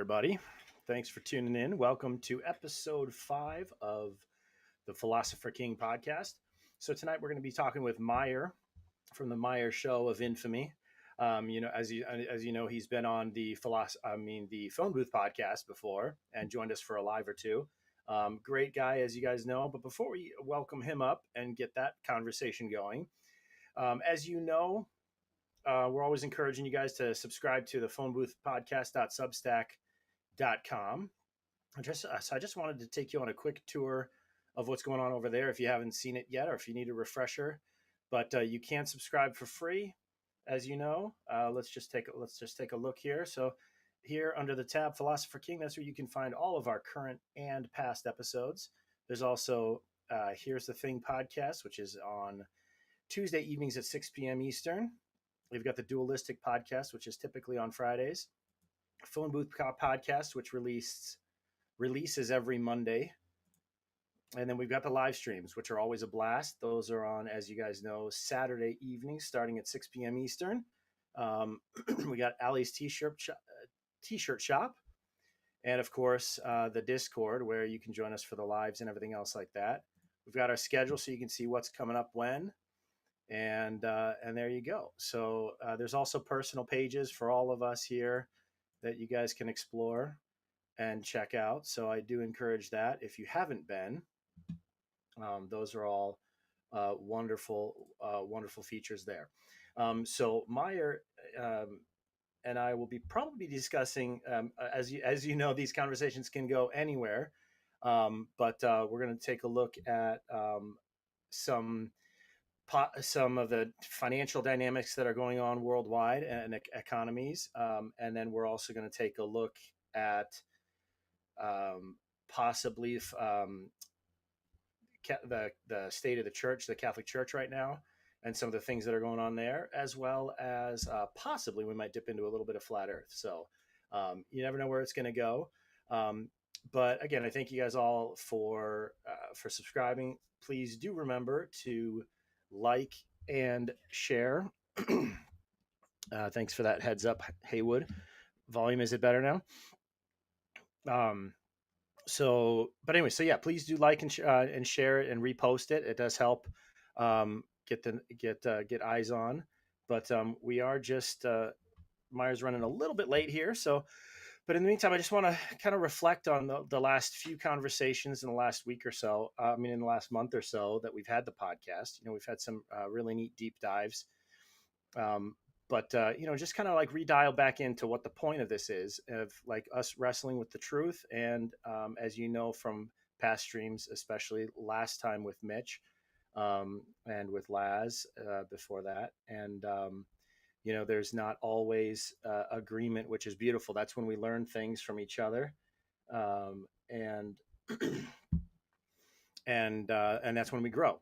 everybody. Thanks for tuning in. Welcome to episode 5 of the Philosopher King podcast. So, tonight we're going to be talking with Myer from the Myer Show of Infamy. As you know, he's been on the Phone Booth podcast before and joined us for a live or two. Great guy, as you guys know. But before we welcome him up and get that conversation going, as you know, we're always encouraging you guys to subscribe to the phone booth podcast.substack.com. I just wanted to take you on a quick tour of what's going on over there if you haven't seen it yet or if you need a refresher. But you can subscribe for free, as you know. Let's just take a look here. So here under the tab Philosopher King, that's where you can find all of our current and past episodes. There's also Here's the Thing podcast, which is on Tuesday evenings at 6 p.m. Eastern. We've got the Dualistic podcast, which is typically on Fridays. Phone Booth podcast, which releases every Monday. And then we've got the live streams, which are always a blast. Those are on, as you guys know, Saturday evenings starting at 6 p.m. Eastern. We got Ali's t-shirt shop. And, of course, the Discord, where you can join us for the lives and everything else like that. We've got our schedule so you can see what's coming up when. And there you go. So there's also personal pages for all of us here that you guys can explore and check out. So I do encourage that. If you haven't been, those are all wonderful features there. So Myer and I will be probably discussing, as you know, these conversations can go anywhere. But we're going to take a look at some of the financial dynamics that are going on worldwide and economies. And then we're also going to take a look at possibly the state of the church, the Catholic Church right now, and some of the things that are going on there, as well as possibly we might dip into a little bit of flat earth. So you never know where it's going to go. But again, I thank you guys all for subscribing. Please do remember to like and share. Thanks for that heads up, Haywood. Volume, is it better now? But anyway, so yeah, please do like and share it and repost it. It does help get eyes on. But we are just Myer's running a little bit late here, so. But in the meantime, I just want to kind of reflect on the last few conversations in the last week or so. In the last month or so that we've had the podcast. We've had some really neat deep dives. But just kind of like redial back into what the point of this is, of like us wrestling with the truth. And as you know from past streams, especially last time with Mitch and with Laz before that. And there's not always agreement, which is beautiful. That's when we learn things from each other, and that's when we grow.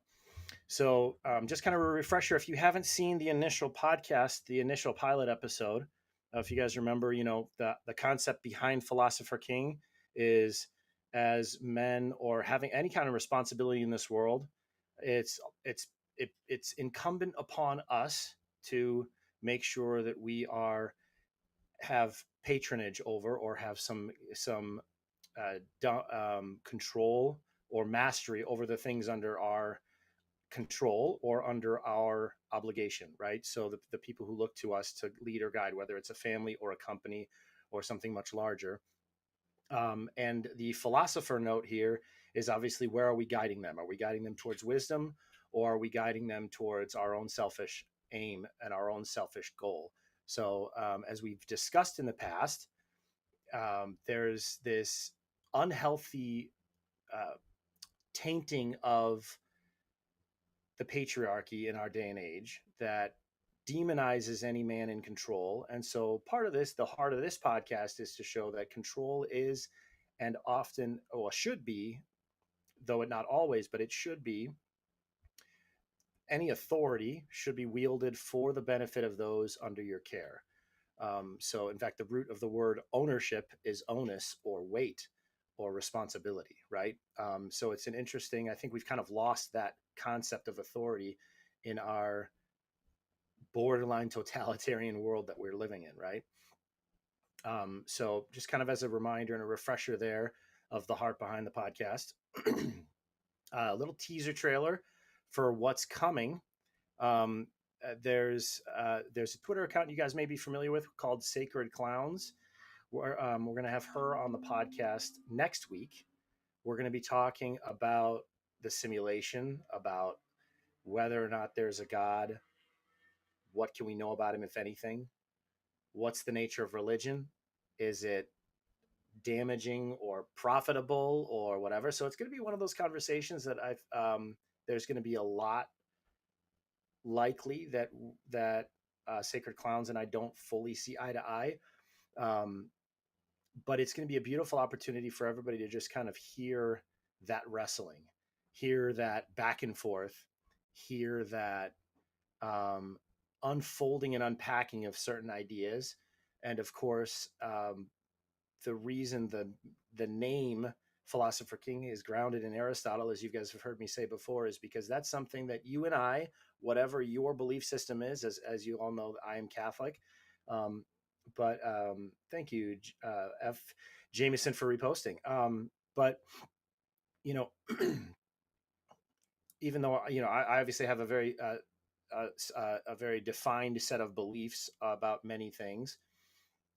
So just kind of a refresher, if you haven't seen the initial podcast, the initial pilot episode, if you guys remember, the concept behind Philosopher King is, as men or having any kind of responsibility in this world, it's incumbent upon us to make sure that we have patronage over or have some control or mastery over the things under our control or under our obligation, right? So the people who look to us to lead or guide, whether it's a family or a company or something much larger. And the philosopher note here is obviously, where are we guiding them? Are we guiding them towards wisdom, or are we guiding them towards our own selfish aim and our own selfish goal? So as we've discussed in the past, there's this unhealthy tainting of the patriarchy in our day and age that demonizes any man in control. And so the heart of this podcast is to show that control is, and often, should be, though it not always, but it should be, any authority should be wielded for the benefit of those under your care. So in fact, the root of the word ownership is onus, or weight, or responsibility, right? So it's an interesting, I think we've kind of lost that concept of authority in our borderline totalitarian world that we're living in, right? So just kind of as a reminder and a refresher there of the heart behind the podcast, a little teaser trailer for what's coming. Um, there's a Twitter account you guys may be familiar with called Sacred Clowns. We're going to have her on the podcast next week. We're going to be talking about the simulation, about whether or not there's a God, what can we know about him, if anything, what's the nature of religion, is it damaging or profitable or whatever. So it's going to be one of those conversations that there's going to be a lot likely that Sacred Clowns and I don't fully see eye to eye. Um, but it's going to be a beautiful opportunity for everybody to just kind of hear that wrestling, hear that back and forth, hear that um, unfolding and unpacking of certain ideas. And of course, the reason the name Philosopher King is grounded in Aristotle, as you guys have heard me say before, is because that's something that you and I, whatever your belief system is, as you all know, I am Catholic. Um, but thank you, F. Jameson, for reposting. But you know, even though I obviously have a very defined set of beliefs about many things,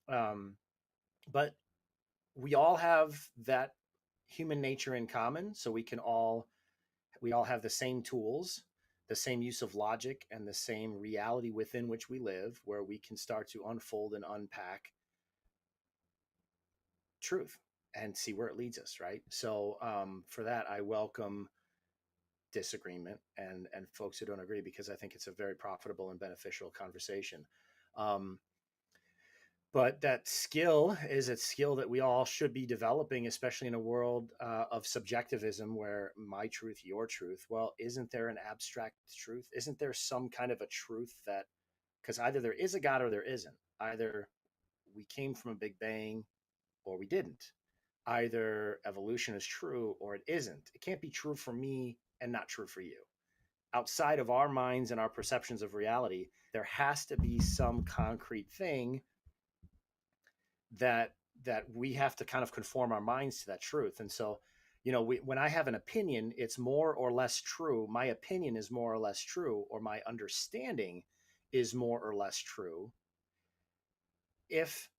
um, but we all have that human nature in common, so we all have the same tools, the same use of logic, and the same reality within which we live, where we can start to unfold and unpack truth and see where it leads us, right? So for that, I welcome disagreement and folks who don't agree, because I think it's a very profitable and beneficial conversation. um, but that skill is a skill that we all should be developing, especially in a world of subjectivism, where my truth, your truth. Well, isn't there an abstract truth? Isn't there some kind of a truth that, because either there is a God or there isn't, either we came from a big bang or we didn't, either evolution is true or it isn't. It can't be true for me and not true for you. Outside of our minds and our perceptions of reality, there has to be some concrete thing that we have to kind of conform our minds to that truth. And so, when I have an opinion, it's more or less true. My opinion is more or less true, or my understanding is more or less true, if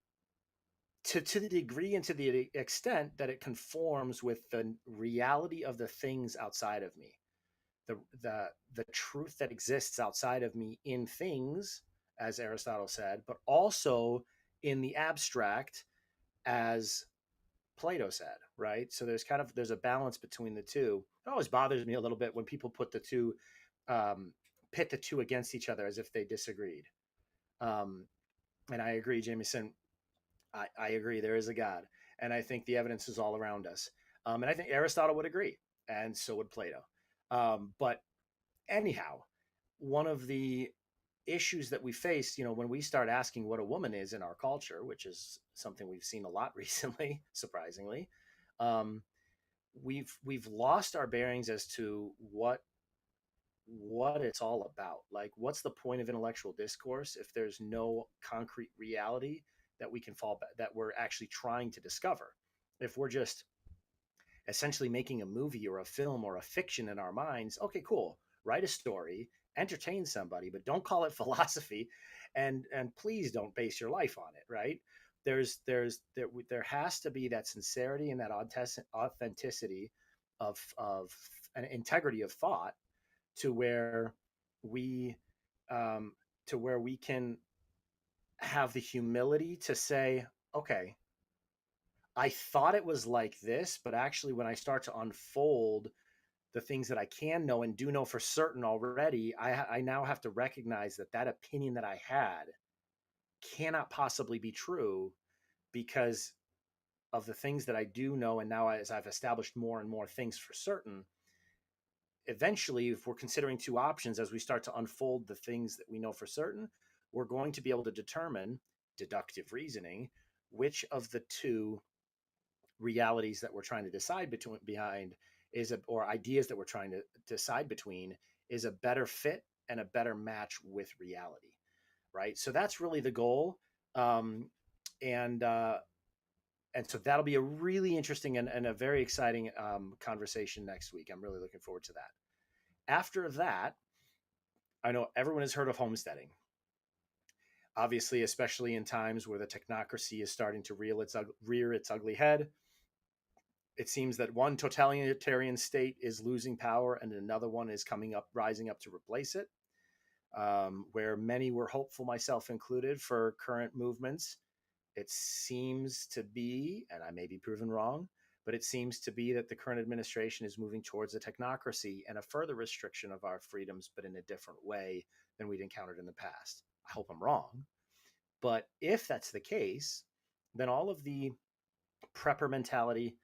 to the degree and to the extent that it conforms with the reality of the things outside of me, the truth that exists outside of me in things, as Aristotle said, but also in the abstract, as Plato said, right? So there's a balance between the two. It always bothers me a little bit when people put the two, pit the two against each other as if they disagreed. Um, and I agree, Jameson. I agree. There is a God, and I think the evidence is all around us. And I think Aristotle would agree, and so would Plato. But anyhow, one of the issues that we face, when we start asking what a woman is in our culture, which is something we've seen a lot recently, surprisingly, um, we've lost our bearings as to what it's all about. Like, what's the point of intellectual discourse if there's no concrete reality that we can fall back, that we're actually trying to discover? If we're just essentially making a movie or a film or a fiction in our minds, okay, cool, write a story, entertain somebody, but don't call it philosophy, and please don't base your life on it, right? There has to be that sincerity and that authenticity of an integrity of thought, to where we um, to where we can have the humility to say, okay, I thought it was like this, but actually, when I start to unfold the things that I can know and do know for certain already, I now have to recognize that opinion that I had cannot possibly be true, because of the things that I do know. And now, as I've established more and more things for certain, eventually, if we're considering two options, as we start to unfold the things that we know for certain, we're going to be able to determine, deductive reasoning, which of the two realities that we're trying to decide between behind or ideas that we're trying to decide between, is a better fit and a better match with reality, right? So that's really the goal. um, and so that'll be a really interesting and a very exciting conversation next week. I'm really looking forward to that. After that, I know everyone has heard of homesteading. Obviously, especially in times where the technocracy is starting to rear its ugly head, it seems that one totalitarian state is losing power and another one is rising up to replace it. Where many were hopeful, myself included, for current movements, it seems to be, and I may be proven wrong, but it seems to be that the current administration is moving towards a technocracy and a further restriction of our freedoms, but in a different way than we'd encountered in the past. I hope I'm wrong. But if that's the case, then all of the prepper mentality,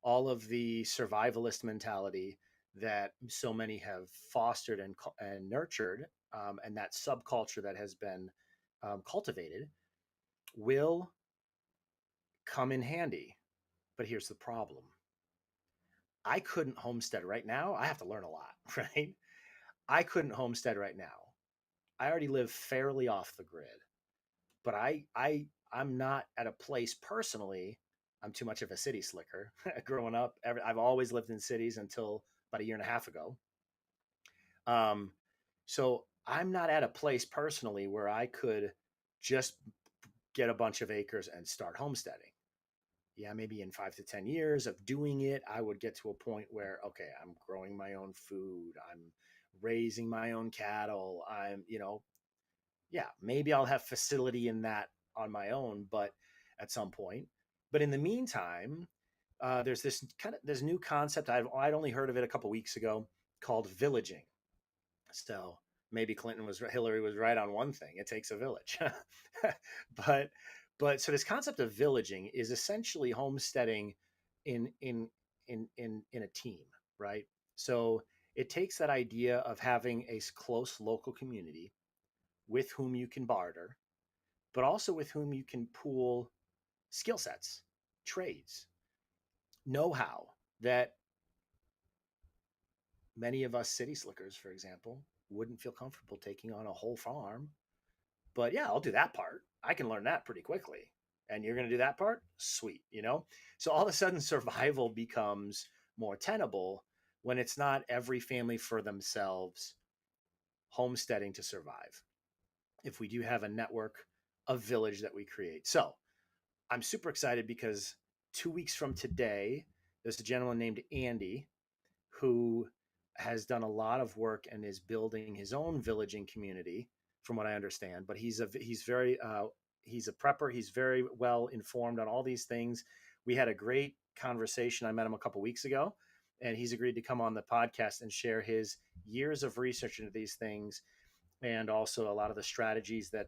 all of the survivalist mentality that so many have fostered and nurtured, and that subculture that has been cultivated, will come in handy. But here's the problem: I couldn't homestead right now. I have to learn a lot, right? I couldn't homestead right now. I already live fairly off the grid, but I'm not at a place personally. I'm too much of a city slicker. Growing up, I've always lived in cities until about a year and a half ago. Um, so I'm not at a place personally where I could just get a bunch of acres and start homesteading. Yeah, maybe in 5 to 10 years of doing it, I would get to a point where, okay, I'm growing my own food, I'm raising my own cattle, yeah, maybe I'll have facility in that on my own, but at some point. But in the meantime, there's this new concept. I'd only heard of it a couple weeks ago called villaging. So maybe Hillary was right on one thing. It takes a village, but so this concept of villaging is essentially homesteading in in in a team, right? So it takes that idea of having a close local community with whom you can barter, but also with whom you can pool skill sets, trades, know how that many of us city slickers, for example, wouldn't feel comfortable taking on a whole farm. But yeah, I'll do that part. I can learn that pretty quickly. And you're going to do that part? Sweet. So all of a sudden, survival becomes more tenable when it's not every family for themselves homesteading to survive. If we do have a network, a village that we create. So I'm super excited because 2 weeks from today, there's a gentleman named Andy who has done a lot of work and is building his own villaging community, from what I understand. But he's a prepper. He's very well informed on all these things. We had a great conversation. I met him a couple weeks ago, and he's agreed to come on the podcast and share his years of research into these things, and also a lot of the strategies that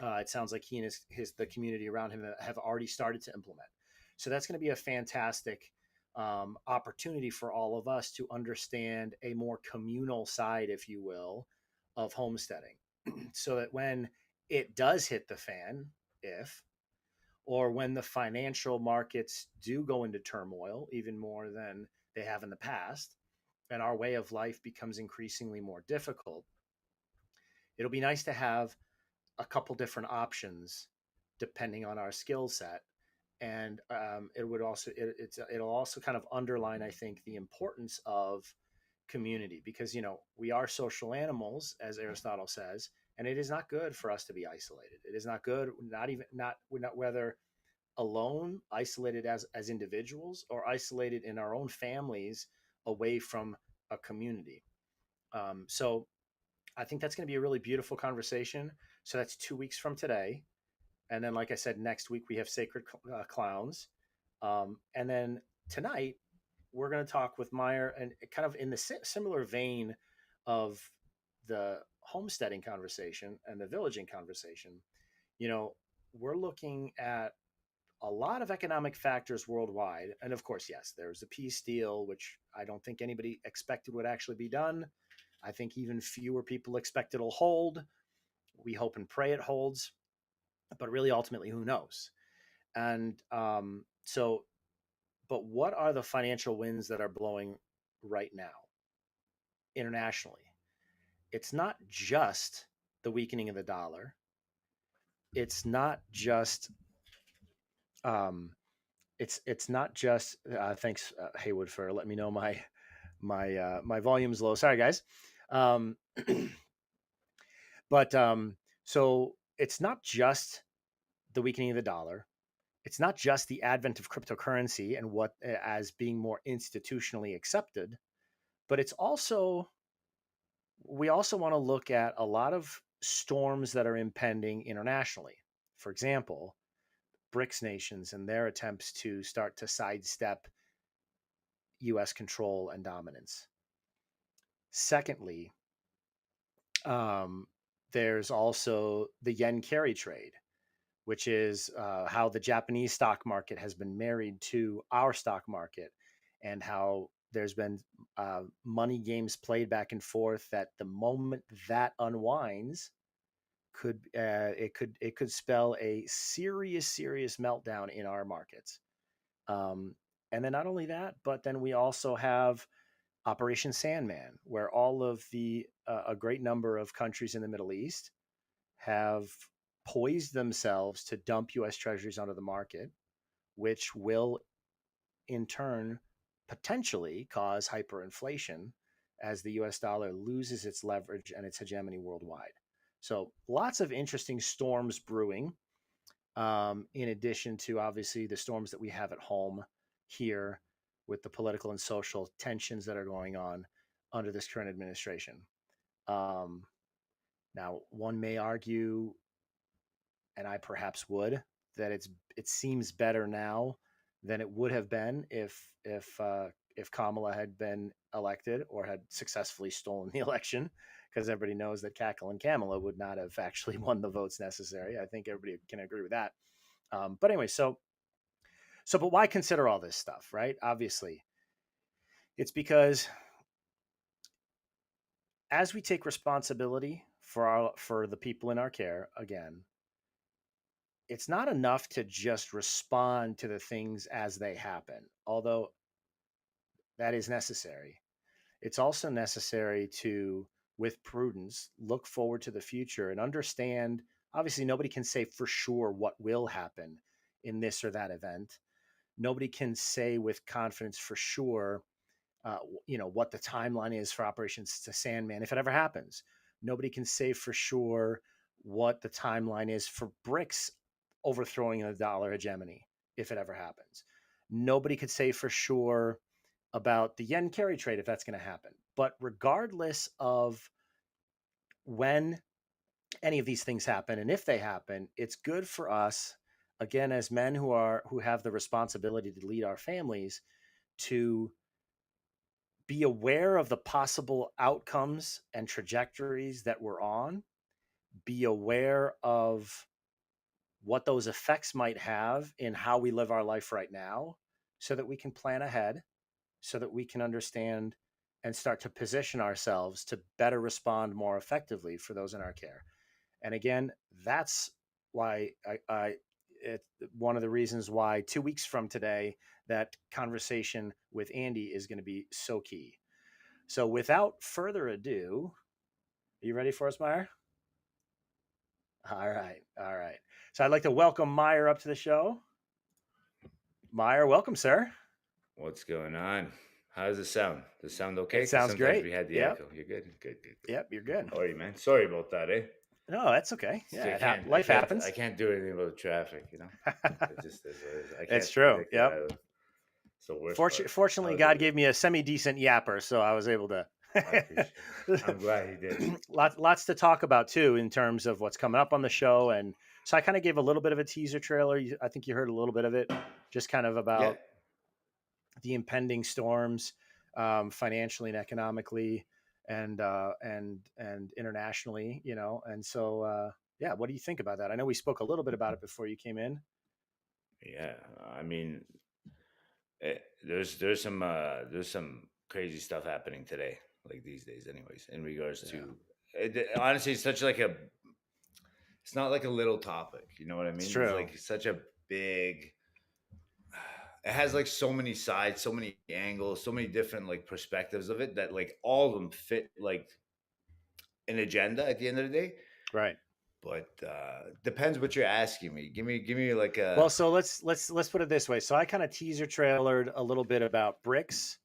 it sounds like he and the community around him have already started to implement. So that's going to be a fantastic opportunity for all of us to understand a more communal side, if you will, of homesteading, so that when it does hit the fan, if or when the financial markets do go into turmoil, even more than they have in the past, and our way of life becomes increasingly more difficult, it'll be nice to have a couple different options depending on our skill set. And it'll also kind of underline, I think, the importance of community, because we are social animals, as Aristotle says, and it is not good for us to be isolated. It is not good, not even not we're not whether alone, isolated as individuals, or isolated in our own families away from a community. So I think that's going to be a really beautiful conversation. So that's 2 weeks from today. And then, like I said, next week we have Sacred Clowns. And then tonight, we're going to talk with Myer, and kind of in the similar vein of the homesteading conversation and the villaging conversation. We're looking at a lot of economic factors worldwide. And of course, yes, there's the peace deal, which I don't think anybody expected would actually be done. I think even fewer people expect it'll hold. We hope and pray it holds, but really, ultimately, who knows? And but what are the financial winds that are blowing right now internationally? It's not just the weakening of the dollar. It's not just um, it's not just thanks Haywood for letting me know my volume's low. Sorry guys. Um, but so it's not just the weakening of the dollar. It's not just the advent of cryptocurrency and what as being more institutionally accepted, but it's also we also want to look at a lot of storms that are impending internationally. For example, BRICS nations and their attempts to start to sidestep US control and dominance. Secondly, um, there's also the yen carry trade, which is how the Japanese stock market has been married to our stock market, and how there's been money games played back and forth. That the moment that unwinds, it could spell a serious meltdown in our markets. Um, and then not only that, but then we also have Operation Sandman, where all of the a great number of countries in the Middle East have poised themselves to dump U.S. Treasuries onto the market, which will in turn potentially cause hyperinflation as the US dollar loses its leverage and its hegemony worldwide. So, lots of interesting storms brewing, in addition to obviously the storms that we have at home here with the political and social tensions that are going on under this current administration. Um, Now, one may argue, and I perhaps would, that it seems better now than it would have been if Kamala had been elected or had successfully stolen the election, because everybody knows that Cackle and Kamala would not have actually won the votes necessary. I think everybody can agree with that. But anyway, but why consider all this stuff, right? Obviously, it's because as we take responsibility for the people in our care again, it's not enough to just respond to the things as they happen, although that is necessary. It's also necessary to, with prudence, look forward to the future and understand. Obviously, nobody can say for sure what will happen in this or that event. Nobody can say with confidence for sure what the timeline is for operations to Sandman if it ever happens. Nobody can say for sure what the timeline is for BRICS overthrowing the dollar hegemony if it ever happens. Nobody could say for sure about the yen carry trade if that's going to happen. But regardless of when any of these things happen and if they happen, it's good for us again as men who have the responsibility to lead our families to be aware of the possible outcomes and trajectories that we're on, be aware of what those effects might have in how we live our life right now so that we can plan ahead, so that we can understand and start to position ourselves to better respond more effectively for those in our care. And again, that's why one of the reasons why 2 weeks from today, that conversation with Andy is going to be so key. So without further ado, are you ready for us, Myer? All right. All right. So I'd like to welcome Myer up to the show. Myer, welcome, sir. What's going on? How does it sound? Does it sound okay? It Because sounds sometimes great. we had the Yep. echo. You're good? Good, good, good. Yep. You're good. How are you, man? Sorry about that, eh? No, that's okay. I Yeah. can't, I Life can't, I happens. can't do anything about traffic, you know? It just is what it is. I It's can't true. predict it Yep. either. It's the worst part. Fortunately, How's it God with you? gave me a semi decent yapper, so I was able to. I appreciate it. I'm glad he did. Lots to talk about too in terms of what's coming up on the show, and so I kind of gave a little bit of a teaser trailer. I think you heard a little bit of it, just kind of Yeah. about the impending storms, financially and economically, and internationally, And so, yeah, what do you think about that? I know we spoke a little bit about it before you came in. Yeah. I mean, there's some crazy stuff happening today, like these days, anyways, in regards Yeah, to honestly, it's such like a it's not like a little topic. You know what I it's mean? It's true. like such a big. It has like so many sides, so many angles, so many different like perspectives of it that like all of them fit like an agenda at the end of the day. Right. but depends what you're asking me. Give me like Well, a. so let's put it this way. So I kind of teaser trailered a little bit about BRICS,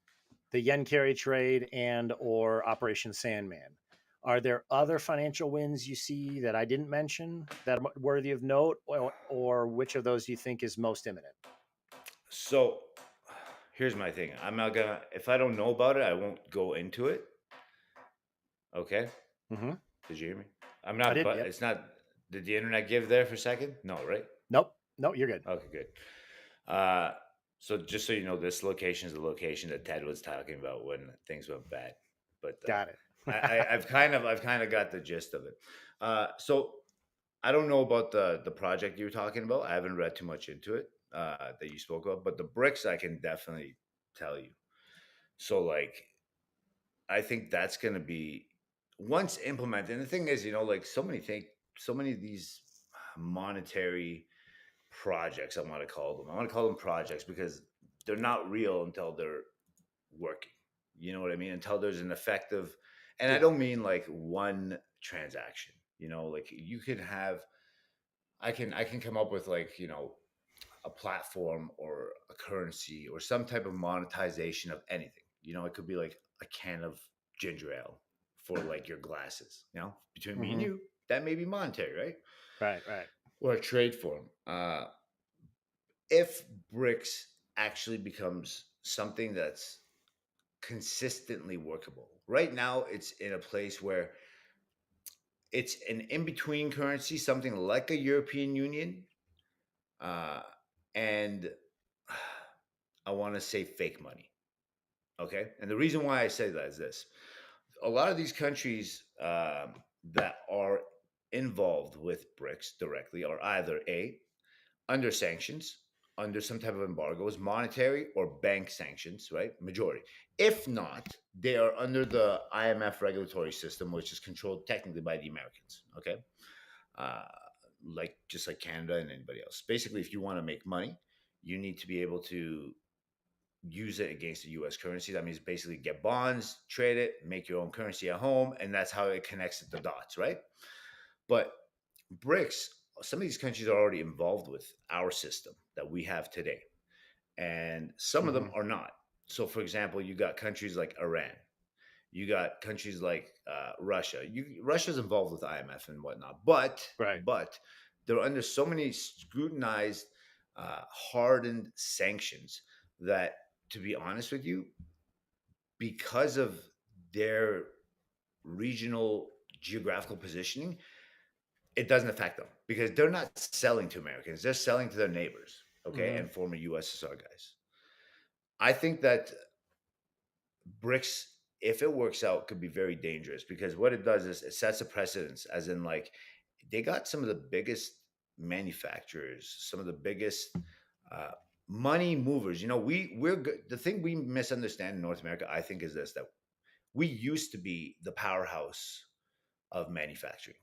the yen carry trade, and or Operation Sandman. Are there other financial wins you see that I didn't mention that are worthy of note, or which of those do you think is most imminent? So here's my thing. I'm not gonna, if I don't know about it, I won't go into it. Okay. Mm-hmm. Did you hear me? I'm I not, did. but Yep. it's not. Did the internet give there for a second? No, right? Nope. No, you're good. Okay, good. Uh, so just so you know, this location is the location that Ted was talking about when things went bad. But Got it. I've kind of got the gist of it. So I don't know about the project you were talking about. I haven't read too much into it that you spoke about, but the bricks I can definitely tell you. So like I think that's going to be once implemented. And the thing is, like so many of these monetary projects, I want to call them. I want to call them projects because they're not real until they're working. You know what I mean? Until there's an effective, and I Yeah. don't mean like one transaction. Like you could have, I can come up with like a platform or a currency or some type of monetization of anything. It could be like a can of ginger ale for like your glasses. Between me and Mm-hmm. you, that may be monetary, right? Right. Right. Or a trade form. If bricks actually becomes something that's consistently workable. Right now, it's in a place where it's an in between currency, something like a European Union, uh, and I want to say fake money. Okay. And the reason why I say that is this: a lot of these countries that are involved with BRICS directly are either A, under sanctions, under some type of embargoes, monetary or bank sanctions, right? Majority. If not, they are under the IMF regulatory system, which is controlled technically by the Americans. Okay, uh, like just like Canada and anybody else. Basically, if you want to make money, you need to be able to use it against the U.S. currency. That means basically get bonds, trade it, make your own currency at home, and that's how it connects the dots, right? But BRICS, some of these countries are already involved with our system that we have today, and some of Mm-hmm. them are not. So, for example, you got countries like Iran, you got countries like Russia. Russia's involved with IMF and whatnot, but Right. but they're under so many scrutinized, hardened sanctions that, to be honest with you, because of their regional geographical positioning, it doesn't affect them because they're not selling to Americans. They're selling to their neighbors, okay, Mm-hmm. and former USSR guys. I think that BRICS, if it works out, could be very dangerous because what it does is it sets a precedence, as in, like, they got some of the biggest manufacturers, some of the biggest uh, money movers. We're good. The thing we misunderstand in North America, I think, is this: that we used to be the powerhouse of manufacturing,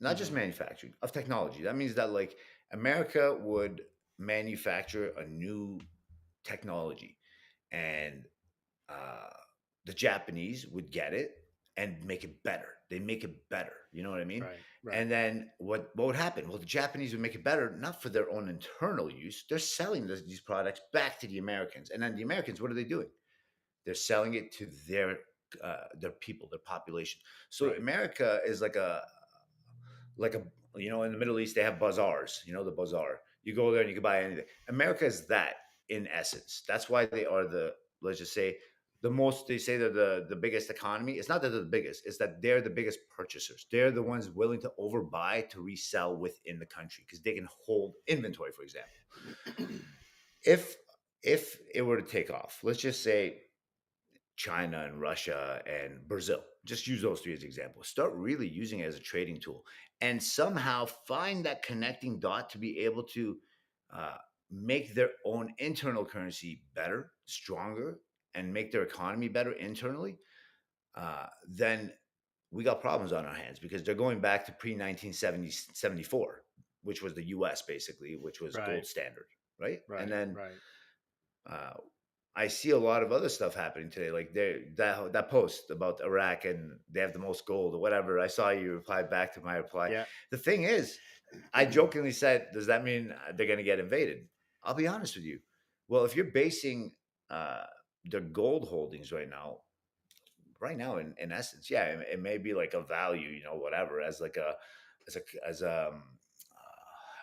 not just Mm-hmm. manufacturing, of technology. That means that, like, America would manufacture a new technology, and uh, the Japanese would get it and make it better. They make it better. You know what I mean? Right. Right. And then what would happen? Well, the Japanese would make it better, not for their own internal use. They're selling these products back to the Americans, and then the Americans, what are they doing? They're selling it to their people, their population. So Right. America is like a in the Middle East they have bazaars. The bazaar. You go there and you can buy anything. America is that in essence. That's why they are let's just say the most. They say they're the biggest economy. It's not that they're the biggest. It's that they're the biggest purchasers. They're the ones willing to overbuy to resell within the country because they can hold inventory. For example, if if it were to take off, let's just say China and Russia and Brazil. Just use those three as examples. Start really using it as a trading tool and somehow find that connecting dot to be able to uh, make their own internal currency better, stronger, and make their economy better internally. Then we got problems on our hands because they're going back to pre 1974, which was the US basically, which was Right. gold standard, right? And Right. then Right. uh, I see a lot of other stuff happening today. Like that post about Iraq and they have the most gold or whatever. I saw you reply back to my reply. Yeah. The thing is, I jokingly said, "Does that mean they're going to get invaded?" I'll be honest with you. Well, if you're basing uh, the gold holdings in essence, yeah, it may be like a value, whatever, as like a as a as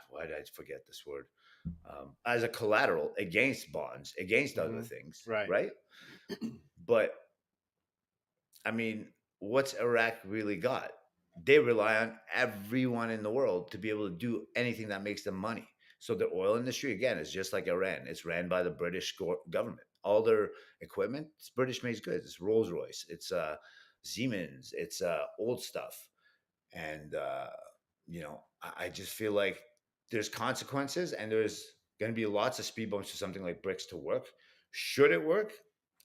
why did I forget this word? As a collateral against bonds, against other Hmm. things, Right. right? But I mean, what's Iraq really got? They rely on everyone in the world to be able to do anything that makes them money. So the oil industry, again, is just like Iran. It's ran by the British government. All their equipment, it's British made goods. It's Rolls Royce. It's Siemens. It's old stuff. And I just feel like there's consequences, and there's going to be lots of speed bumps for something like BRICS to work. Should it work,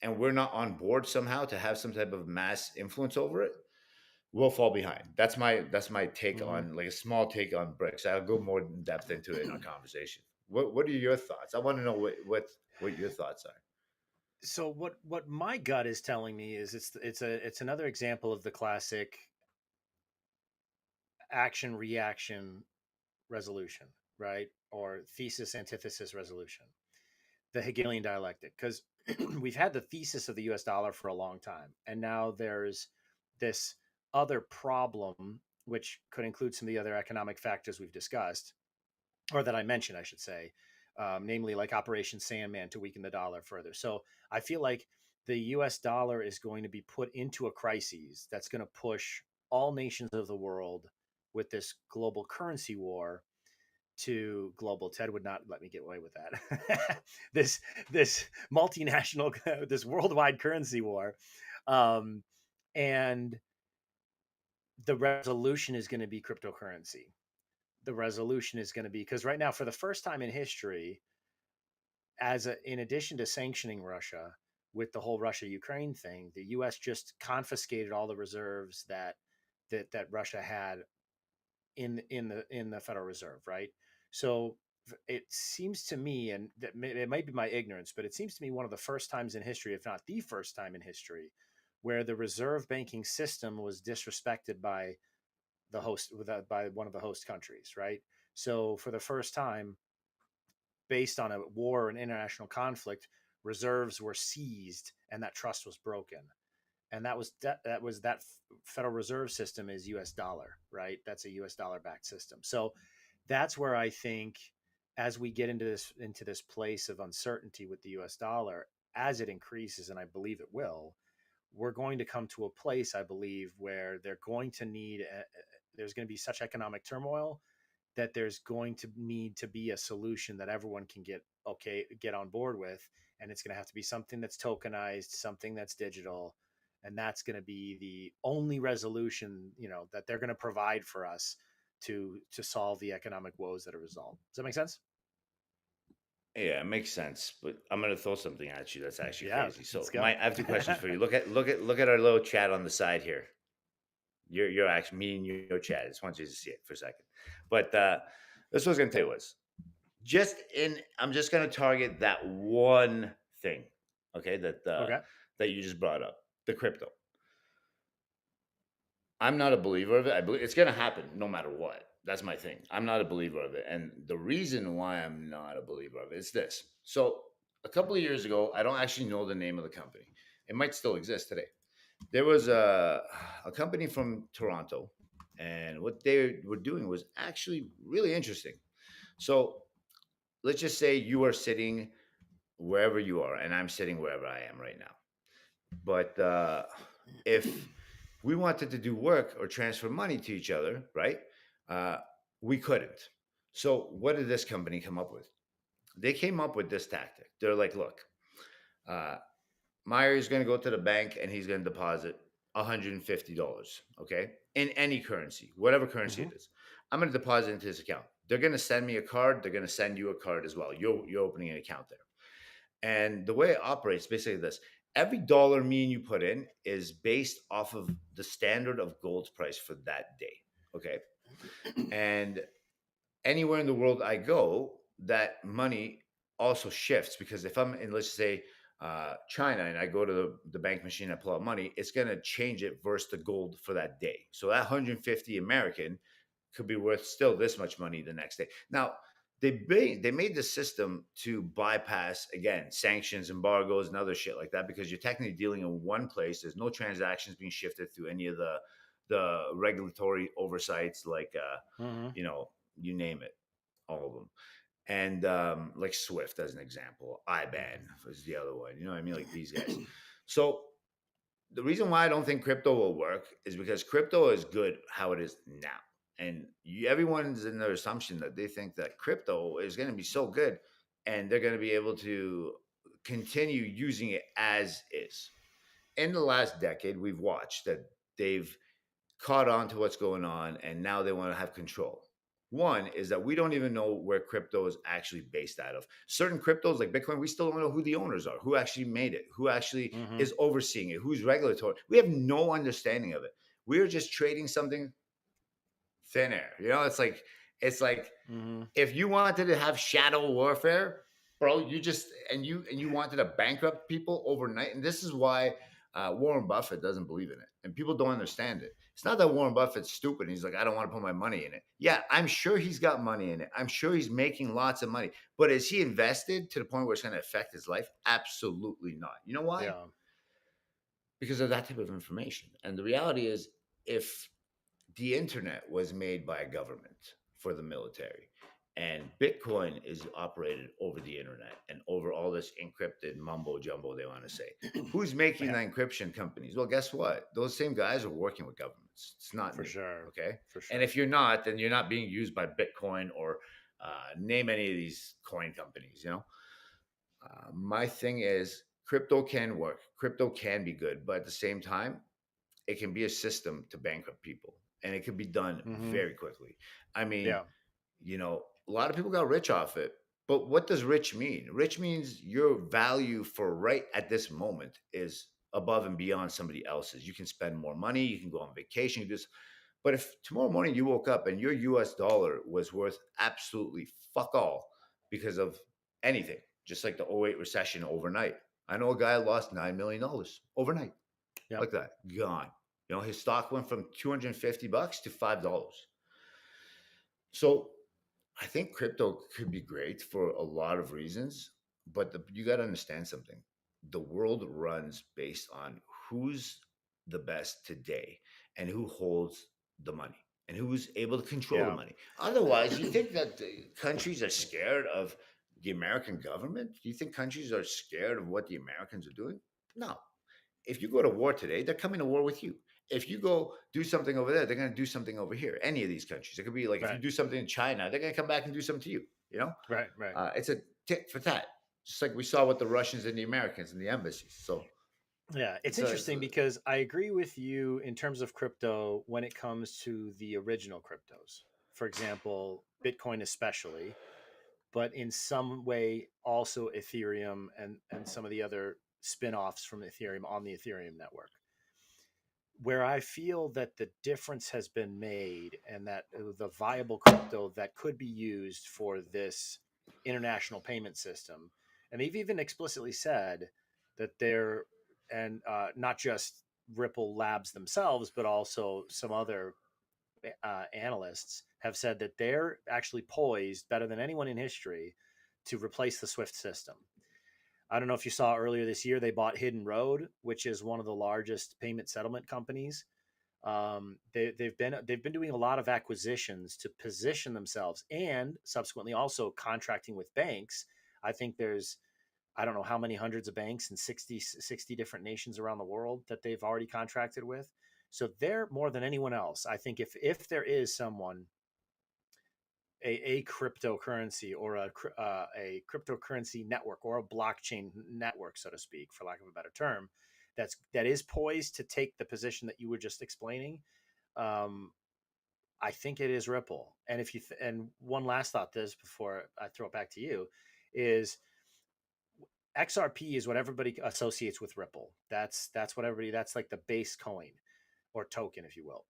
and we're not on board somehow to have some type of mass influence over it, we'll fall behind. That's my take Hmm. on, like, a small take on BRICS. I'll go more in depth into it in our conversation. What are your thoughts? I want to know what your thoughts are. So what my gut is telling me is it's another example of the classic action reaction resolution, right? Or thesis antithesis resolution, the Hegelian dialectic. Because we've had the thesis of the US dollar for a long time. And now there's this other problem, which could include some of the other economic factors we've discussed, or that I mentioned, I should say, namely like Operation Sandman to weaken the dollar further. So I feel like the US dollar is going to be put into a crisis that's going to push all nations of the world with this global currency war to global. Ted would not let me get away with that. this this multinational, this worldwide currency war, um, and the resolution is going to be cryptocurrency. The resolution is going to be, because right now, for the first time in history, in addition to sanctioning Russia with the whole Russia Ukraine thing, the U.S. just confiscated all the reserves that Russia had in the Federal Reserve, right? So it seems to me, and it might be my ignorance, but it seems to me one of the first times in history, if not the first time in history, where the reserve banking system was disrespected by one of the host countries, right? So for the first time, based on a war and international conflict, reserves were seized and that trust was broken. And that Federal Reserve system is US dollar, right? That's a US dollar backed system. So that's where I think, as we get into this place of uncertainty with the US dollar, as it increases, and I believe it will, we're going to come to a place, I believe, where there's going to be such economic turmoil that there's going to need to be a solution that everyone can get on board with, and it's going to have to be something that's tokenized, something that's digital, and that's going to be the only resolution, that they're going to provide for us to solve the economic woes that are result. Does that make sense? Yeah, it makes sense. But I'm gonna throw something at you that's actually Yeah, crazy. let's So go. I have two questions for you. Look at our little chat on the side here. You're actually me and your chat. I just want you to see it for a second. But this was gonna tell you was I'm just gonna target that one thing, okay, Okay. that you just brought up, the crypto. I'm not a believer of it. I believe it's gonna happen no matter what. That's my thing. I'm not a believer of it. And the reason why I'm not a believer of it is this. So a couple of years ago, I don't actually know the name of the company. It might still exist today. There was a company from Toronto, and what they were doing was actually really interesting. So let's just say you are sitting wherever you are, and I'm sitting wherever I am right now. But if we wanted to do work or transfer money to each other, right? Uh, we couldn't. So what did this company come up with? They came up with this tactic. They're like, look, uh, Myer is going to go to the bank and he's going to deposit $150, okay, in any currency, whatever currency Hmm. it is. I'm going to deposit into his account. They're going to send me a card. They're going to send you a card as well. You're opening an account there. And the way it operates, basically this: every dollar me and you put in is based off of the standard of gold's price for that day. Okay. And anywhere in the world I go, that money also shifts, because if I'm in, let's say, China and I go to the bank machine, I pull out money, it's going to change it versus the gold for that day. So that 150 American could be worth still this much money the next day. Now, they made the system to bypass again sanctions, embargoes, and other shit like that because you're technically dealing in one place. There's no transactions being shifted through any of the regulatory oversights, like Mm-hmm. you know, you name it, all of them. And like Swift as an example, IBAN was the other one. You know what I mean? Like these guys. So the reason why I don't think crypto will work is because crypto is good how it is now. And everyone's in their assumption that they think that crypto is going to be so good and they're going to be able to continue using it as is. In the last decade, we've watched that they've caught on to what's going on and now they want to have control. One is that we don't even know where crypto is actually based out of. Certain cryptos like Bitcoin, we still don't know who the owners are, who actually made it, who actually Mm-hmm. is overseeing it, who's regulatory. We have no understanding of it. We're just trading something thin air. You know, it's like Mm-hmm. if you wanted to have shadow warfare, bro, you wanted to bankrupt people overnight, and this is why Warren Buffett doesn't believe in it, and people don't understand it. It's not that Warren Buffett's stupid. He's like, I don't want to put my money in it. Yeah, I'm sure he's got money in it. I'm sure he's making lots of money, but is he invested to the point where it's going to affect his life? Absolutely not. You know why? Yeah. Because of that type of information. And the reality is, if the internet was made by a government for the military and bitcoin is operated over the internet and over all this encrypted mumbo jumbo they want to say, who's making Yeah. the encryption companies? Well, guess what, those same guys are working with governments. It's not For new. sure. Okay. For And sure. if you're not, then you're not being used by bitcoin or name any of these coin companies, my thing is crypto can work, crypto can be good, but at the same time it can be a system to bankrupt people and it can be done Mm-hmm. very quickly. I mean, Yeah. a lot of people got rich off it, but what does rich mean? Rich means your value for right at this moment is above and beyond somebody else's. You can spend more money, you can go on vacation, you just but if tomorrow morning you woke up and your US dollar was worth absolutely fuck all because of anything, just like the '08 recession overnight. I know a guy lost $9 million overnight Yep. like that, gone. His stock went from $250 to $5. So I think crypto could be great for a lot of reasons, but you got to understand something. The world runs based on who's the best today and who holds the money and who's able to control the Yeah. money. Otherwise, you think that the countries are scared of the American government? Do you think countries are scared of what the Americans are doing? No. If you go to war today, they're coming to war with you. If you go do something over there, they're going to do something over here. Any of these countries, it could be like if you Right. do something in China, they're going to come back and do something to you. You know, Right. Right. it's a tit for tat, just like we saw with the Russians and the Americans and the embassies. So Yeah, it's it's interesting because I agree with you in terms of crypto when it comes to the original cryptos. For example, Bitcoin especially, but in some way also Ethereum and some of the other spin-offs from Ethereum on the Ethereum network. Where I feel that the difference has been made and that the viable crypto that could be used for this international payment system, and they've even explicitly said that they're, and not just Ripple Labs themselves, but also some other analysts have said that they're actually poised better than anyone in history to replace the Swift system. I don't know if you saw earlier this year, they bought Hidden Road, which is one of the largest payment settlement companies. They've been doing a lot of acquisitions to position themselves and subsequently also contracting with banks. I think there's, I don't know how many hundreds of banks in 60 different nations around the world that they've already contracted with. So they're more than anyone else. I think if there is someone, a cryptocurrency or a cryptocurrency network or a blockchain network, so to speak, for lack of a better term, that is poised to take the position that you were just explaining. Um, I think it is Ripple. And and one last thought, this before I throw it back to you, is XRP is what everybody associates with Ripple. That's what everybody. That's like the base coin or token, if you will.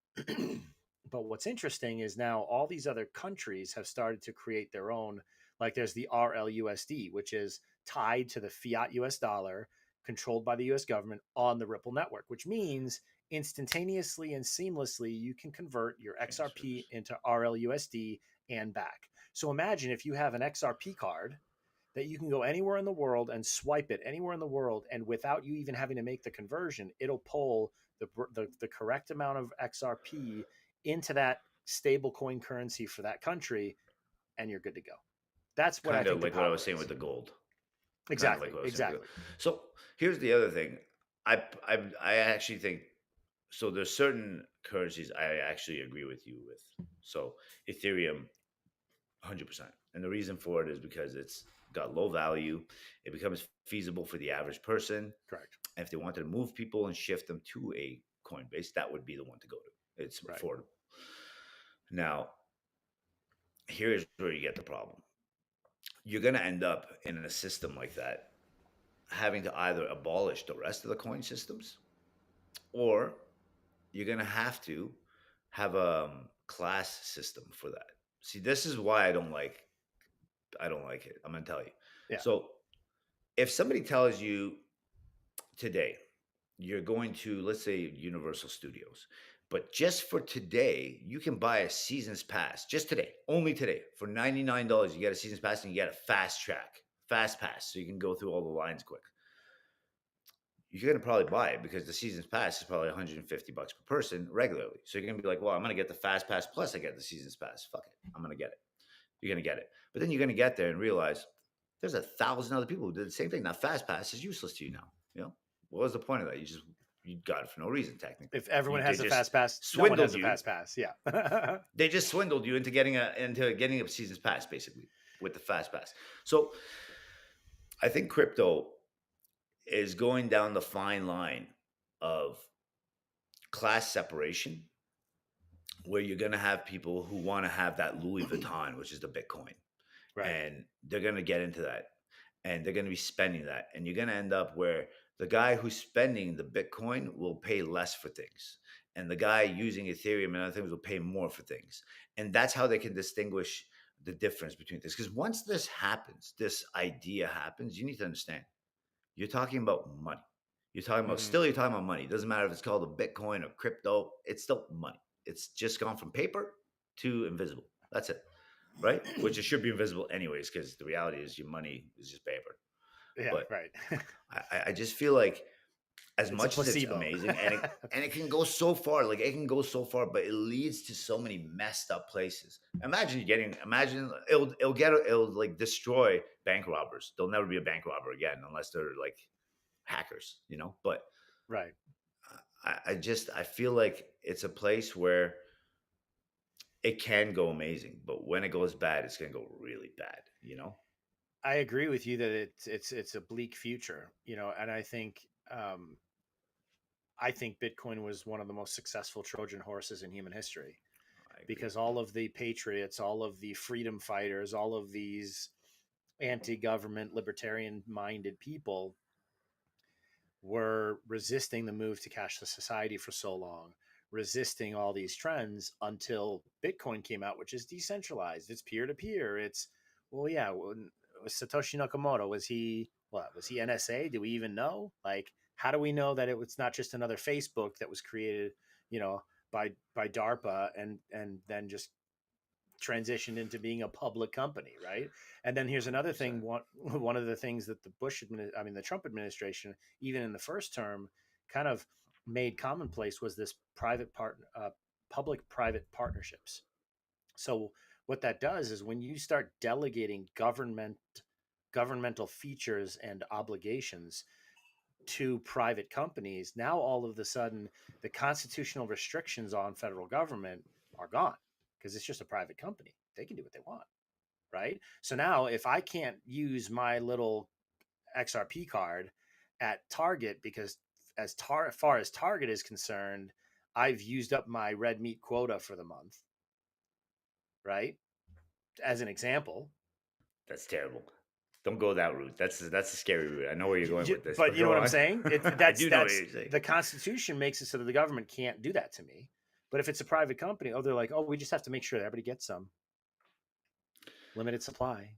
But what's interesting is now all these other countries have started to create their own. Like there's the RLUSD, which is tied to the fiat US dollar controlled by the US government on the Ripple network, which means instantaneously and seamlessly you can convert your XRP Transfers. into RLUSD and back. So imagine if you have an XRP card that you can go anywhere in the world and swipe it anywhere in the world, and without you even having to make the conversion, it'll pull the correct amount of XRP into that stable coin currency for that country, and you're good to go. That's what I Kind think of the like what I was power saying with is. the gold. Kind of like Exactly, what I was saying with the gold. exactly. So here's the other thing. I actually think so. There's certain currencies I actually agree with you with. So Ethereum, 100%. And the reason for it is because it's got low value. It becomes feasible for the average person. Correct. And if they wanted to move people and shift them to a Coinbase, that would be the one to go to. It's Right. affordable. Now, here's where you get the problem. You're going to end up in a system like that having to either abolish the rest of the coin systems, or you're going to have a class system for that. See, this is why I don't like it. I'm going to tell you. Yeah. So, if somebody tells you today you're going to, let's say, Universal Studios, but just for today you can buy a season's pass, just today, only today, for $99 you get a season's pass and you get a fast pass, so you can go through all the lines quick. You're going to probably buy it because the season's pass is probably $150 per person regularly. So you're going to be like, well, I'm going to get the fast pass plus I get the season's pass. Fuck it, I'm going to get it. You're going to get it. But then you're going to get there and realize there's 1,000 other people who did the same thing. Now, fast pass is useless to you now. You know, what was the point of that? You got it for no reason, technically. If everyone They has a just fast pass, no one swindled has a you. fast pass. Yeah. They just swindled you into getting a season's pass, basically, with the fast pass. So I think crypto is going down the fine line of class separation, where you're going to have people who want to have that Louis Vuitton, which is the Bitcoin, Right. and they're going to get into that, and they're going to be spending that, and you're going to end up where the guy who's spending the Bitcoin will pay less for things, and the guy using Ethereum and other things will pay more for things, and that's how they can distinguish the difference between things. Because once this happens, this idea happens, you need to understand you're talking about money. Hmm. You're talking about money. It doesn't matter if it's called a Bitcoin or crypto, it's still money. It's just gone from paper to invisible. That's it. Right? Which it should be invisible anyways, because the reality is your money is just paper. Yeah. But Right. I just feel like as It's a much as it's placebo. amazing and it can go so far, like it can go so far, but it leads to so many messed up places. Imagine it'll like destroy bank robbers. There'll never be a bank robber again unless they're like hackers, you know. But Right. I feel like it's a place where it can go amazing, but when it goes bad, it's gonna go really bad, you know. I agree with you that it's a bleak future, and I think Bitcoin was one of the most successful Trojan horses in human history, I agree. because all of the patriots, all of the freedom fighters, all of these anti-government, libertarian-minded people were resisting the move to cashless society for so long, resisting all these trends until Bitcoin came out, which is decentralized. It's peer to peer. It's well, yeah. Was Satoshi Nakamoto, was he what? Was he NSA? Do we even know? Like, how do we know that it was not just another Facebook that was created, you know, by DARPA and then just transitioned into being a public company, right? And then here's another thing. 100%. One of the things that the Trump administration, even in the first term, kind of made commonplace was this public-private partnerships. So what that does is when you start delegating governmental features and obligations to private companies, now all of a sudden the constitutional restrictions on federal government are gone because it's just a private company. They can do what they want, right? So now if I can't use my little XRP card at Target because far as Target is concerned, I've used up my red meat quota for the month, right? As an example. That's terrible. Don't go that route. That's a scary route. I know where you're going with this, But but you know go what I'm on. saying? I do know what That's you're saying. the Constitution makes it so that the government can't do that to me. But if it's a private company, oh, they're like, oh, we just have to make sure that everybody gets some limited supply,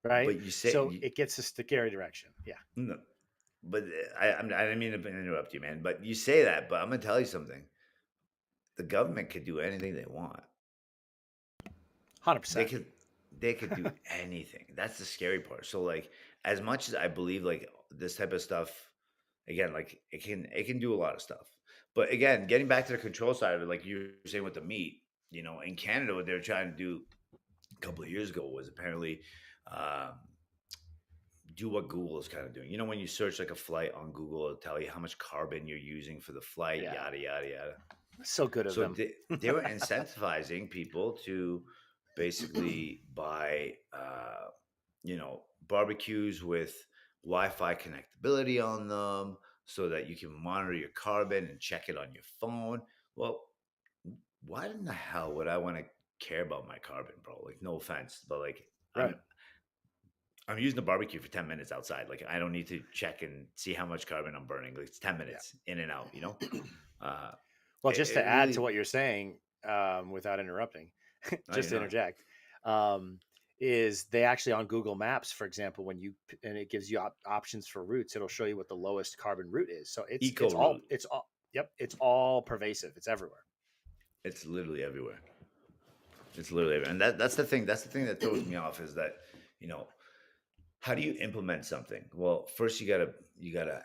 right? but you say So it gets us to scary direction. Yeah, no, but I didn't mean to interrupt you, man. But you say that, but I'm gonna tell you something. The government could do anything they want. 100%. They could they could do anything. That's the scary part. So like as much as I believe like this type of stuff, again, like it can do a lot of stuff. But again, getting back to the control side of it, like you were saying with the meat, in Canada, what they were trying to do a couple of years ago was apparently um, do what Google is kind of doing. When you search like a flight on Google, it'll tell you how much carbon you're using for the flight, Yeah, yada yada yada. so good of So them. they were incentivizing people to basically buy, barbecues with Wi-Fi connectability on them, so that you can monitor your carbon and check it on your phone. Well, why in the hell would I want to care about my carbon, bro? Like, no offense, but like, I'm Right. I'm using the barbecue for 10 minutes outside. Like, I don't need to check and see how much carbon I'm burning. Like, it's 10 Yeah. minutes in and out. Uh, Well, it, just to it add to really. what you're saying, without interrupting, No, just you're to not. interject, um, is they actually on Google Maps, for example, and it gives you options for routes, it'll show you what the lowest carbon route is. So Eco route. it's all yep, it's all pervasive. It's everywhere. It's literally everywhere. It's literally everywhere. And that's the thing. That's the thing that throws me off is that, you know, how do you implement something? Well, first you gotta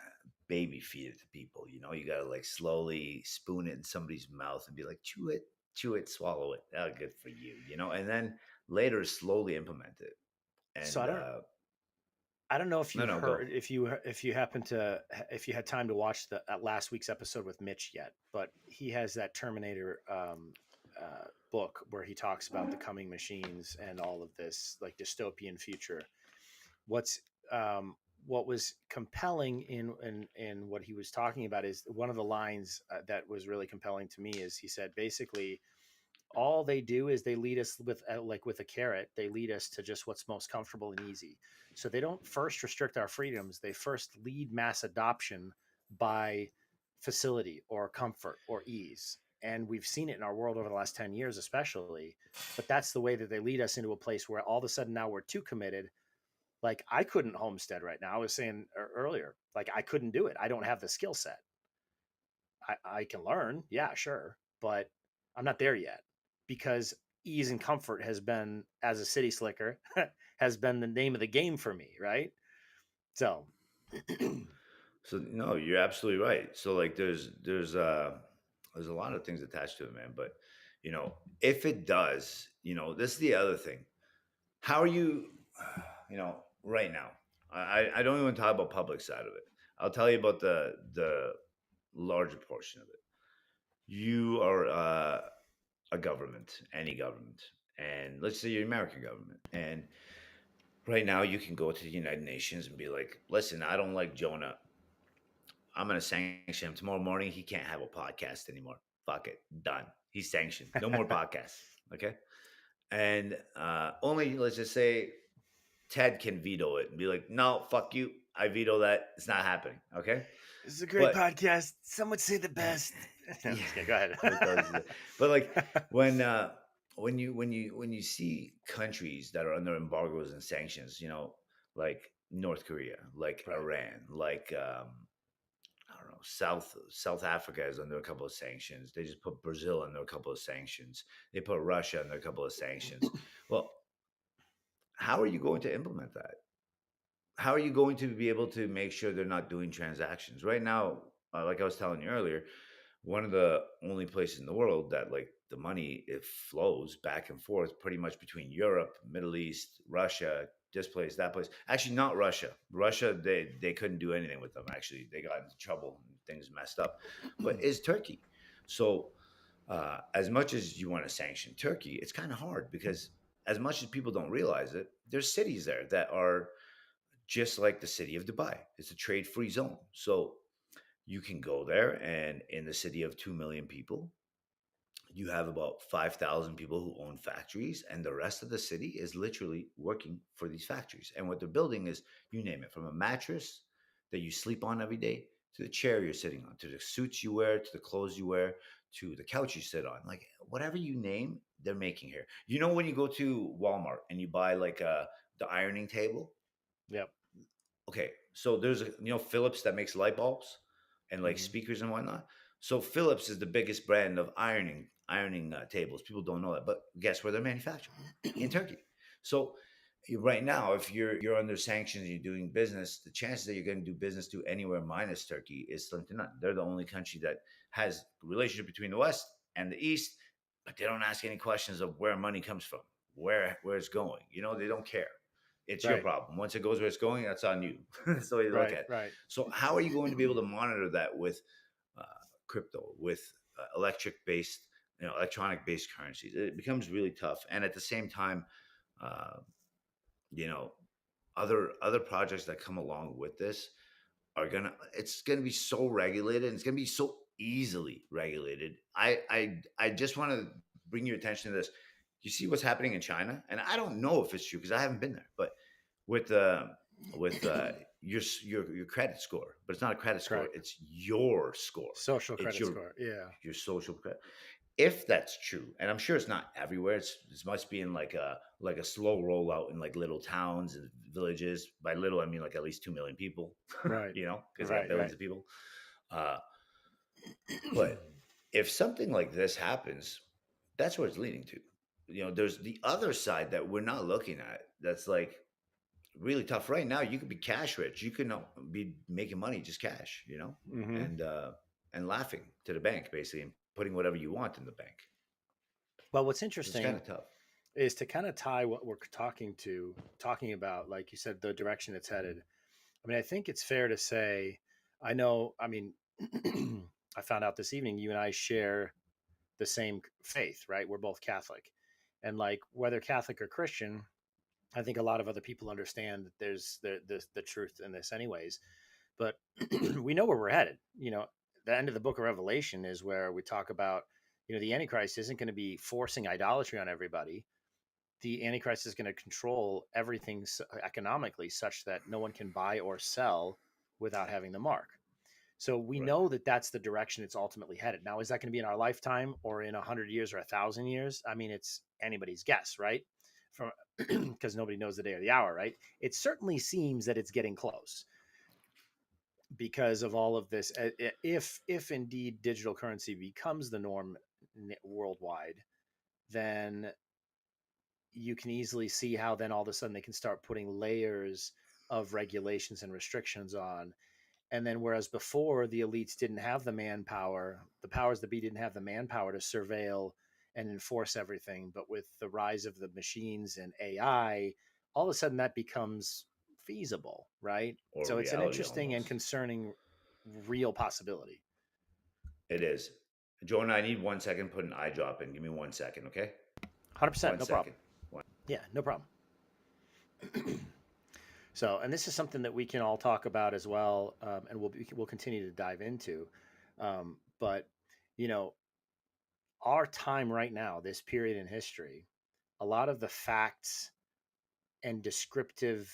baby feed it to people. You gotta like slowly spoon it in somebody's mouth and be like, chew it, swallow it. Oh, good for you. And then later slowly implement it. So And I don't know if no, you no, go. heard if you happen to if you had time to watch the last week's episode with Mitch yet, but he has that Terminator book where he talks about the coming machines and all of this like dystopian future. What's what was compelling in what he was talking about is one of the lines that was really compelling to me is he said basically all they do is they lead us with like with a carrot they lead us to just what's most comfortable and easy, so they don't first restrict our freedoms, they first lead mass adoption by facility or comfort or ease, and we've seen it in our world over the last 10 years especially, but that's the way that they lead us into a place where all of a sudden now we're too committed. Like I couldn't homestead right now, I was saying earlier, like I couldn't do it, I don't have the skill set. I can learn, yeah, sure, but I'm not there yet because ease and comfort has been, as a city slicker, has been the name of the game for me, right? So, So no, you're absolutely right. So like there's a lot of things attached to it, man. But if it does, this is the other thing. How are you, right now? I don't even talk about public side of it. I'll tell you about the larger portion of it. You are a government, any government, and let's say you're American government, and right now you can go to the United Nations and be like, listen, I don't like Jonah. I'm gonna sanction him tomorrow morning. He can't have a podcast anymore. Fuck it, done. He's sanctioned. No more podcasts. Okay, and only let's just say Ted can veto it and be like, no, fuck you. I veto that. It's not happening. Okay. this is a great But podcast. Some would say the best. No, I'm yeah, just kidding. Go ahead. with those, but like when when you see countries that are under embargoes and sanctions, like North Korea, like Right. Iran, like I don't know, South Africa is under a couple of sanctions. They just put Brazil under a couple of sanctions. They put Russia under a couple of sanctions. Well, how are you going to implement that? How are you going to be able to make sure they're not doing transactions right now? Like I was telling you earlier, one of the only places in the world that like the money it flows back and forth pretty much between Europe, Middle East, Russia, this place, that place. Actually, not Russia. Russia, they couldn't do anything with them. Actually, they got into trouble and things messed up. But is Turkey? So as much as you want to sanction Turkey, it's kind of hard because as much as people don't realize it, there's cities there that are just like the city of Dubai. It's a trade free zone. So you can go there, and in the city of 2 million people, you have about 5,000 people who own factories, and the rest of the city is literally working for these factories. And what they're building is, you name it, from a mattress that you sleep on every day to the chair you're sitting on, to the suits you wear, to the clothes you wear, to the couch you sit on. Like whatever you name, they're making here. When you go to Walmart and you buy like a the ironing table. Yep. Okay, so there's a Philips that makes light bulbs and like Hmm. speakers and whatnot. So Philips is the biggest brand of ironing tables. People don't know that, but guess where they're manufactured? In Turkey. So right now, if you're under sanctions, and you're doing business, the chances that you're going to do business to anywhere minus Turkey is slim to none. They're the only country that has a relationship between the West and the East, but they don't ask any questions of where money comes from, where it's going. They don't care. It's your Right. problem. Once it goes where it's going, that's on you. That's the way to look Right. at it. Right. So, how are you going to be able to monitor that with uh, crypto, with electronic based currencies? It becomes really tough. And at the same time, uh, you know, other projects that come along with this it's gonna be so regulated, and it's gonna be so easily regulated. I just want to bring your attention to this. You see what's happening in China, and I don't know if it's true because I haven't been there, but with your credit score, but it's not a credit score, Correct. it's your score. Social It's credit score. Yeah. your social credit. If that's true, and I'm sure it's not everywhere, it must be in like a slow rollout in like little towns and villages. By little, I mean like at least 2 million people, Right. because they got Right. billions Right. of people. Uh, but if something like this happens, that's where it's leading to. There's the other side that we're not looking at. That's like really tough right now. You could be cash rich. You could not be making money just cash, Hmm. and laughing to the bank basically and putting whatever you want in the bank. Well, what's It's kind interesting of tough. is to kind of tie what we're talking about, like you said, the direction it's headed. I mean, I think it's fair to say, I know, I mean, I found out this evening you and I share the same faith, right? We're both Catholic. And like whether Catholic or Christian, I think a lot of other people understand that there's the truth in this anyways. But we know where we're headed. The end of the book of Revelation is where we talk about, the Antichrist isn't going to be forcing idolatry on everybody. The Antichrist is going to control everything economically such that no one can buy or sell without having the mark. So we Right. know that that's the direction it's ultimately headed. Now, is that going to be in our lifetime or in 100 years or 1,000 years? I mean, it's anybody's guess, right? From because nobody knows the day or the hour, right? It certainly seems that it's getting close because of all of this. If indeed digital currency becomes the norm worldwide, then you can easily see how then all of a sudden they can start putting layers of regulations and restrictions on. And then, whereas before the elites didn't have the manpower, the powers that be didn't have the manpower to surveil and enforce everything. But with the rise of the machines and AI, all of a sudden that becomes feasible, right? Or So it's an reality interesting and almost. concerning real possibility. It is. Jonah, I need 1 second. Put an eye drop in. Give me 1 second, okay? 100%, One no problem. second. One. Yeah, no problem. So, and this is something that we can all talk about as well, and we'll continue to dive into. But you know, our time right now, this period in history, a lot of the facts and descriptive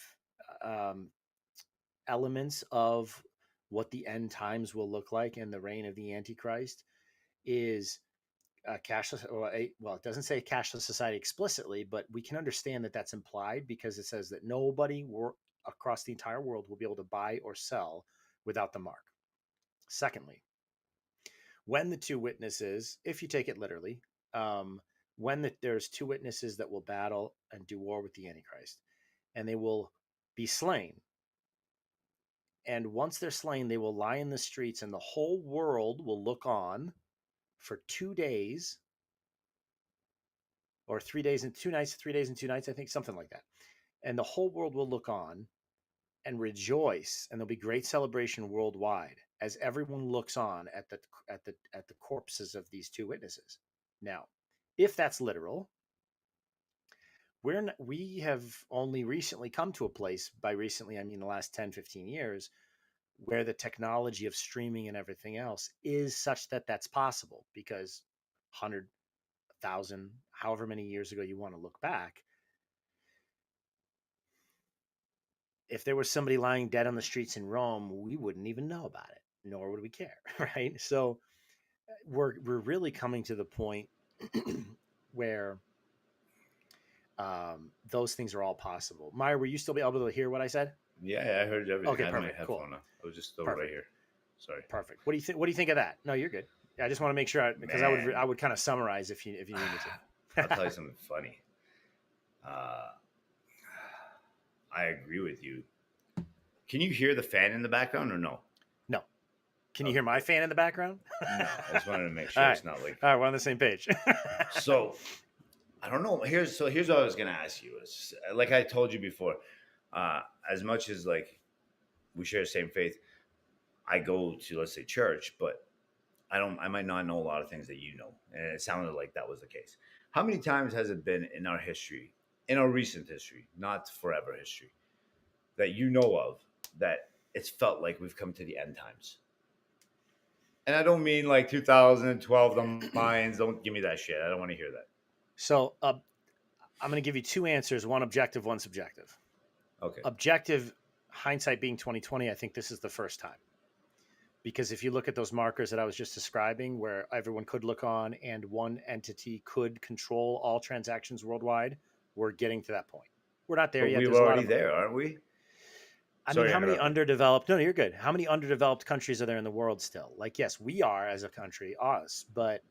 um, elements of what the end times will look like and the reign of the Antichrist is cashless. Well, it doesn't say cashless society explicitly, but we can understand that that's implied because it says that nobody across the entire world will be able to buy or sell without the mark. Secondly, when the two witnesses, if you take it literally, um, there's two witnesses that will battle and do war with the Antichrist, and they will be slain. And once they're slain, they will lie in the streets, and the whole world will look on for 2 days, or 3 days and 2 nights, 3 days and 2 nights, I think, something like that. And the whole world will look on and rejoice, and there'll be great celebration worldwide as everyone looks on at the corpses of these two witnesses. Now, if that's literal, we have only recently come to a place, by recently I mean the last 10, 15 years, where the technology of streaming and everything else is such that that's possible because 100,000, however many years ago you want to look back, if there was somebody lying dead on the streets in Rome, we wouldn't even know about it, nor would we care, right? So we're really coming to the point where Those things are all possible. Myer, were you still be able to hear what I said? Yeah, I heard everything. Okay, I had my perfect, cool, headphone on. I was just still right perfect, here. Sorry, perfect. What do you think? What do you think of that? No, you're good. Yeah, I just want to make sure because I man. would kind of summarize if you need me I'll tell you to. something funny. Uh, I agree with you. Can you hear the fan in the background or no? No, can you hear Okay, my good. fan in the background? No, I just wanted to make All sure right, it's not like. all right, we're on the same page. So I don't know. Here's what I was gonna ask you. Is like I told you before. Uh, as much as like we share the same faith, I go to, let's say, church, but I don't. I might not know a lot of things that you know, and it sounded like that was the case. How many times has it been in our history, in our recent history, not forever history, that you know of that it's felt like we've come to the end times? And I don't mean like 2012, the Mayans. Don't give me that shit. I don't want to hear that. So I'm going to give you two answers: one objective, one subjective. Okay. Objective, hindsight being 2020. I think this is the first time because if you look at those markers that I was just describing, where everyone could look on and one entity could control all transactions worldwide, we're getting to that point. We're not there But yet. we were There's a lot already of, there, aren't we? I mean, Sorry, I how many interrupted. underdeveloped? No, you're good. How many underdeveloped countries are there in the world still? Like, yes, we are as a country, us, but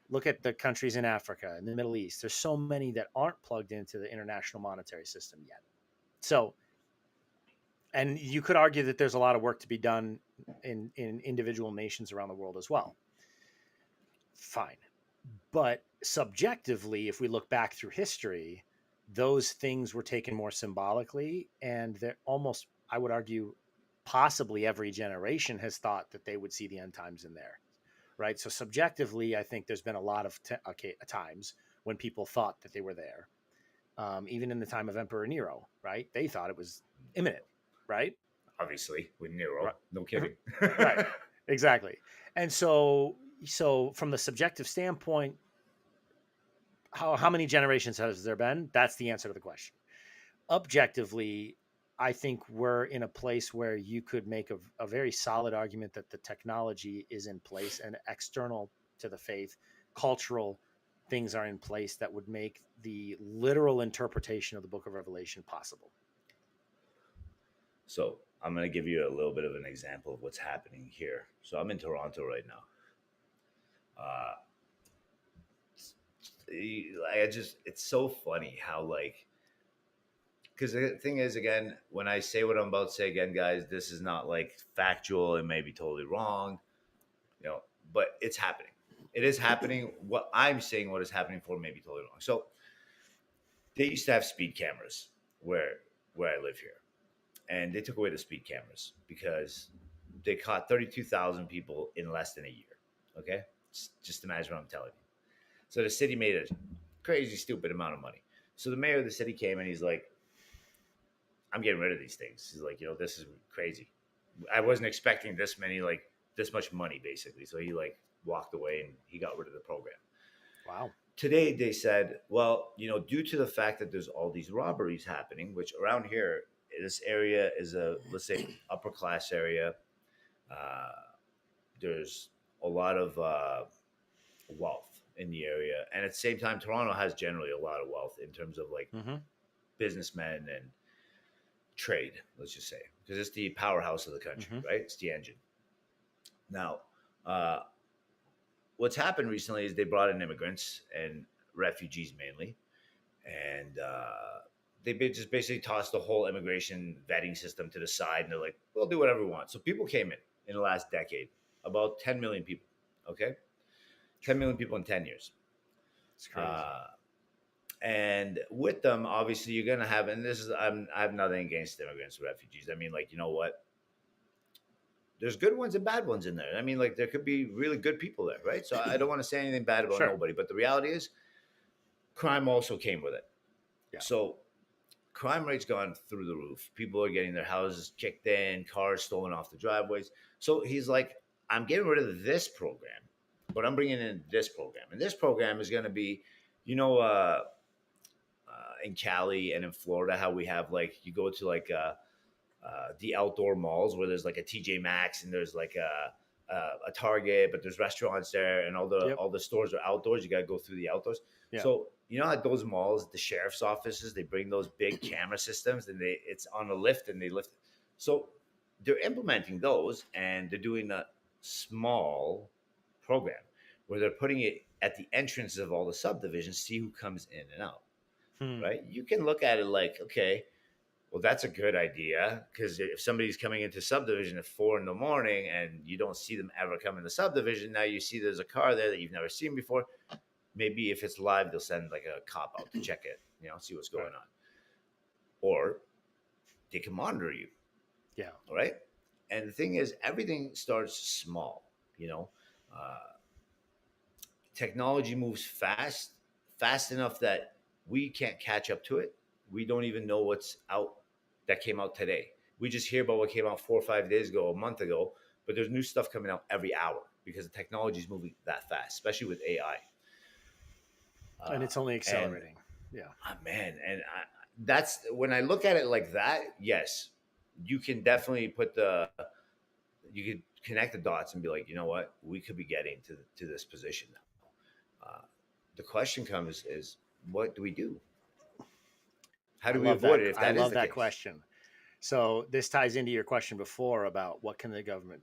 look at the countries in Africa and the Middle East. There's so many that aren't plugged into the international monetary system yet. So, and you could argue that there's a lot of work to be done in individual nations around the world as well. Fine. But subjectively, if we look back through history, those things were taken more symbolically. And they're almost, I would argue, possibly every generation has thought that they would see the end times in there. Right. So subjectively, I think there's been a lot of times when people thought that they were there. Even in the time of Emperor Nero, right? They thought it was imminent, right? Obviously, with Nero. Right. No kidding. Right. Exactly. And so from the subjective standpoint, how many generations has there been? That's the answer to the question. Objectively, I think we're in a place where you could make a very solid argument that the technology is in place and external to the faith, cultural things are in place that would make the literal interpretation of the book of Revelation possible. So I'm going to give you a little bit of an example of what's happening here. So I'm in Toronto right now. Uh, it's so funny how like, because the thing is, again, when I say what I'm about to say again, guys, this is not like factual. It may be totally wrong, you know, but it's happening. It is happening. What I'm saying, what is happening for, may be totally wrong. So they used to have speed cameras where I live here, and they took away the speed cameras because they caught 32,000 people in less than a year. Okay, just imagine what I'm telling you. So the city made a crazy, stupid amount of money. So the mayor of the city came and he's like, "I'm getting rid of these things." He's like, "This is crazy. I wasn't expecting this many, like this much money, basically." So he like walked away and he got rid of the program. Wow. Today they said, well, due to the fact that there's all these robberies happening, which around here, this area is a, let's say, upper class area. Uh, there's a lot of wealth in the area, and at the same time, Toronto has generally a lot of wealth in terms of like Mm-hmm. businessmen and trade. Let's just say because it's the powerhouse of the country, Mm-hmm. right? It's the engine. Now, uh, what's happened recently is they brought in immigrants and refugees mainly, and they just basically tossed the whole immigration vetting system to the side, and they're like, "We'll do whatever we want." So people came in the last decade, about 10 million people. Okay, 10 million people in 10 years. It's crazy. Uh, and with them, obviously, you're gonna have, and this is, I have nothing against immigrants, refugees. I mean, like, you know what? There's good ones and bad ones in there. I mean, like, there could be really good people there, right? So I don't want to say anything bad about Sure. nobody, but the reality is, crime also came with it. Yeah. So crime rate's gone through the roof. People are getting their houses kicked in, cars stolen off the driveways. So he's like, I'm getting rid of this program, but I'm bringing in this program. And this program is going to be, you know, in Cali and in Florida, how we have like, you go to like the outdoor malls where there's like a TJ Maxx and there's like a Target, but there's restaurants there, and Yep. all the stores are outdoors. You got to go through the outdoors. Yeah. So you know, at those malls, the sheriff's offices, they bring those big camera systems, and it's on a lift, and they lift. So they're implementing those, and they're doing a small program where they're putting it at the entrances of all the subdivisions, see who comes in and out. Hmm. Right? You can look at it like, okay, well, that's a good idea, because if somebody's coming into subdivision at 4 in the morning and you don't see them ever come in the subdivision, now you see there's a car there that you've never seen before. Maybe if it's live, they'll send like a cop out to check it, see what's Right. going on, or they can monitor you, Yeah. right? And the thing is, everything starts small. You know, uh, Technology moves fast, fast enough that we can't catch up to it. We don't even know what's out that came out today. We just hear about what came out 4 or 5 days ago, a month ago, but there's new stuff coming out every hour because the technology is moving that fast, especially with AI. And it's only And accelerating. Yeah. man, that's when I look at it like that. Yes, you can definitely you could connect the dots and be like, you know what, we could be getting to this position now. The question comes is, what do we do? How I do we love avoid that. it if I that is love the that case? question. So this ties into your question before about what can the government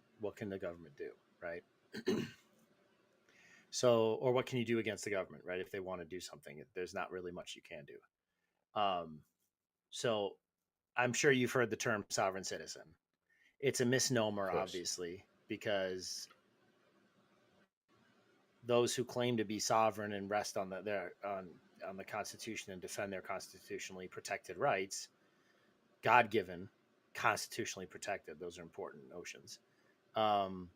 do, right? So, or what can you do against the government, right? If they want to do something, there's not really much you can do. Um, so I'm sure you've heard the term sovereign citizen. It's a Of misnomer, course. obviously, because those who claim to be sovereign and rest on on the Constitution and defend their constitutionally protected rights, God given, constitutionally protected. Those are important notions. Um,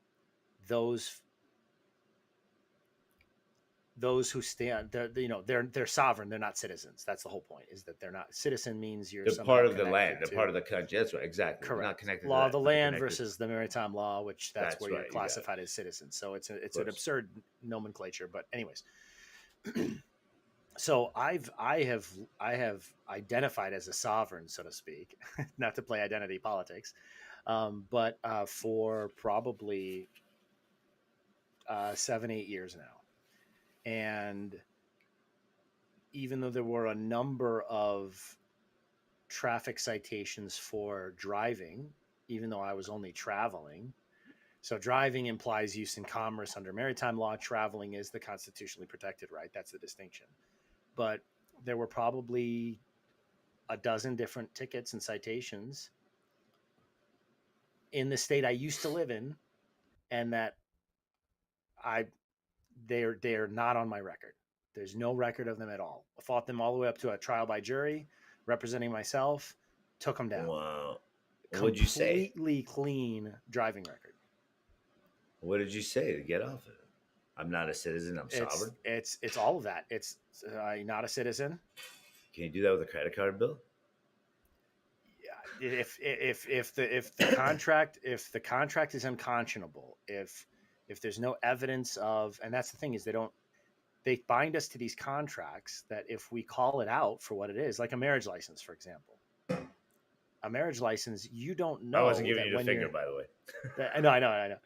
those those who stand, they're sovereign. They're not citizens. That's the whole point. Is that they're not citizen means you're They're somehow part of the land. connected They're part to of the country. That's right. Exactly. They're not correct connected to law of the that, but they're land connected. versus the maritime law, which that's That's where you're right. You got it. classified as citizens. So Of it's an course. absurd nomenclature. But anyways, so I have identified as a sovereign, so to speak, not to play identity politics, but for probably 7 8 years now, and even though there were a number of traffic citations for driving, even though I was only traveling. So driving implies use in commerce under maritime law. Traveling is the constitutionally protected right. That's the distinction. But there were probably a dozen different tickets and citations in the state I used to live in, and that I they're not on my record. There's no record of them at all. I fought them all the way up to a trial by jury, representing myself, took them down. Wow. What'd you say? Completely clean driving record. What did you say to get off of it? I'm not a citizen. I'm It's sovereign. it's it's all of that. It's not a citizen. Can you do that with a credit card bill? Yeah, if the contract is unconscionable, if there's no evidence of, and that's the thing is they bind us to these contracts that if we call it out for what it is, like a marriage license, for example, a marriage license, you don't I wasn't know giving that you the when finger, you're by the way. I know.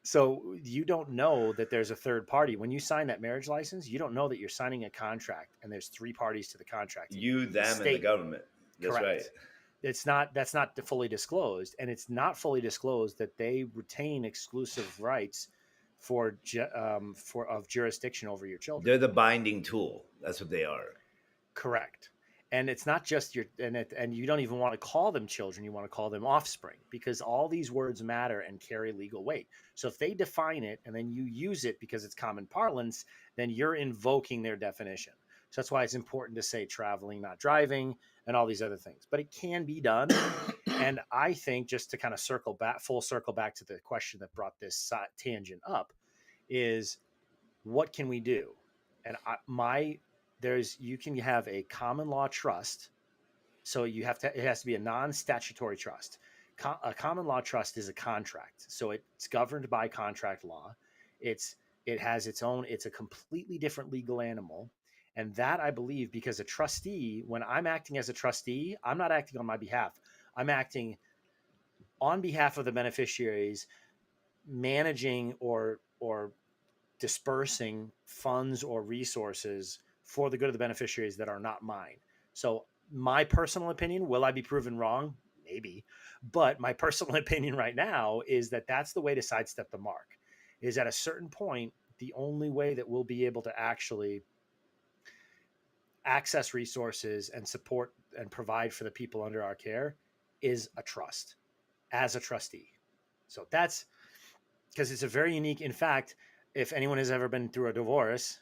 So you don't know that there's a third party. When you sign that marriage license, you don't know that you're signing a contract and there's three parties to the contract. You, The them, and the state, government. That's right. correct. That's not fully disclosed, and it's not fully disclosed that they retain exclusive rights for of jurisdiction over your children. They're the binding tool. That's what they are. Correct. And it's not just and you don't even want to call them children, you want to call them offspring because all these words matter and carry legal weight. So if they define it and then you use it because it's common parlance, then you're invoking their definition. So that's why it's important to say traveling, not driving, and all these other things. But it can be done. And I think just to kind of full circle back to the question that brought this tangent up is what can we do? And you can have a common law trust. So it has to be a non-statutory trust. A common law trust is a contract. So it's governed by contract law. It's, it has its own, it's a completely different legal animal. And that I believe because a trustee, when I'm acting as a trustee, I'm not acting on my behalf. I'm acting on behalf of the beneficiaries managing or dispersing funds or resources for the good of the beneficiaries that are not mine. So my personal opinion, will I be proven wrong? Maybe. But my personal opinion right now is that that's the way to sidestep the mark. Is at a certain point, the only way that we'll be able to actually access resources and support and provide for the people under our care is a trust as a trustee. So that's because it's a very unique. In fact, if anyone has ever been through a divorce,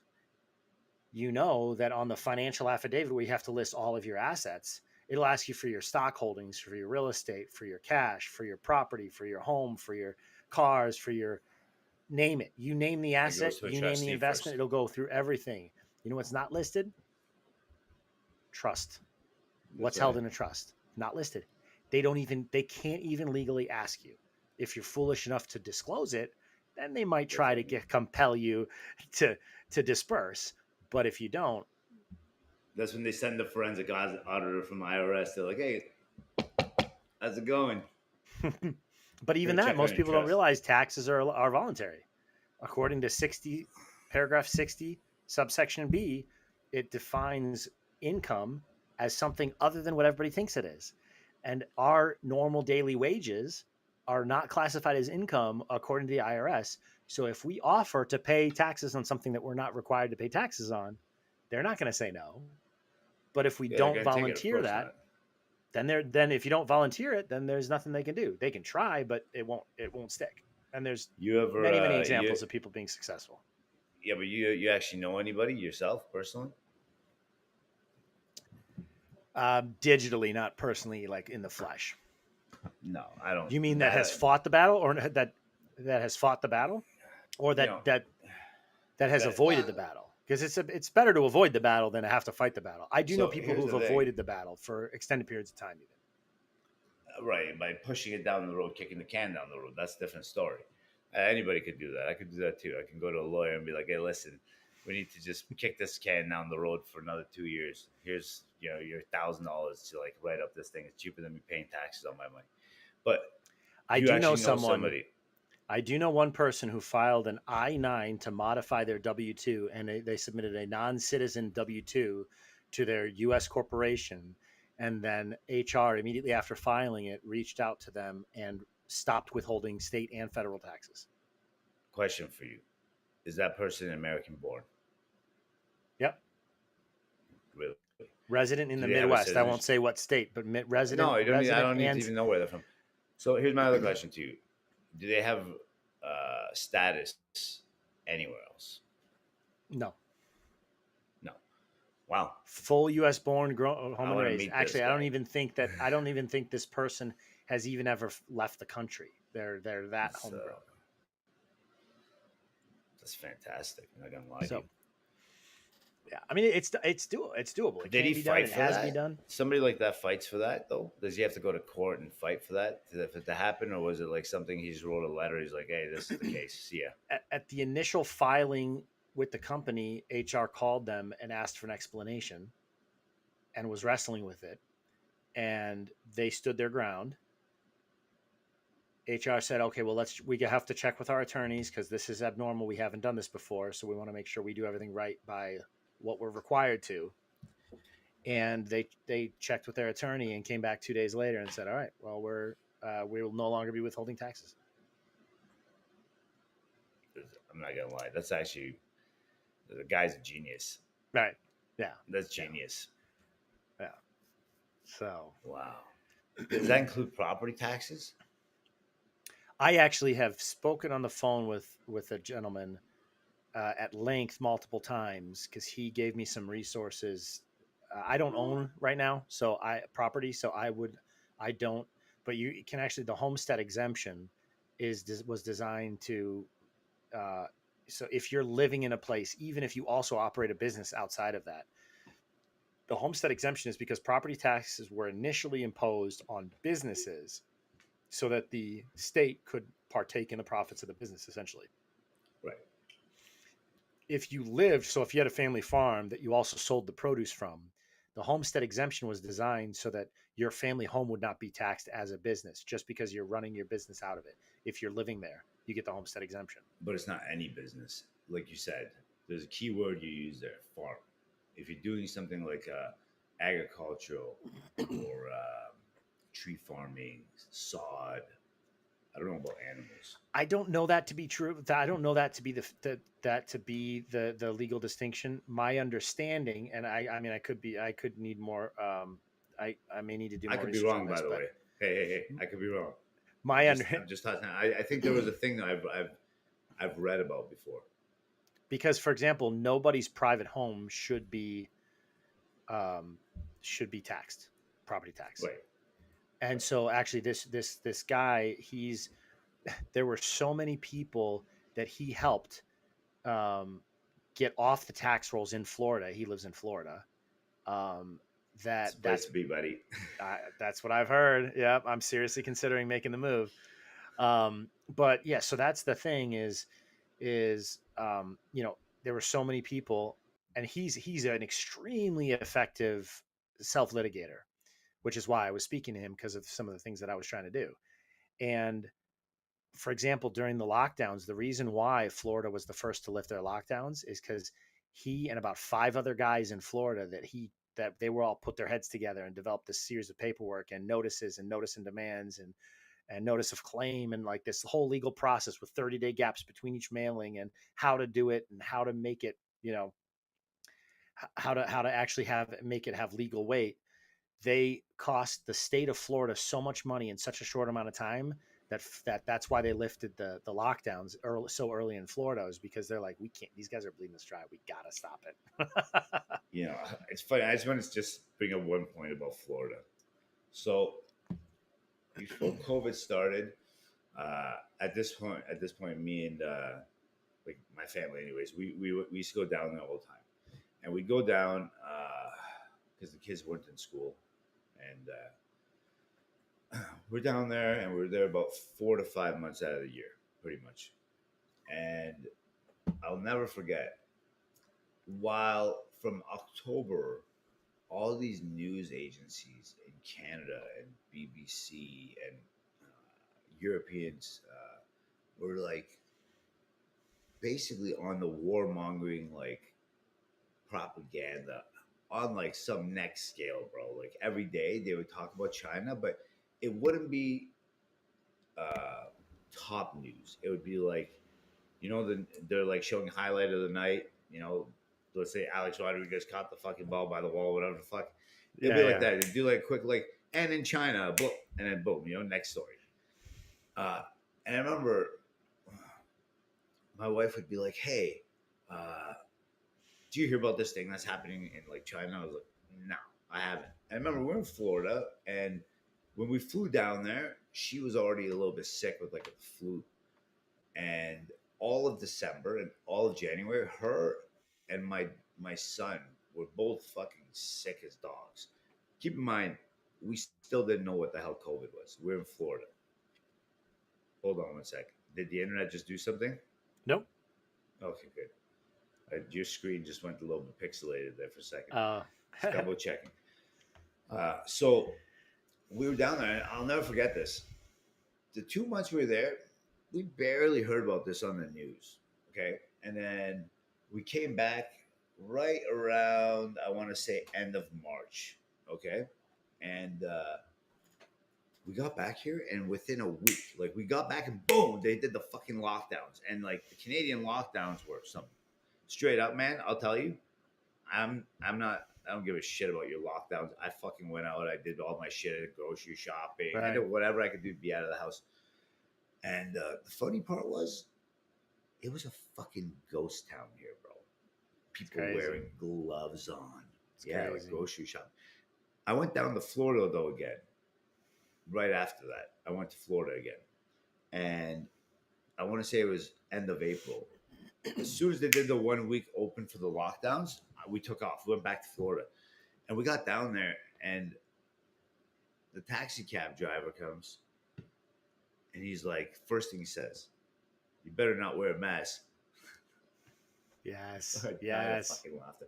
you know that on the financial affidavit where you have to list all of your assets, it'll ask you for your stock holdings, for your real estate, for your cash, for your property, for your home, for your cars, for your name it. You name the It asset, goes to a you name the trustee investment, first. it'll go through everything. You know what's not listed? Trust. That's What's held right. in a trust? Not listed. They can't even legally ask you. If you're foolish enough to disclose it, then they might That's try to right. compel you to to disperse. But if you don't, That's when they send the forensic auditor from IRS. They're like, "Hey, how's it going? but Gonna even that, check on most your people don't trust." realize taxes are voluntary. According to paragraph 60, subsection B, it defines income as something other than what everybody thinks it is. And our normal daily wages are not classified as income according to the IRS. So if we offer to pay taxes on something that we're not required to pay taxes on, they're not going to say no. But if we Yeah, they're don't gonna take it. Of volunteer course that, not. then if you don't volunteer it, then there's nothing they can do. They can try, but it won't stick. And there's You ever many you examples of people being successful. yeah, but you actually know anybody yourself personally? Digitally, not personally, like in the flesh. No, I don't. You mean that has That fought the battle, or that has fought the battle, or you know that has that avoided the battle? Because it's better to avoid the battle than to have to fight the battle. I do know so people here's who've the thing. avoided the battle for extended periods of time, even. Right, by pushing it down the road, kicking the can down the road, that's a different story. Anybody could do that. I could do that too. I can go to a lawyer and be like, "Hey, listen, we need to just kick this can down the road for another 2 years. Here's your $1,000 to like write up this thing. It's cheaper than me paying taxes on my money." But I do you do know actually know someone. somebody? I do know one person who filed an I-9 to modify their W-2, and they submitted a non-citizen W-2 to their U.S. corporation, and then HR immediately after filing it reached out to them and stopped withholding state and federal taxes. Question for you: is that person American born? Yep, Really? resident in Do the they have a Midwest. I won't citizenship? say what state, but No, resident, you don't need. I resident, don't need to and even know where they're from. So here's my other question to you: do they have status anywhere else? no, No. Wow. full U.S. born, home I and want to raised. meet this Actually, guy. I don't even think this person has even ever left the country. They're that It's, homegrown. that's fantastic. I'm not gonna lie to you. So yeah, I mean it's doable. It Did can he be done. fight It for has been that? done. Somebody like that fights for that though. Does he have to go to court and fight for that for it to happen, or was it like something he just wrote a letter? He's like, "Hey, this is the case. See ya." At the initial filing with the company, HR called them and asked for an explanation and was wrestling with it, and they stood their ground. HR said, "Okay, well we have to check with our attorneys because this is abnormal. We haven't done this before, so we want to make sure we do everything right by what we're required to." And they checked with their attorney and came back 2 days later and said, "All right, well we will no longer be withholding taxes." I'm not gonna lie. That's actually the guy's a genius. Right. Yeah. That's Yeah. genius. Yeah. So Wow. Does that include property taxes? I actually have spoken on the phone with a gentleman at length multiple times because he gave me some resources. I don't own right now, so I don't. But you can actually the homestead exemption was designed to. Uh, so if you're living in a place, even if you also operate a business outside of that, the homestead exemption is because property taxes were initially imposed on businesses so that the state could partake in the profits of the business essentially. Right. If you had a family farm that you also sold the produce from, the homestead exemption was designed so that your family home would not be taxed as a business just because you're running your business out of it if you're living there. you get the homestead exemption. But it's not any business. Like you said, there's a key word you use there: farm. If you're doing something like agricultural or tree farming, sod. I don't know about animals. I don't know that to be true. I don't know that to be that to be the legal distinction. My understanding, and I mean, I could need more. I may need to do I more could be research on wrong, by this, the but way. Hey! I could be wrong. my under I'm just talking. I think there was a thing that I've read about before. because, for example, nobody's private home um, should be taxed, property tax. Right. And Right. so, actually, this guy, there were so many people that he helped um, get off the tax rolls in Florida. He lives in Florida. Um, It's that a place to be, buddy. that's what I've heard. Yeah, I'm seriously considering making the move. But yeah, so that's the thing is there were so many people, and he's an extremely effective self litigator, which is why I was speaking to him because of some of the things that I was trying to do. And for example, during the lockdowns, the reason why Florida was the first to lift their lockdowns is because he and about five other guys in Florida that they were all put their heads together and developed this series of paperwork and notices and notice and demands and notice of claim and like this whole legal process with 30-day gaps between each mailing and how to do it and how to make it, how to actually have make it have legal weight. They cost the state of Florida so much money in such a short amount of time that's why they lifted the lockdowns so early in Florida, is because they're like, we can't, these guys are bleeding us dry, we gotta stop it. You know, it's funny. I just want to just bring up one point about Florida. So before COVID started, at this point, me and like my family, anyways, we used to go down there all the time, and we go down because the kids weren't in school, and we're down there, and we're there about 4 to 5 months out of the year, pretty much. And I'll never forget. While from October, all these news agencies in Canada and BBC and Europeans were like basically on the warmongering like propaganda on like some next scale, bro. Like every day they would talk about China, but it wouldn't be uh, top news. It would be like, they're like showing highlight of the night. Let's say Alex Rodriguez caught the fucking ball by the wall, whatever the fuck. It'd Yeah, be like yeah. that. It'd do like quick, like, and in China, boom, and then boom, next story. Uh, and I remember my wife would be like, "Hey, uh, do you hear about this thing that's happening in like China?" I was like, "No, I haven't." I remember we're in Florida, and when we flew down there, she was already a little bit sick with like a flu, and all of December and all of January, her and my son were both fucking sick as dogs. Keep in mind, we still didn't know what the hell COVID was. We're in Florida. Hold on one sec. Did the internet just do something? Nope. Okay, good. Your screen just went a little bit pixelated there for a second. uh Just double checking. So we were down there, and I'll never forget this. The 2 months we were there, we barely heard about this on the news. Okay. And then we came back right around, I want to say, end of March. Okay. And we got back here, and within a week, like we got back and boom, they did the fucking lockdowns. And like the Canadian lockdowns were some straight up, man. I'll tell you, I'm not. I don't give a shit about your lockdowns. I fucking went out. I did all my shit, grocery shopping. I right. did whatever I could do to be out of the house. And the funny part was, it was a fucking ghost town here, bro. It's People crazy. wearing gloves on. It's Yeah, like crazy. grocery shopping. I went down to Florida though again. Right after that, I went to Florida again, and I want to say it was end of April. As soon as they did the 1 week open for the lockdowns, we took off. We went back to Florida, and we got down there, and the taxi cab driver comes, and he's like, first thing he says, "You better not wear a mask." Yes, I died of yes. fucking laughter.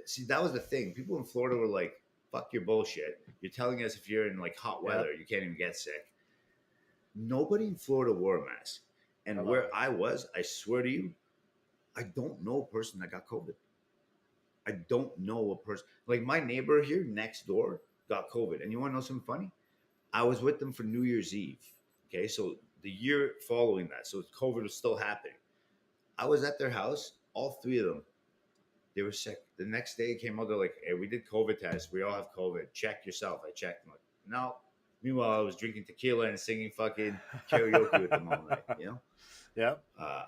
See, that was the thing. People in Florida were like, "Fuck your bullshit. You're telling us if you're in like hot Yep. weather, you can't even get sick." Nobody in Florida wore a mask. I And love where it. I was, I swear to you, I don't know a person that got COVID. I don't know a person. Like my neighbor here next door got COVID. And you want to know something funny? I was with them for New Year's Eve. Okay. So the year following that, so COVID was still happening. I was at their house, all three of them, they were sick. The next day it came out, they're like, hey, we did COVID tests. We all have COVID. Check yourself. I checked. I'm like, no. Meanwhile, I was drinking tequila and singing fucking karaoke with them all night, you know? Yeah, Uh,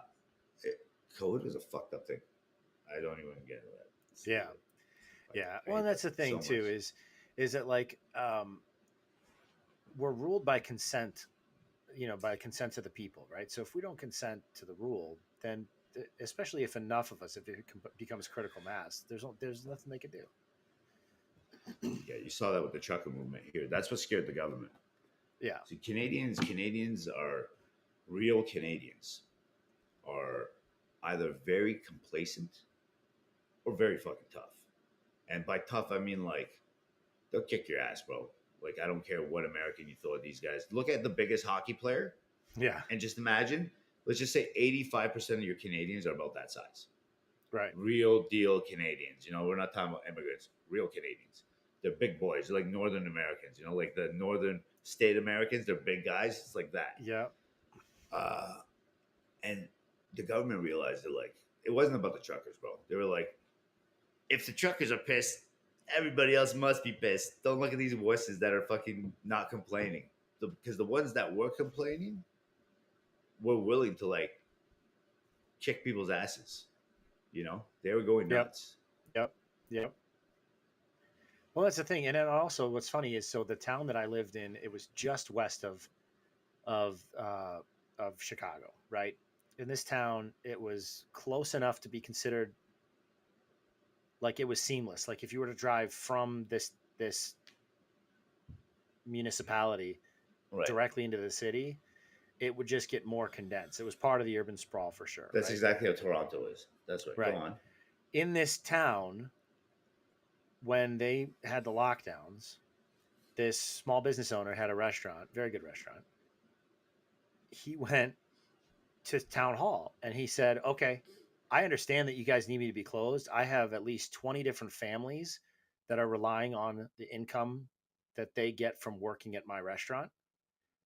it, COVID was a fucked up thing. I don't even get into that. It's yeah, stupid. yeah. I Well, and hate that that's the thing so too much. is that like we're ruled by consent, by consent of the people, right? So if we don't consent to the rule, then especially if enough of us, if it becomes critical mass, there's nothing they can do. Yeah, you saw that with the trucker movement here. That's what scared the government. Yeah, See, Canadians are real Canadians are either very complacent or very fucking tough. And by tough, I mean like they'll kick your ass, bro. Like I don't care what American you throw at these guys. Look at the biggest hockey player yeah, and just imagine. Let's just say 85% of your Canadians are about that size. right. Real deal Canadians. You know, we're not talking about immigrants. Real Canadians. They're big boys. They're like Northern Americans. You know, like the Northern State Americans. They're big guys. It's like that. Yeah, Uh, and the government realized that like it wasn't about the truckers, bro. They were like, if the truckers are pissed, everybody else must be pissed. Don't look at these wusses that are fucking not complaining. Because the ones that were complaining were willing to like kick people's asses. You know, they were going yep, nuts. yep, yep. Well, that's the thing, and then also what's funny is so the town that I lived in, it was just west of uh, of Chicago, right? In this town, it was close enough to be considered like it was seamless. Like if you were to drive from this municipality Right. directly into the city, it would just get more condensed. It was part of the urban sprawl for sure, That's right? exactly how Toronto is. That's right. Go Right. on. In this town, when they had the lockdowns, this small business owner had a restaurant, very good restaurant. He went to town hall and he said, "Okay, I understand that you guys need me to be closed. I have at least 20 different families that are relying on the income that they get from working at my restaurant.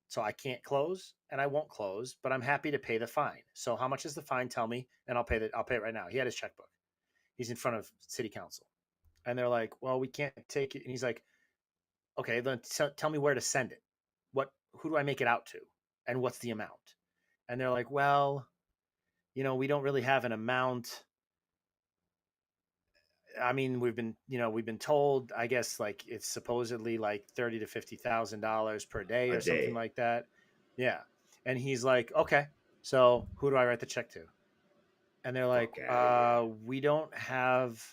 So I can't close and I won't close, but I'm happy to pay the fine. So how much is the fine? Tell me and I'll pay it right now." He had his checkbook. He's in front of city council. And they're like, "Well, we can't take it." And he's like, "Okay, then tell me where to send it. Who do I make it out to? And what's the amount?" And they're like, "Well, we don't really have an amount. I mean, we've been told, I guess, like it's supposedly like 30 to $50,000 per day A or something day. like that." Yeah. And he's like, "Okay, so who do I write the check to?" And they're like, Fuck out of here. We don't have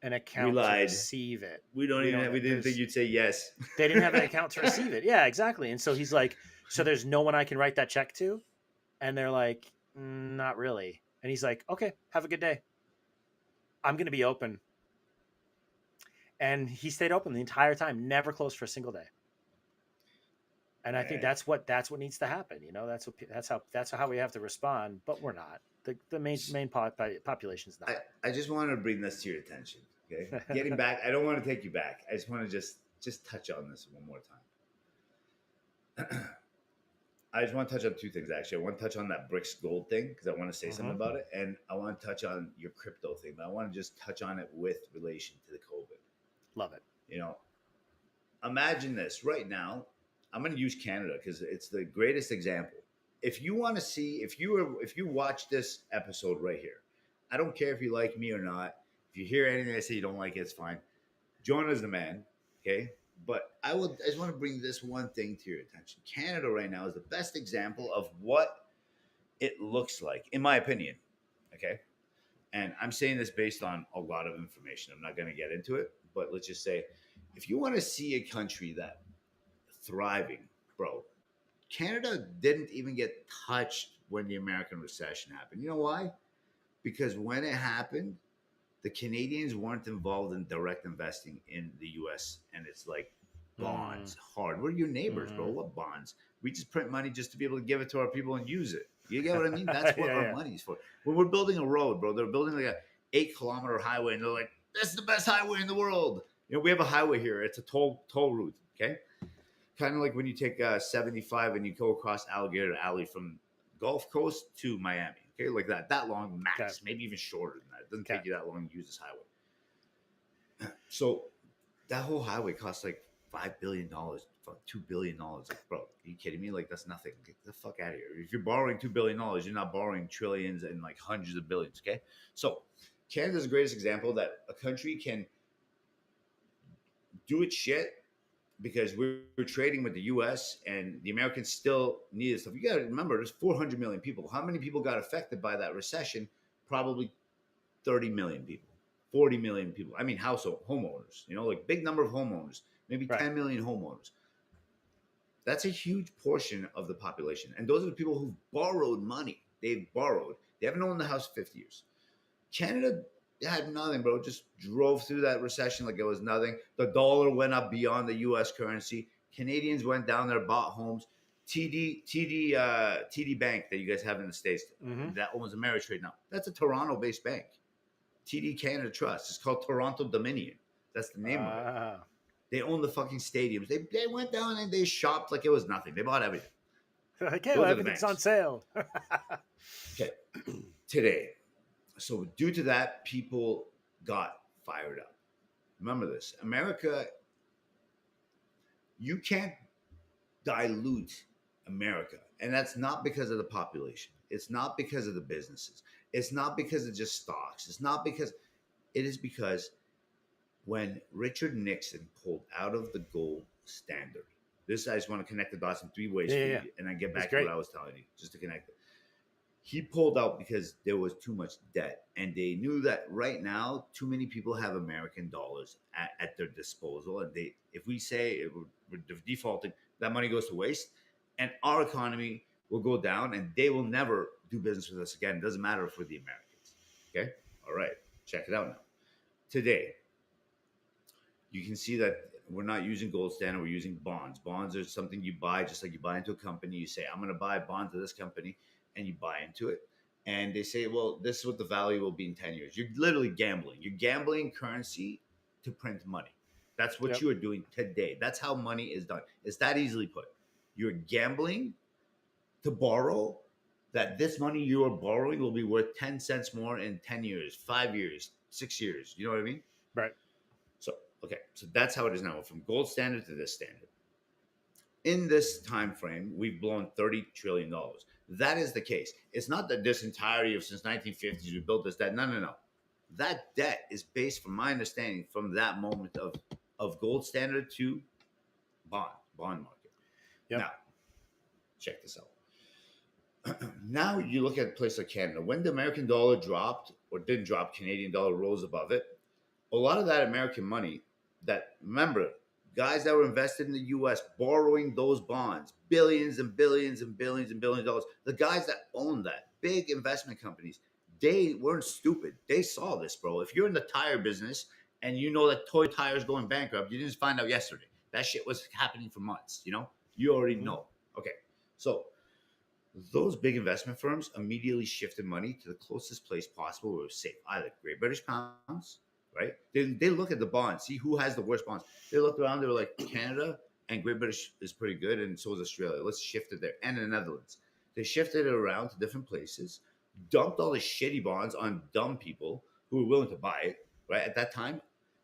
an We account to lied. receive it. We don't We even. don't, We didn't think there's, you'd say yes. they didn't have an account to receive it. Yeah, exactly. And so he's like, "So there's no one I can write that check to?" And they're like, Not really." And he's like, "Okay, have a good day. I'm going to be open." And he stayed open the entire time, never closed for a single day. And I think Man, that's what needs to happen. That's how we have to respond, but we're not. The population is I, not. I just want to bring this to your attention. Okay, getting back. I don't want to take you back. I just want to just touch on this one more time. I just want to touch on two things actually. I want to touch on that bricks gold thing because I want to say something Hmm. about it, and I want to touch on your crypto thing. But I want to just touch on it with relation to the COVID. Love it. You know, imagine this right now. I'm going to use Canada because it's the greatest example. If you want to see, if you watch this episode right here, I don't care if you like me or not. If you hear anything I say you don't like it, it's fine. Jonah's the man, okay? But I just want to bring this one thing to your attention. Canada right now is the best example of what it looks like, in my opinion. Okay. And I'm saying this based on a lot of information. I'm not going to get into it, but let's just say if you want to see a country that thriving, bro, Canada didn't even get touched when the American recession happened. You know why? Because when it happened, the Canadians weren't involved in direct investing in the US. And it's like Mm, bonds, hard. We're your neighbors, bro. hmm. What bonds? We just print money just to be able to give it to our people and use it. You get what I mean? That's Yeah, what our yeah. money's for. When we're building a road, bro, they're building like a 8 kilometer highway, and they're like, "This is the best highway in the world." We have a highway here. It's a toll route. Okay, kind of like when you take 75 and you go across Alligator Alley from Gulf Coast to Miami. Okay, like that. That long Okay. max, maybe even shorter than that. It doesn't Okay. take you that long to use this highway. So that whole highway costs like $5 billion, $2 billion. Like, bro, are you kidding me? Like, that's nothing. Get the fuck out of here. If you're borrowing $2 billion, you're not borrowing trillions and like hundreds of billions. Okay, so Canada's the greatest example that a country can do its shit because we're trading with the U.S. and the Americans still need this stuff. You got to remember, there's 400 million people. How many people got affected by that recession? Probably 30 million people, 40 million people. I mean, household homeowners. Like big number of homeowners, maybe Right. 10 million homeowners. That's a huge portion of the population, and those are the people who've borrowed money. They've borrowed. They haven't owned the house 50 years. Canada had nothing, bro. Just drove through that recession like it was nothing. The dollar went up beyond the U.S. currency. Canadians went down there, bought homes. TD Bank that you guys have in the States Mm-hmm. that owns Ameritrade now. That's a Toronto-based bank. TD Canada Trust. It's called Toronto Dominion. That's the name of it. Ah. They own the fucking stadiums. They went down and they shopped like it was nothing. They bought everything. Okay, well, Those are the everything's on banks. sale. Okay. Today, so due to that, people got fired up. Remember this: America, you can't dilute America, and that's not because of the population. It's not because of the businesses. It's not because of just stocks. It's not because. It is because when Richard Nixon pulled out of the gold standard. This I just want to connect the dots in three ways Yeah, for yeah, you, yeah. and I get It's back to what great. I was telling you, just to connect it. He pulled out because there was too much debt, and they knew that right now too many people have American dollars at their disposal, and if we say we're defaulting, that money goes to waste, and our economy will go down, and they will never do business with us again. It doesn't matter if we're the Americans. Okay, all right, check it out now. Today, you can see that we're not using gold standard, we're using bonds. Bonds are something you buy, just like you buy into a company. You say, I'm going to buy bonds of this company, and you buy into it. And they say, well, this is what the value will be in 10 years. You're literally gambling. You're gambling currency to print money. That's what Yep. you are doing today. That's how money is done. It's that easily put. You're gambling to borrow that this money you are borrowing will be worth 10 cents more in 10 years, 5 years, 6 years. You know what I mean? Right. So, okay, so that's how it is now, from gold standard to this standard. In this time frame, we've blown $30 trillion. That is the case. It's not that this entirety of since 1950s we built this debt. No, no, no. That debt is based, from my understanding, from that moment of gold standard to bond market. Yep. Now, check this out. Now you look at a place like Canada. When the American dollar dropped or didn't drop, Canadian dollar rose above it. A lot of that American money, that, remember, guys that were invested in the US borrowing those bonds, billions and billions and billions and billions of dollars, the guys that own that, big investment companies, they weren't stupid. They saw this, bro. If you're in the tire business and you know that Toy Tire is going bankrupt, you didn't just find out yesterday. That shit was happening for months, You already Mm-hmm. know. Okay. So those big investment firms immediately shifted money to the closest place possible where it was safe, either Great British pounds, right? They look at the bonds, see who has the worst bonds. They looked around, they were like, Canada and Great British is pretty good, and so is Australia. Let's shift it there. And the Netherlands. They shifted it around to different places, dumped all the shitty bonds on dumb people who were willing to buy it, right? At that time,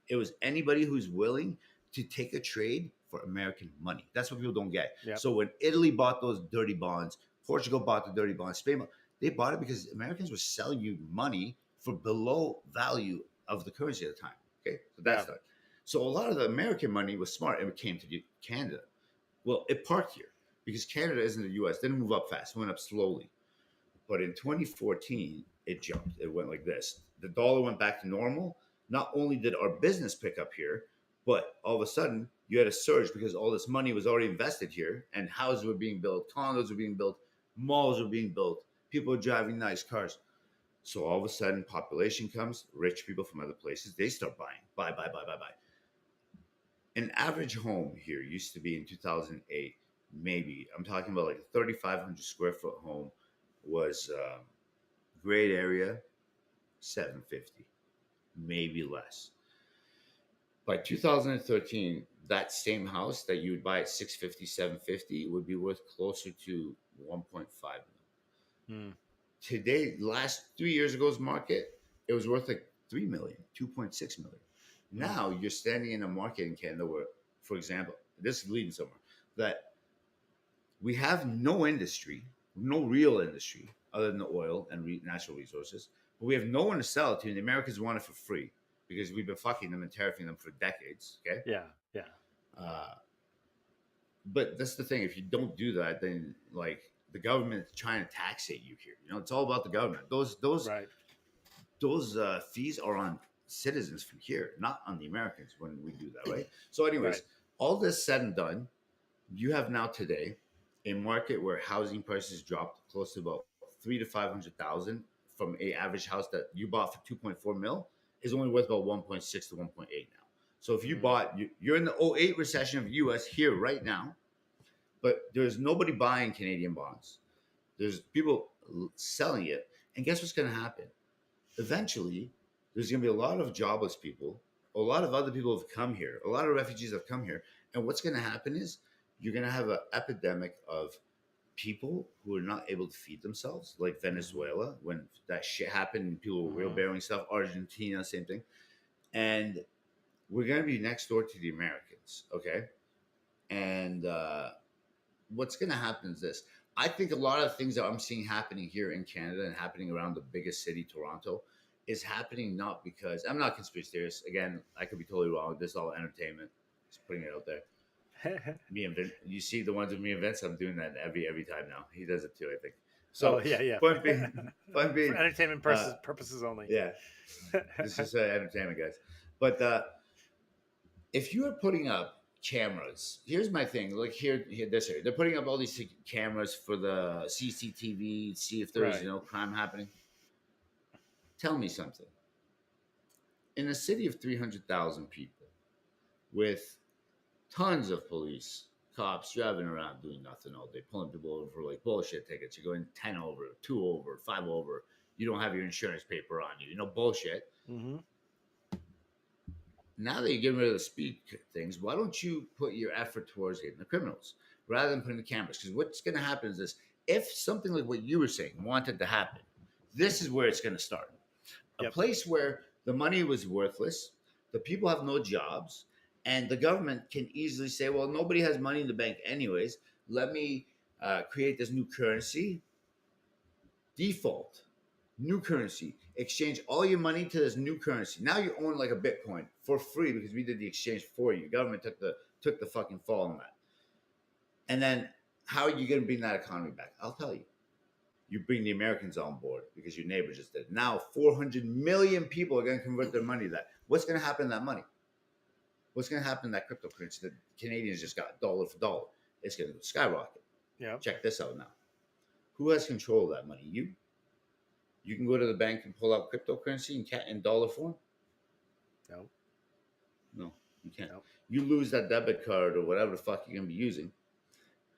it was anybody who's willing to take a trade for American money. That's what people don't get. Yep. So when Italy bought those dirty bonds, Portugal bought the dirty bonds, Spain, they bought it because Americans were selling you money for below value of the currency at the time. Okay, so that's Yeah. that. So a lot of the American money was smart and it came to Canada. Well, it parked here because Canada isn't the U.S. Didn't move up fast; it went up slowly. But in 2014, it jumped. It went like this. The dollar went back to normal. Not only did our business pick up here, but all of a sudden you had a surge because all this money was already invested here, and houses were being built, condos were being built, malls were being built, people were driving nice cars. So all of a sudden, population comes, rich people from other places, they start buying, buy. An average home here used to be in 2008, maybe, I'm talking about like a 3,500 square foot home was great area 750, maybe less. By 2013, that same house that you would buy at 650, 750 would be worth closer to 1.5 million. Mm, Today, last 3 years ago's market, it was worth like 3 million, 2.6 million. mm, Now you're standing in a market in Canada where, for example, this is leading somewhere, that we have no industry, no real industry other than the oil and natural resources, but we have no one to sell it to, and the Americans want it for free because we've been fucking them and tariffing them for decades. Okay. yeah, yeah, Uh, but that's the thing. If you don't do that, then like the government is trying to taxate you here. You know, it's all about the government. right, Those fees are on citizens from here, not on the Americans when we do that, right? So, right. anyways, all this said and done, you have now today a market where housing prices dropped close to about 3 to 500,000 from a average house that you bought for 2.4 mil is only worth about 1.6 to 1.8 now. So if you Mm, bought, you're in the '08 recession of U.S. here right now, but there's nobody buying Canadian bonds. There's people selling it, and guess what's going to happen? Eventually, there's going to be a lot of jobless people. A lot of other people have come here. A lot of refugees have come here, and what's going to happen is you're going to have an epidemic of people who are not able to feed themselves, like mm-hmm, Venezuela when that shit happened and people were mm-hmm, wheelbarrowing stuff. Argentina, same thing. And we're going to be next door to the Americans, okay? And what's going to happen is this. I think a lot of things that I'm seeing happening here in Canada and happening around the biggest city, Toronto, is happening not because I'm not conspiracy theorist. Again, I could be totally wrong. This is all entertainment. Just putting it out there. Me and Vince, you see the ones with me and Vince. I'm doing that every time now. He does it too, I think. oh So yeah, yeah. point being, point For being, entertainment uh, purposes only. yeah, this is entertainment, guys. But if you are putting up cameras, here's my thing. Like here, this area, they're putting up all these cameras for the CCTV, see if there's Right. crime happening. Tell me something. In a city of 300,000 people, with tons of police, cops driving around doing nothing all day, pulling people over for like bullshit tickets. You're going 10 over, 2 over, 5 over. You don't have your insurance paper on you. Bullshit. Mm-hmm. Now that you're getting rid of the speed things, why don't you put your effort towards getting the criminals rather than putting the cameras? Because what's going to happen is this: if something like what you were saying wanted to happen, this is where it's going to start. A Yep. place where the money was worthless, the people have no jobs, and the government can easily say, "Well, nobody has money in the bank anyways. Let me create this new currency, default." New currency. Exchange all your money to this new currency. Now you own like a Bitcoin for free because we did the exchange for you. Government took the fucking fall on that. And then how are you going to bring that economy back? I'll tell you. You bring the Americans on board because your neighbor just did. Now 400 million people are going to convert their money to that. What's going to happen to that money? What's going to happen to that cryptocurrency that Canadians just got dollar for dollar? It's going to skyrocket. Yep. Check this out now. Who has control of that money? You. You can go to the bank and pull out cryptocurrency in dollar form. Nope. No, you can't. Nope. You lose that debit card or whatever the fuck you're gonna be using,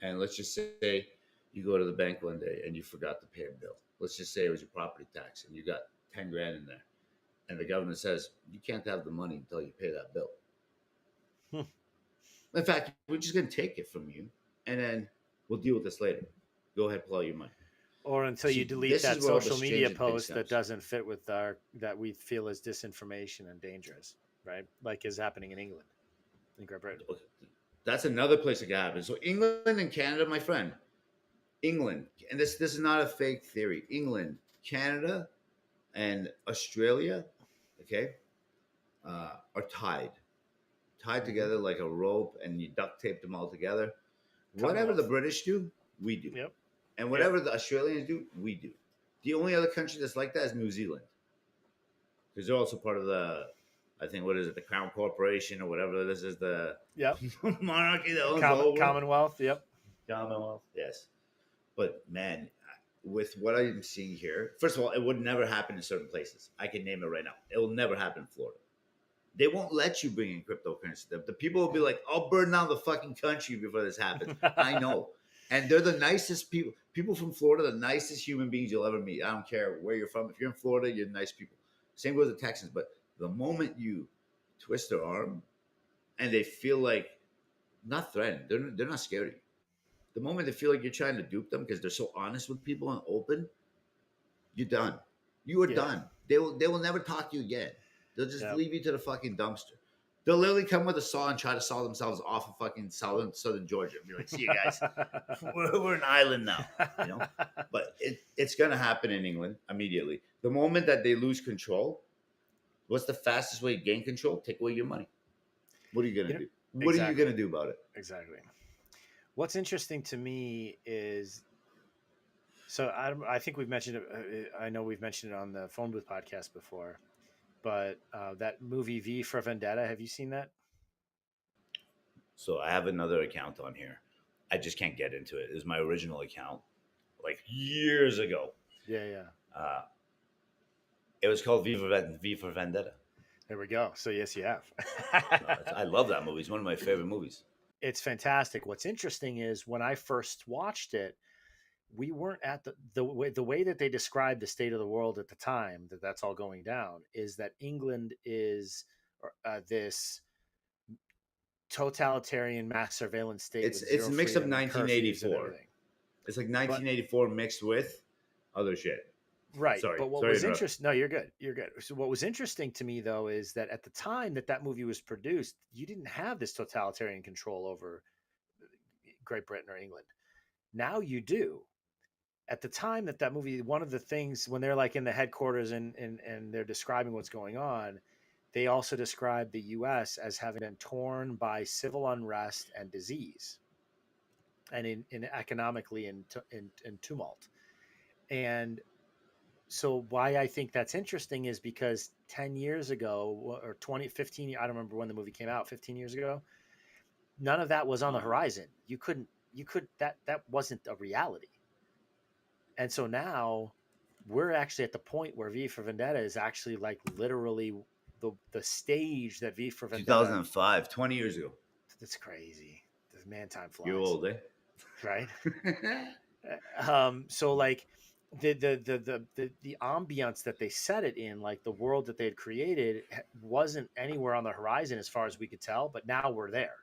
and let's just say you go to the bank one day and you forgot to pay a bill. Let's just say it was your property tax and you got 10 grand in there, and the government says you can't have the money until you pay that bill. Hmm. In fact, we're just gonna take it from you, and then we'll deal with this later. Go ahead, pull out your money. Or until you See, delete this is that where all the social media strangest things post that comes. doesn't fit with our that we feel is disinformation and dangerous, right? Like is happening in England, in Great Britain. That's another place it can happen. So England and Canada, my friend, England, and this is not a fake theory. England, Canada, and Australia, okay, are tied Mm-hmm. together like a rope, and you duct tape them all together. Whatever the Commonwealth. British do, we do, Yep. and Yep. whatever the Australians do, we do. The only other country that's like that is New Zealand, because they're also part of the, I think, what is it, the Crown Corporation or whatever this is, the Yep. monarchy that owns the whole world. Commonwealth. Yep. Commonwealth, yes. But man, with what I'm seeing here, first of all, it would never happen in certain places. I can name it right now. It will never happen in Florida. They won't let you bring in cryptocurrency. The people will be like, I'll burn down the fucking country before this happens. I know. And they're the nicest people. People from Florida, the nicest human beings you'll ever meet. I don't care where you're from. If you're in Florida, you're nice people. Same goes with the Texans. But the moment you twist their arm and they feel like not threatened, they're not scared of you. The moment they feel like you're trying to dupe them because they're so honest with people and open, you're done. You are Yeah. done. They will never talk to you again. They'll just Yep. leave you to the fucking dumpster. They'll literally come with a saw and try to saw themselves off of fucking southern Georgia and be like, "See you guys, we're an island now," you know. But it's gonna happen in England immediately. The moment that they lose control, what's the fastest way to gain control? Take away your money. What are you you gonna know, do? What are you exactly. gonna do about it? Exactly. What's interesting to me is so I think we've mentioned it. I know we've mentioned it on the phone booth podcast before, but that movie V for Vendetta. Have you seen that? So I have another account on here. I just can't get into it. It was my original account, like years ago. Yeah, yeah. Uh, it was called V for Vendetta. There we go. So yes, you have. No, I love that movie. It's one of my favorite movies. It's fantastic. What's interesting is when I first watched it, we weren't at the way that they described the state of the world at the time that that's all going down is that England is this totalitarian mass surveillance state with It's zero a mix of freedom and curfews and 1984. everything. It's like But 1984 mixed with other shit. right, Sorry, but what sorry to was interrupt. interesting? No, you're good. You're good. So what was interesting to me though is that at the time that that movie was produced, you didn't have this totalitarian control over Great Britain or England. Now you do. At the time that that movie, one of the things when they're like in the headquarters and they're describing what's going on, they also describe the U.S. as having been torn by civil unrest and disease, and in economically in tumult. And so why I think that's interesting is because 10 years ago or 20, 15, I don't remember when the movie came out, 15 years ago, none of that was on the Uh, horizon. That wasn't a reality. And so now we're actually at the point where V for Vendetta is actually like literally the stage that V for Vendetta. 2005, 20 years ago. That's crazy. The man time You're flies, old, eh? right? So like the ambiance that they set it in, like the world that they had created, wasn't anywhere on the horizon as far as we could tell. But now we're there.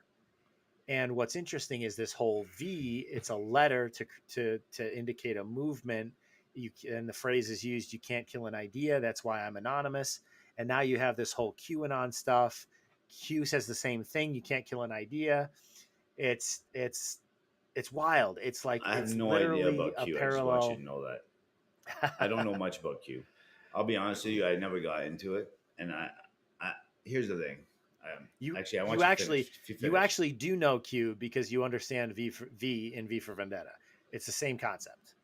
And what's interesting is this whole V. It's a letter to indicate a movement. And the phrase is used: "You can't kill an idea. That's why I'm anonymous." And now you have this whole QAnon stuff. Q says the same thing: "You can't kill an idea." It's it's it's wild. It's like I have it's no idea literally about a Q. I just want you parallel. to know that. I don't know much about Q. I'll be honest with you. I never got into it. And I here's the thing. you Actually, I you want you to actually finish. If you you finish, actually do know Q because you understand V in V for Vendetta. It's the same concept.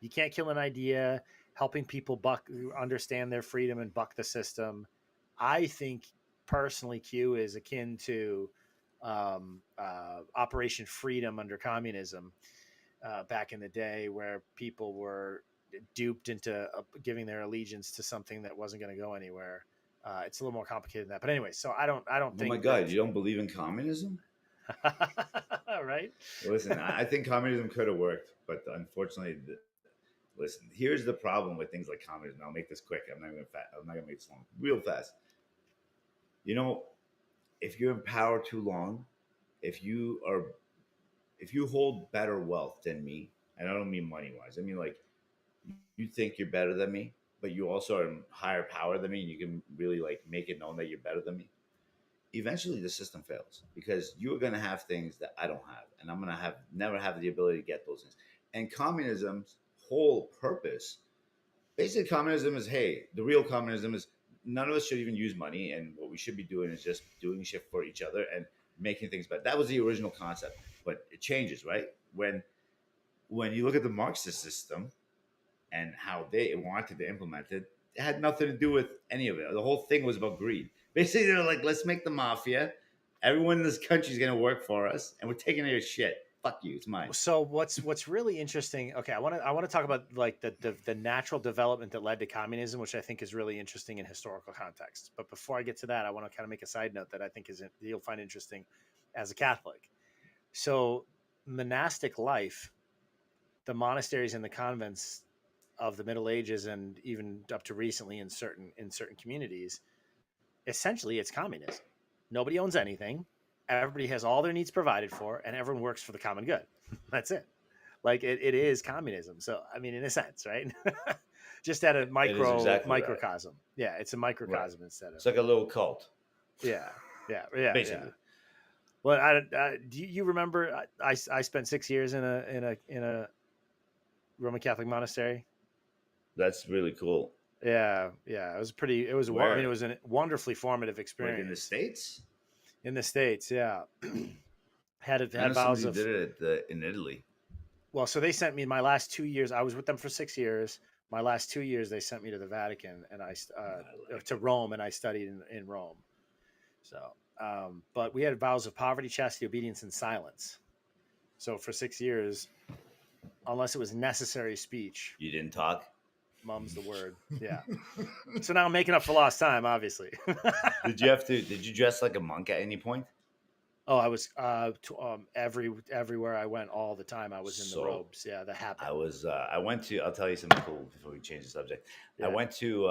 You can't kill an idea, helping people buck understand their freedom and buck the system. I think personally, Q is akin to Operation Freedom under communism back in the day, where people were duped into giving their allegiance to something that wasn't going to go anywhere. It's a little more complicated than that, but anyway. So I don't oh my think that. God, you don't believe in communism? Right? Listen, I think communism could have worked, but unfortunately, listen. Here's the problem with things like communism. I'll make this quick. I'm not gonna make this long. Real fast. You know, if you're in power too long, if you are, if you hold better wealth than me, and I don't mean money wise. I mean like you think you're better than me, but you also are in higher power than me, and you can really like make it known that you're better than me. Eventually, the system fails because you are going to have things that I don't have, and I'm going to have never have the ability to get those things. And communism's whole purpose, basically, communism is hey, the real communism is none of us should even use money, and what we should be doing is just doing shit for each other and making things better. That was the original concept, but it changes, right? When you look at the Marxist system, and how they wanted to implement it, it had nothing to do with any of it. The whole thing was about greed. Basically, they're like, let's make the mafia. Everyone in this country is going to work for us, and we're taking your shit. Fuck you, it's mine. So what's really interesting? Okay, I want to talk about like the natural development that led to communism, which I think is really interesting in historical context. But before I get to that, I want to kind of make a side note that I think is you'll find interesting as a Catholic. So monastic life. the monasteries and the convents of the Middle Ages and even up to recently in certain communities, essentially it's communism. Nobody owns anything. Everybody has all their needs provided for, and everyone works for the common good. That's it. Like it is communism. So I mean, in a sense, right? Just at a It is exactly right. microcosm. Yeah, it's a Right. microcosm instead of It's like a little cult, yeah, yeah. basically. Well, do you remember? I spent 6 years in a Roman Catholic monastery. That's really cool. Yeah. It was pretty. It was. I mean, it Where? was a wonderfully formative Like in the experience States? in the States. Yeah, I know had vows somebody who of. did it in Italy. Well, so they sent me my last 2 years. I was with them for 6 years. My last 2 years, they sent me to the Vatican and I like to it. Rome, and I studied in Rome. So, but we had vows of poverty, chastity, obedience, and silence. So for 6 years, unless it was necessary speech, You didn't talk? mum's the word. Yeah. So now I'm making up for lost time, obviously. Did you dress like a monk at any point? Oh, I was everywhere I went all the time. I was in the So robes. Yeah, the habit. I went to, I'll tell you something cool before we change the subject. I Yeah, went to,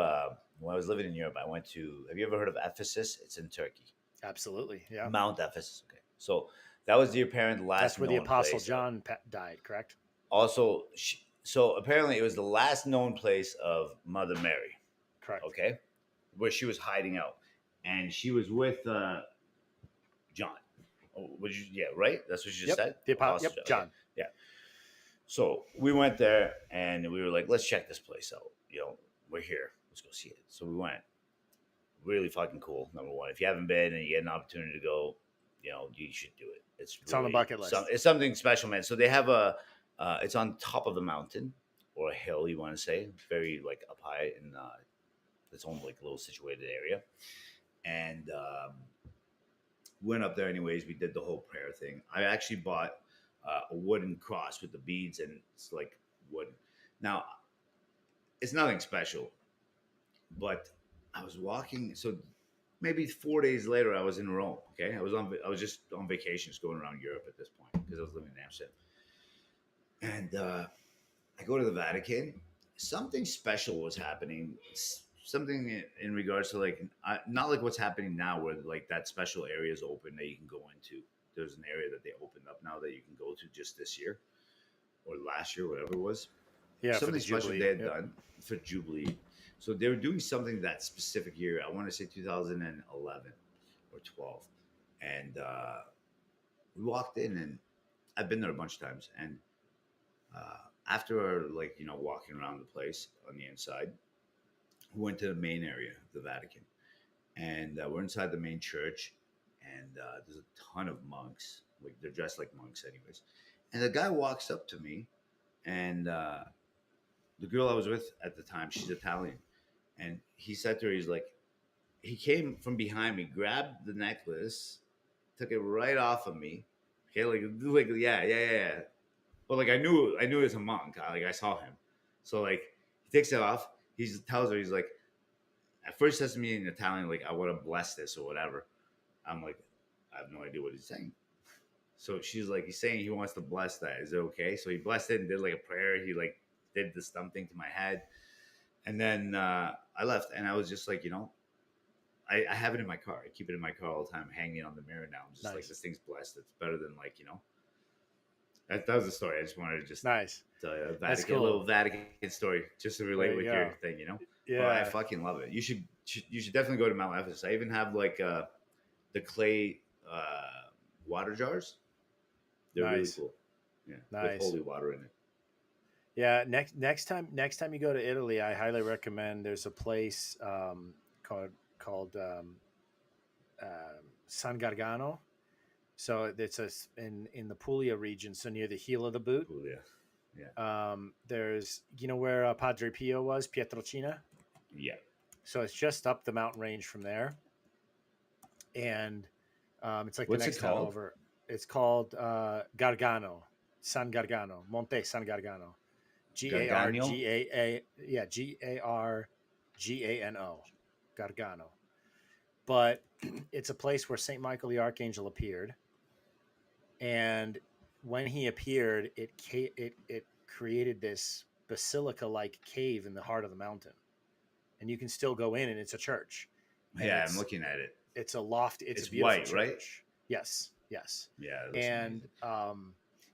when I was living in Europe, I went to, have you ever heard of Ephesus? It's in Turkey. absolutely. Yeah, Mount Ephesus. Okay. So that was the apparent that's last where the known Apostle place of, John died. Correct. also, so apparently it was the last known place of Mother Mary. Correct. Okay. Where she was hiding out. And she was with John. Oh, would you, yeah, right? That's what you just Yep. said? Yep. Apostle John. Okay. John. Yeah. So we went there and we were like, let's check this place out. We're here. Let's go see it. So we went. Really fucking cool. Number one, if you haven't been and you get an opportunity to go, you should do it. It's It's on the really bucket list. it's something special, man. So they have it's on top of the mountain or a hill, you want to say, very like up high in its own like little situated area, and went up there anyways. We did the whole prayer thing. I actually bought a wooden cross with the beads, and it's like wooden. Now it's nothing special, but I was walking. So maybe 4 days later, I was in Rome. Okay, I was just on vacation, just going around Europe at this point because I was living in Amsterdam, and I go to the Vatican. Something special was happening. Something in regards to like not like what's happening now, where like that special area is open that you can go into. There's an area that they opened up now that you can go to just this year or last year, whatever it was. Yeah, for the Something special Jubilee. they had Yep. done for Jubilee. So they were doing something that specific year. I want to say 2011 or 12, and we walked in, and I've been there a bunch of times. And after like walking around the place on the inside, we went to the main area of the Vatican, and we're inside the main church, and there's a ton of monks. Like they're dressed like monks, anyways. And the guy walks up to me, and the girl I was with at the time, she's Italian, and he said to her, he's like, he came from behind me, grabbed the necklace, took it right off of me. Okay, like yeah. But like I knew he was a monk. I saw him, so like he takes it off. He tells her, he's like, at first says to me in Italian, like, I want to bless this or whatever. I'm like, I have no idea what he's saying. So she's like, he's saying he wants to bless that. Is it okay? So he blessed it and did like a prayer. He like did this thumb thing to my head. And then I left, and I was just like, I have it in my car. I keep it in my car all the time, hanging it on the mirror now. I'm just like, Nice. this thing's blessed. It's better than like, that was the story. I just wanted to just Nice. tell you That's A little cool. Vatican story, just to relate There you with go. your thing. But I Yeah. fucking love it. You should definitely go to Mount Ephesus. I even have like the clay water jars. They're really Nice. cool. Yeah, with Nice. holy water in it. Yeah. Next time you go to Italy, I highly recommend. There's a place called San Gargano. So it's in the Puglia region, so near the heel of the boot. Cool, yeah, yeah, There's where Padre Pio was, Pietrelcina. yeah. So it's just up the mountain range from there, and it's like the What's it next town called? over. It's called Gargano, San Gargano, Monte San Gargano, Gargano. Gargano, Gargano. But it's a place where Saint Michael the Archangel appeared, and when he appeared, it created this basilica-like cave in the heart of the mountain, and you can still go in, and it's a church, and Yeah, I'm looking at it. it's a loft. It's a It's beautiful white, right? church. Yes, yes. Yeah, it looks And amazing.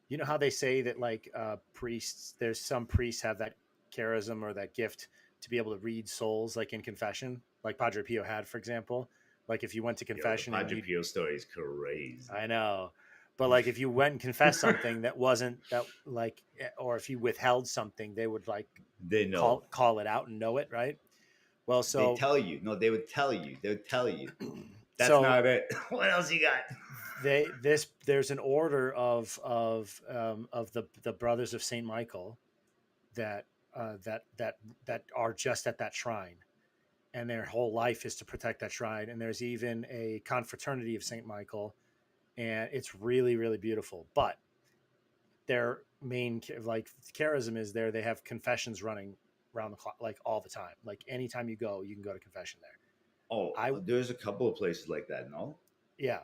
you know how they say that like priests, there's some priests have that charism or that gift to be able to read souls, like in confession, like Padre Pio had, for example. Like if you went to Yo, the confession and Padre you, Pio story is crazy. I know, but like if you went and confessed something that wasn't that like, or if you withheld something, they would like They know. call it out and know it, right? Well, They so tell you. No, they would tell you. They would tell you. That's so not it. What else you got? there's an order of the brothers of Saint Michael that that are just at that shrine, and their whole life is to protect that shrine. And there's even a confraternity of Saint Michael, and it's really really beautiful. But their main like charism is there. They have confessions running around the clock, like all the time. Like anytime you go, you can go to confession there. Oh, I there's a couple of places like that. No, Yeah,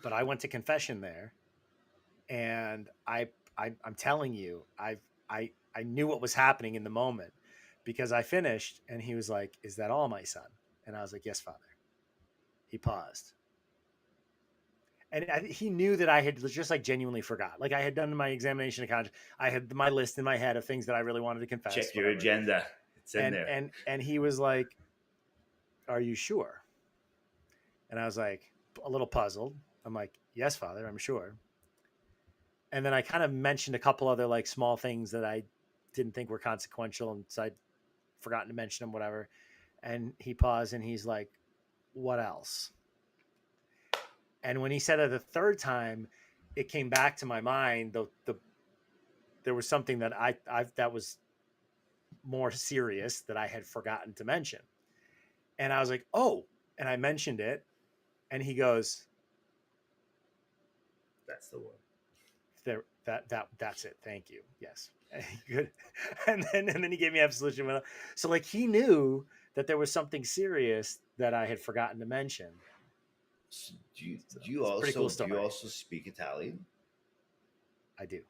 but I went to confession there, and I'm telling you, I knew what was happening in the moment, because I finished, and he was like, "Is that all, my son?" And I was like, "Yes, Father." He paused, and he knew that I had just like genuinely forgot. Like I had done my examination of conscience, I had my list in my head of things that I really wanted to confess, check your whatever. agenda. It's in And there. he was like, "Are you sure?" And I was like, a little puzzled. I'm like, "Yes, Father, I'm sure." And then I kind of mentioned a couple other like small things that I didn't think were consequential, and so I'd forgotten to mention them, whatever. And he paused, and he's like, "What else?" And when he said it the third time, it came back to my mind. There was something that I that was more serious that I had forgotten to mention, and I was like, "Oh," and I mentioned it, and he goes, That's the one. "There, that's it. Thank you. Yes, good." And then he gave me absolution. So like he knew that there was something serious that I had forgotten to mention. So So it's a pretty cool do you story. also speak Italian? I do.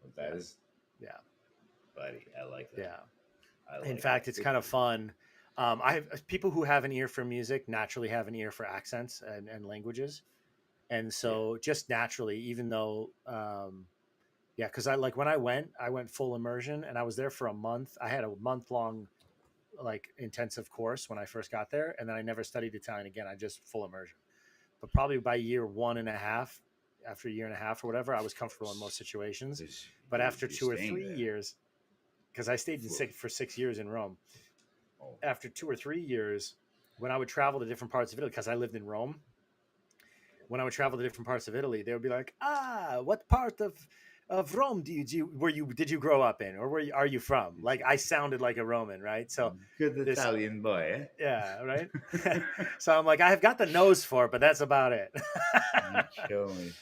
Well, that Yeah. is, Yeah. buddy. I like that. Yeah. I In like fact, that. it's Good kind for of you. fun. I have people who have an ear for music naturally have an ear for accents and languages. And Yeah. so just naturally, even though, yeah, because I like when I went full immersion, and I was there for a month. I had a month long like intensive course when I first got there. And then I never studied Italian again. I just full immersion. But probably by year one and a half, after a year and a half or whatever, I was Of comfortable in course. most situations. Because But after you're two or staying three there. years, because I stayed in For, for 6 years in Rome, oh, after 2 or 3 years, when I would travel to different parts of Italy, because I lived in Rome, when I would travel to different parts of Italy, they would be like, "Ah, what part of Rome did you grow up in, or are you from?" Like I sounded like a Roman, right? So good this, Italian boy, yeah, right. eh? So I'm like, I've got the nose for it, but that's about it. You kill me.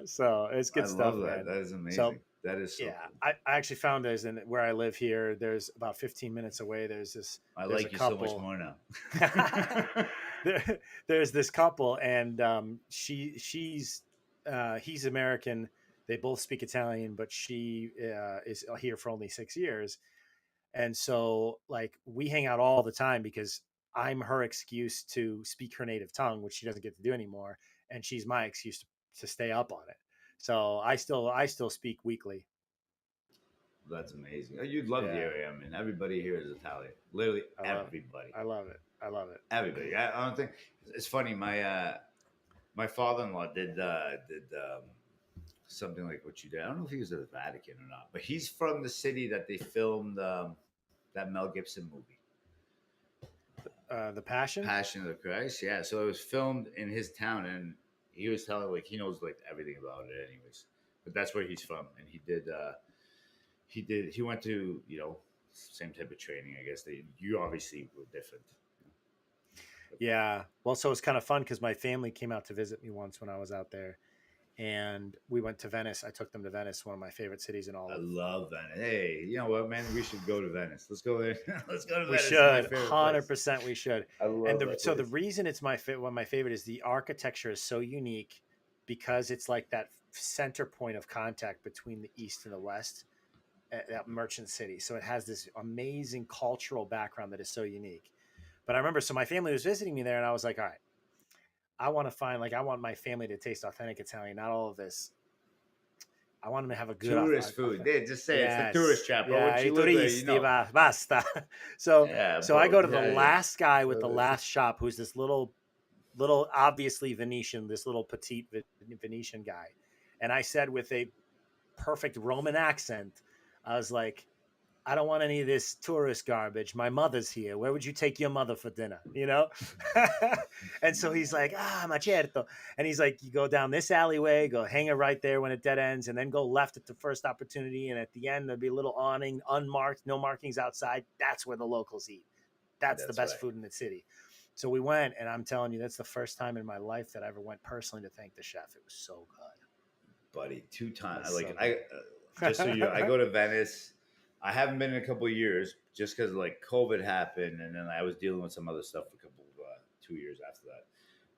So it's I good love stuff, that. man. That is So amazing. That is so yeah, cool. I actually found there's in where I live here. There's about 15 minutes away. I There's a like you so much couple. more now. There's this couple, and she's he's American. They both speak Italian, but she is here for only 6 years, and so like we hang out all the time because I'm her excuse to speak her native tongue, which she doesn't get to do anymore, and she's my excuse to stay up on it. So I still speak weekly. That's amazing. You'd love the Yeah, area. I mean, everybody here is Italian. Literally I love it. everybody. I love it. I love it. Everybody. I don't think it's funny. My father-in-law did something like what you did. I don't know if he was at the Vatican or not, but he's from the city that they filmed that Mel Gibson movie, The Passion. Passion of the Christ. Yeah, so it was filmed in his town, and he was telling like he knows like everything about it, anyways. But that's where he's from, and he went to same type of training. I guess you obviously were different. But Yeah. Well, so it's kind of fun because my family came out to visit me once when I was out there, and we went to Venice. I took them to Venice, one of my favorite cities in all I of. love Venice. Hey, you know what, man? We should go to Venice. Let's go there. Let's go to We Venice. It's my should, favorite place. 100% we should. I And love that so the place. reason it's one of my favorite is the architecture is so unique because it's like that center point of contact between the east and the west. at Merchant City. So it has this amazing cultural background that is so unique. But I remember, so my family was visiting me there, and I was like, all right, I want to find, like, I want my family to taste authentic Italian, not all of this. I want them to have a good, Tourist food. They just say it's the tourist yes, trap. But yeah, once I you live there, you turisti, know. basta. So, Yeah, so I bro. go to the Yeah, yeah. last guy with the So, last shop, who's this little obviously Venetian, this little petite Venetian guy, and I said with a perfect Roman accent, I was like, I don't want any of this tourist garbage. My mother's here. Where would you take your mother for dinner? You know? And so he's like, ma certo. And he's like, you go down this alleyway, go hang it right there when it dead ends, and then go left at the first opportunity. And at the end, there'll be a little awning, unmarked, no markings outside. That's where the locals eat. That's the that's best right, food in the city. So we went, and I'm telling you, that's the first time in my life that I ever went personally to thank the chef. It was so good. buddy. Two It times. was Like so I, just so you, know, I good. go to Venice. I haven't been in a couple of years just because like COVID happened, and then I was dealing with some other stuff for a couple of 2 years after that.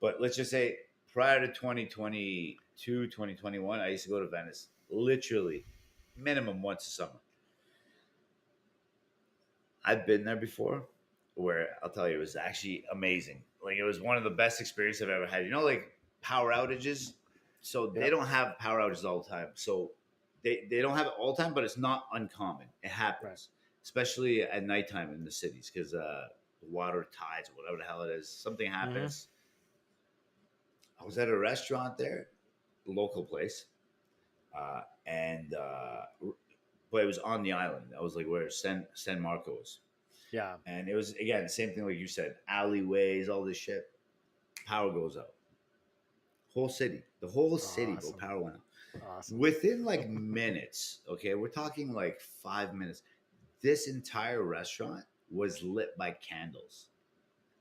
But let's just say prior to 2022, 2021, I used to go to Venice literally minimum once a summer. I've been there before where I'll tell you it was actually amazing. Like it was one of the best experiences I've ever had. You know, like power outages. So they Yep. don't have power outages all the time. So they don't have it all the time, but it's not uncommon. It Right. happens, especially at nighttime in the cities because the water tides, whatever the hell it is, something Mm-hmm. happens. I was at a restaurant there, local place, and but it was on the island. I was like where San Marco is. Yeah. And it was again the same thing like you said, alleyways, all this shit. Power goes out. The whole city, bro. Awesome. Power went out Awesome. within like minutes. Okay, we're talking like 5 minutes. This entire restaurant was lit by candles,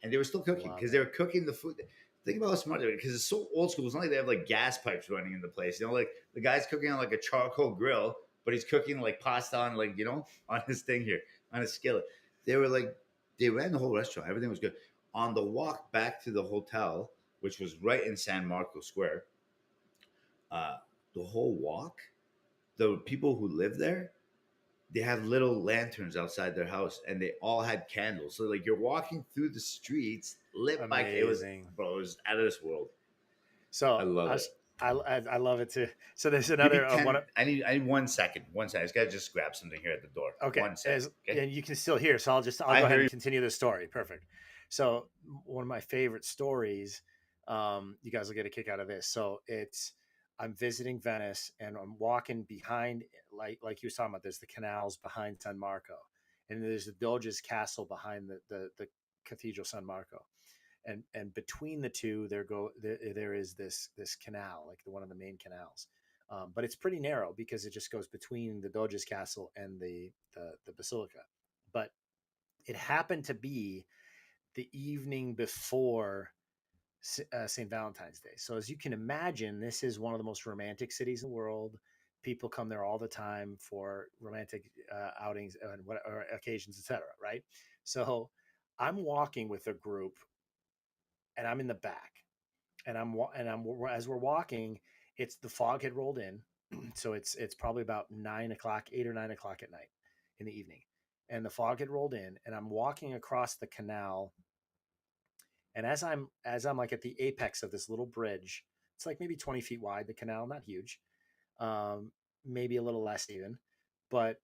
and they were still cooking Love because they it. were cooking the food. Think about how smart they were because it's so old school. It's not like they have like gas pipes running in the place. You know, like the guy's cooking on like a charcoal grill, but he's cooking like pasta on like on his thing here on a skillet. They were like they ran the whole restaurant. Everything was good. On the walk back to the hotel, which was right in San Marco Square, uh, the whole walk, the people who live there, they have little lanterns outside their house and they all had candles. So like you're walking through the streets lit by it was Amazing. bro, it was out of this world. I So love it. I love it too. So there's Give me another one. 10. I need 1 second. 1 second. I just gotta just grab something here at the door. Okay, 1 second. as Okay. and you can still hear, so I'll I go ahead hear and you. continue the story. Perfect. So one of my favorite stories, you guys will get a kick out of this. So it's I'm visiting Venice and I'm walking behind, like you was talking about. There's the canals behind San Marco, and there's the Doge's castle behind the Cathedral San Marco, and between the two there is this canal, like one of the main canals, but it's pretty narrow because it just goes between the Doge's castle and the basilica. But it happened to be the evening before St. Valentine's Day. So as you can imagine, this is one of the most romantic cities in the world. People come there all the time for romantic outings and or occasions, etc. Right? So I'm walking with a group, and I'm in the back, and I'm as we're walking, it's the fog had rolled in, so it's probably about 9 o'clock, 8 or 9 o'clock at night in the evening, and the fog had rolled in, and I'm walking across the canal, and as I'm like at the apex of this little bridge, it's like maybe 20 feet wide, the canal, not huge, um, maybe a little less even, but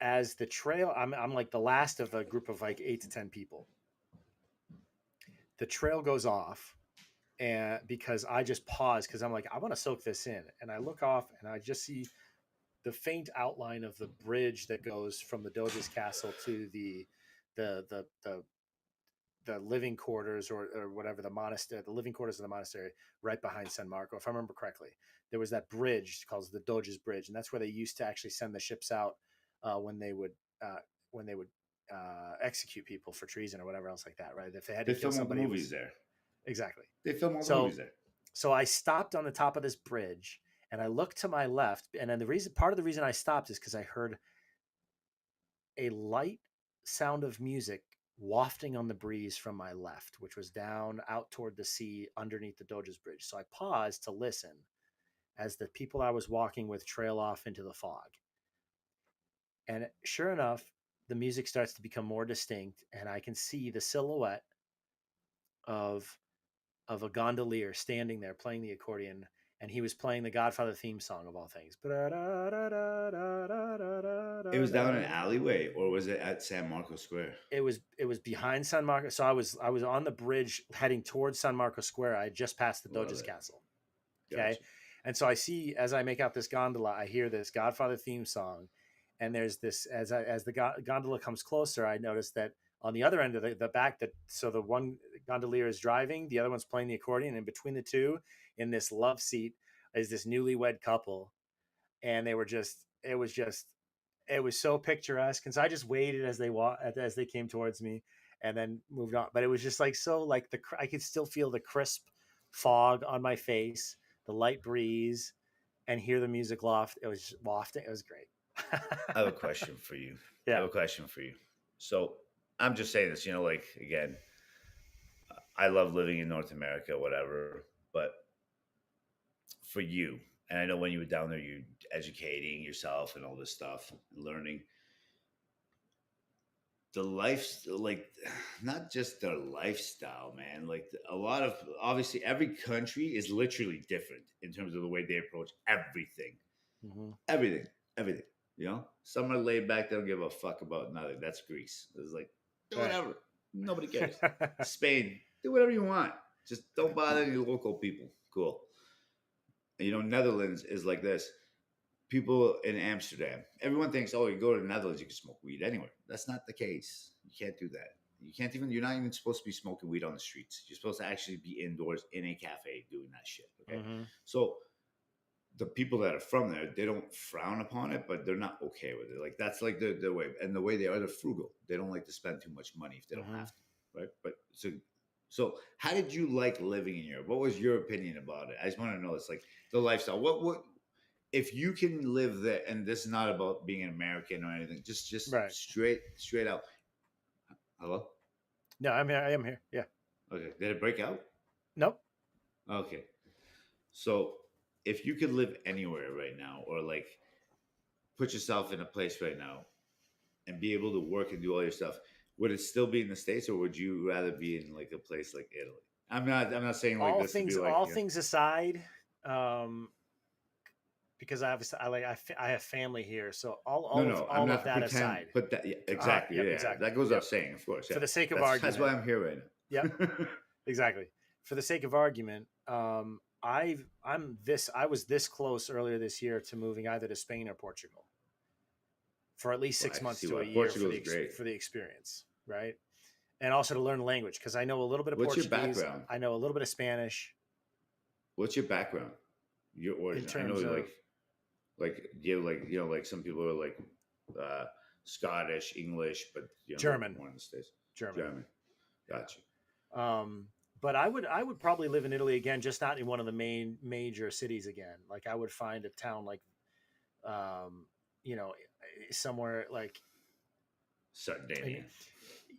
as the trail, I'm like the last of a group of like 8 to 10 people. The trail goes off, and because I just pause because I'm like, I want to soak this in, and I look off and I just see the faint outline of the bridge that goes from the Doge's castle to the the the the living quarters, or whatever, the monastery, the living quarters of the monastery, right behind San Marco, if I remember correctly. There was that bridge called the Doge's Bridge, and that's where they used to actually send the ships out when they would uh, when they would execute people for treason or whatever else like that. Right? If they had to They kill film all the somebody, it movies was there. exactly. They film all the So movies there. so I stopped on the top of this bridge, and I looked to my left, and then part of the reason I stopped is because I heard a light sound of music wafting on the breeze from my left, which was down out toward the sea underneath the Doge's Bridge. So I paused to listen as the people I was walking with trail off into the fog. And sure enough, the music starts to become more distinct, and I can see the silhouette of a gondolier standing there playing the accordion, and he was playing the Godfather theme song of all things. It was down an alleyway, or was it at San Marcos Square? It was behind San Marcos. So I was on the bridge heading towards San Marcos Square. I had just passed the Love Doge's it. Castle. Okay. Gotcha. And so I see, as I make out this gondola, I hear this Godfather theme song. And there's this, as the gondola comes closer, I notice that on the other end of the back, that so the one gondolier is driving, the other one's playing the accordion. And between the two, in this love seat, is this newlywed couple. And it was so picturesque. And so I just waited as as they came towards me, and then moved on. But it was just like so, like I could still feel the crisp fog on my face, the light breeze, and hear the music loft. It was wafting. It was great. I have a question for you. I Yeah. have a question for you. So I'm just saying this, like again, I love living in North America, whatever. But for you, and I know when you were down there, you educating yourself and all this stuff, and learning the life, like not just their lifestyle, man. Like a lot of obviously every country is literally different in terms of the way they approach everything, Hmm. everything, everything. Some are laid back; they don't give a fuck about nothing. That's Greece. It's like do Right. whatever, nobody cares. Spain, do whatever you want. Just don't bother any local people. Cool. Netherlands is like this. People in Amsterdam, everyone thinks, oh, you go to the Netherlands, you can smoke weed anywhere. That's not the case. You can't do that. You're not even supposed to be smoking weed on the streets. You're supposed to actually be indoors in a cafe doing that shit. Okay. Hmm. So the people that are from there, they don't frown upon it, but they're not okay with it. Like that's like the way, and the way they are, they're frugal. They don't like to spend too much money if they don't Hmm. have to, right? But so how did you like living in Europe? What was your opinion about it? I just want to know. It's like the lifestyle. What if you can live there? And this is not about being an American or anything. Just Right. straight out. Hello. No, I'm here. I am here. Yeah. Okay. Did it break out? Nope. Okay. So if you could live anywhere right now, or like put yourself in a place right now and be able to work and do all your stuff, would it still be in the States, or would you rather be in like a place like Italy? I'm not saying like this to be like, All things aside, um, because I have family here, so no, no, I'm all of not that pretend. aside. But that, yeah, All right. exactly, Yep. yeah, Exactly. that goes without Yep. saying, of course, yeah. For the sake of That's why argument. I'm here right Yep. now. Exactly. For the sake of argument, I was this close earlier this year to moving either to Spain or Portugal for at least Well, six I months see to a why year Portugal is great. for the experience, right? And also to learn language because I know a little bit of What's your Portuguese, background? I know a little bit of Spanish. What's your background? Your In origin? I know, terms of like you like like some people are like uh, Scottish, English, but they're German, more in the States. German. German. Gotcha. But I would probably live in Italy again, just not in one of the major cities again. Like I would find a town like, um, you know, somewhere like in, Sardinia.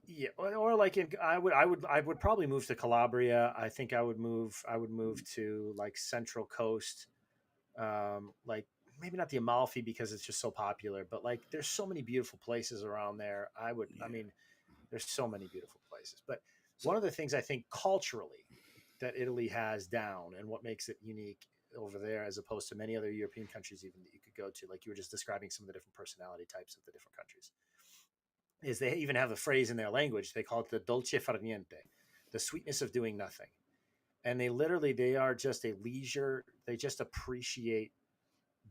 yeah, or like I would probably move to Calabria. I think I would move to like Central Coast, like maybe not the Amalfi because it's just so popular, but like there's so many beautiful places around there. I Yeah. mean, there's so many beautiful places. But So one of the things I think culturally that Italy has down and what makes it unique over there as opposed to many other European countries even that you could go to, like you were just describing some of the different personality types of the different countries, is they even have a phrase in their language. They call it the dolce far niente, the sweetness of doing nothing. And they are just a leisure. They just appreciate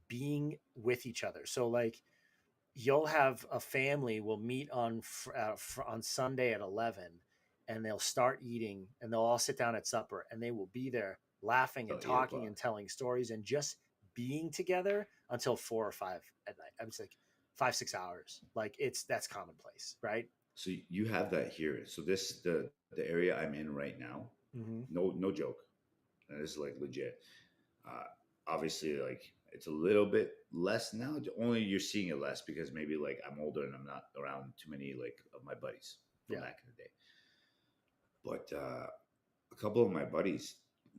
being with each other. So like you'll have a family will meet on Sunday at 11, and they'll start eating and they'll all sit down at supper and they will be there laughing and till 8 talking o'clock. and telling stories and just being together until 4 or 5 at night. I was like 5 6 hours. Like that's commonplace, right? So you have that here. So this the area I'm in right now. Mm-hmm. No joke. And this is like legit. Uh, Obviously, like it's a little bit less now. Only you're seeing it less because maybe like I'm older and I'm not around too many like of my buddies from Yeah. back in the day. But a couple of my buddies,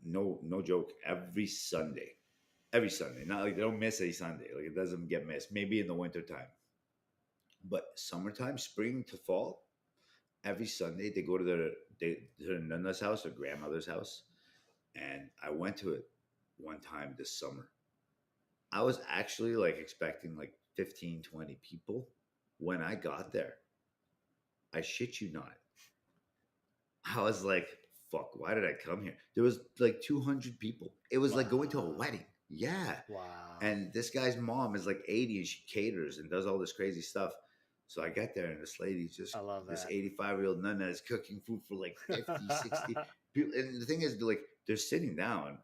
no joke, every Sunday, not like they don't miss a Sunday. Like it doesn't get missed. Maybe in the winter time, But summertime, spring to fall, every Sunday they go to their nana's house or grandmother's house, and I went to it one time this summer. I was actually like expecting like 15, 20 people. When I got there, I shit you not, I was like, fuck, why did I come here? There was like 200 people. It was like going to a Wow. wedding. Yeah. Wow. And this guy's mom is like 80 and she caters and does all this crazy stuff. So I get there and this lady's just, I love this that. 85-year-old nunna is cooking food for like 50, 60 people. And the thing is, like, they're sitting down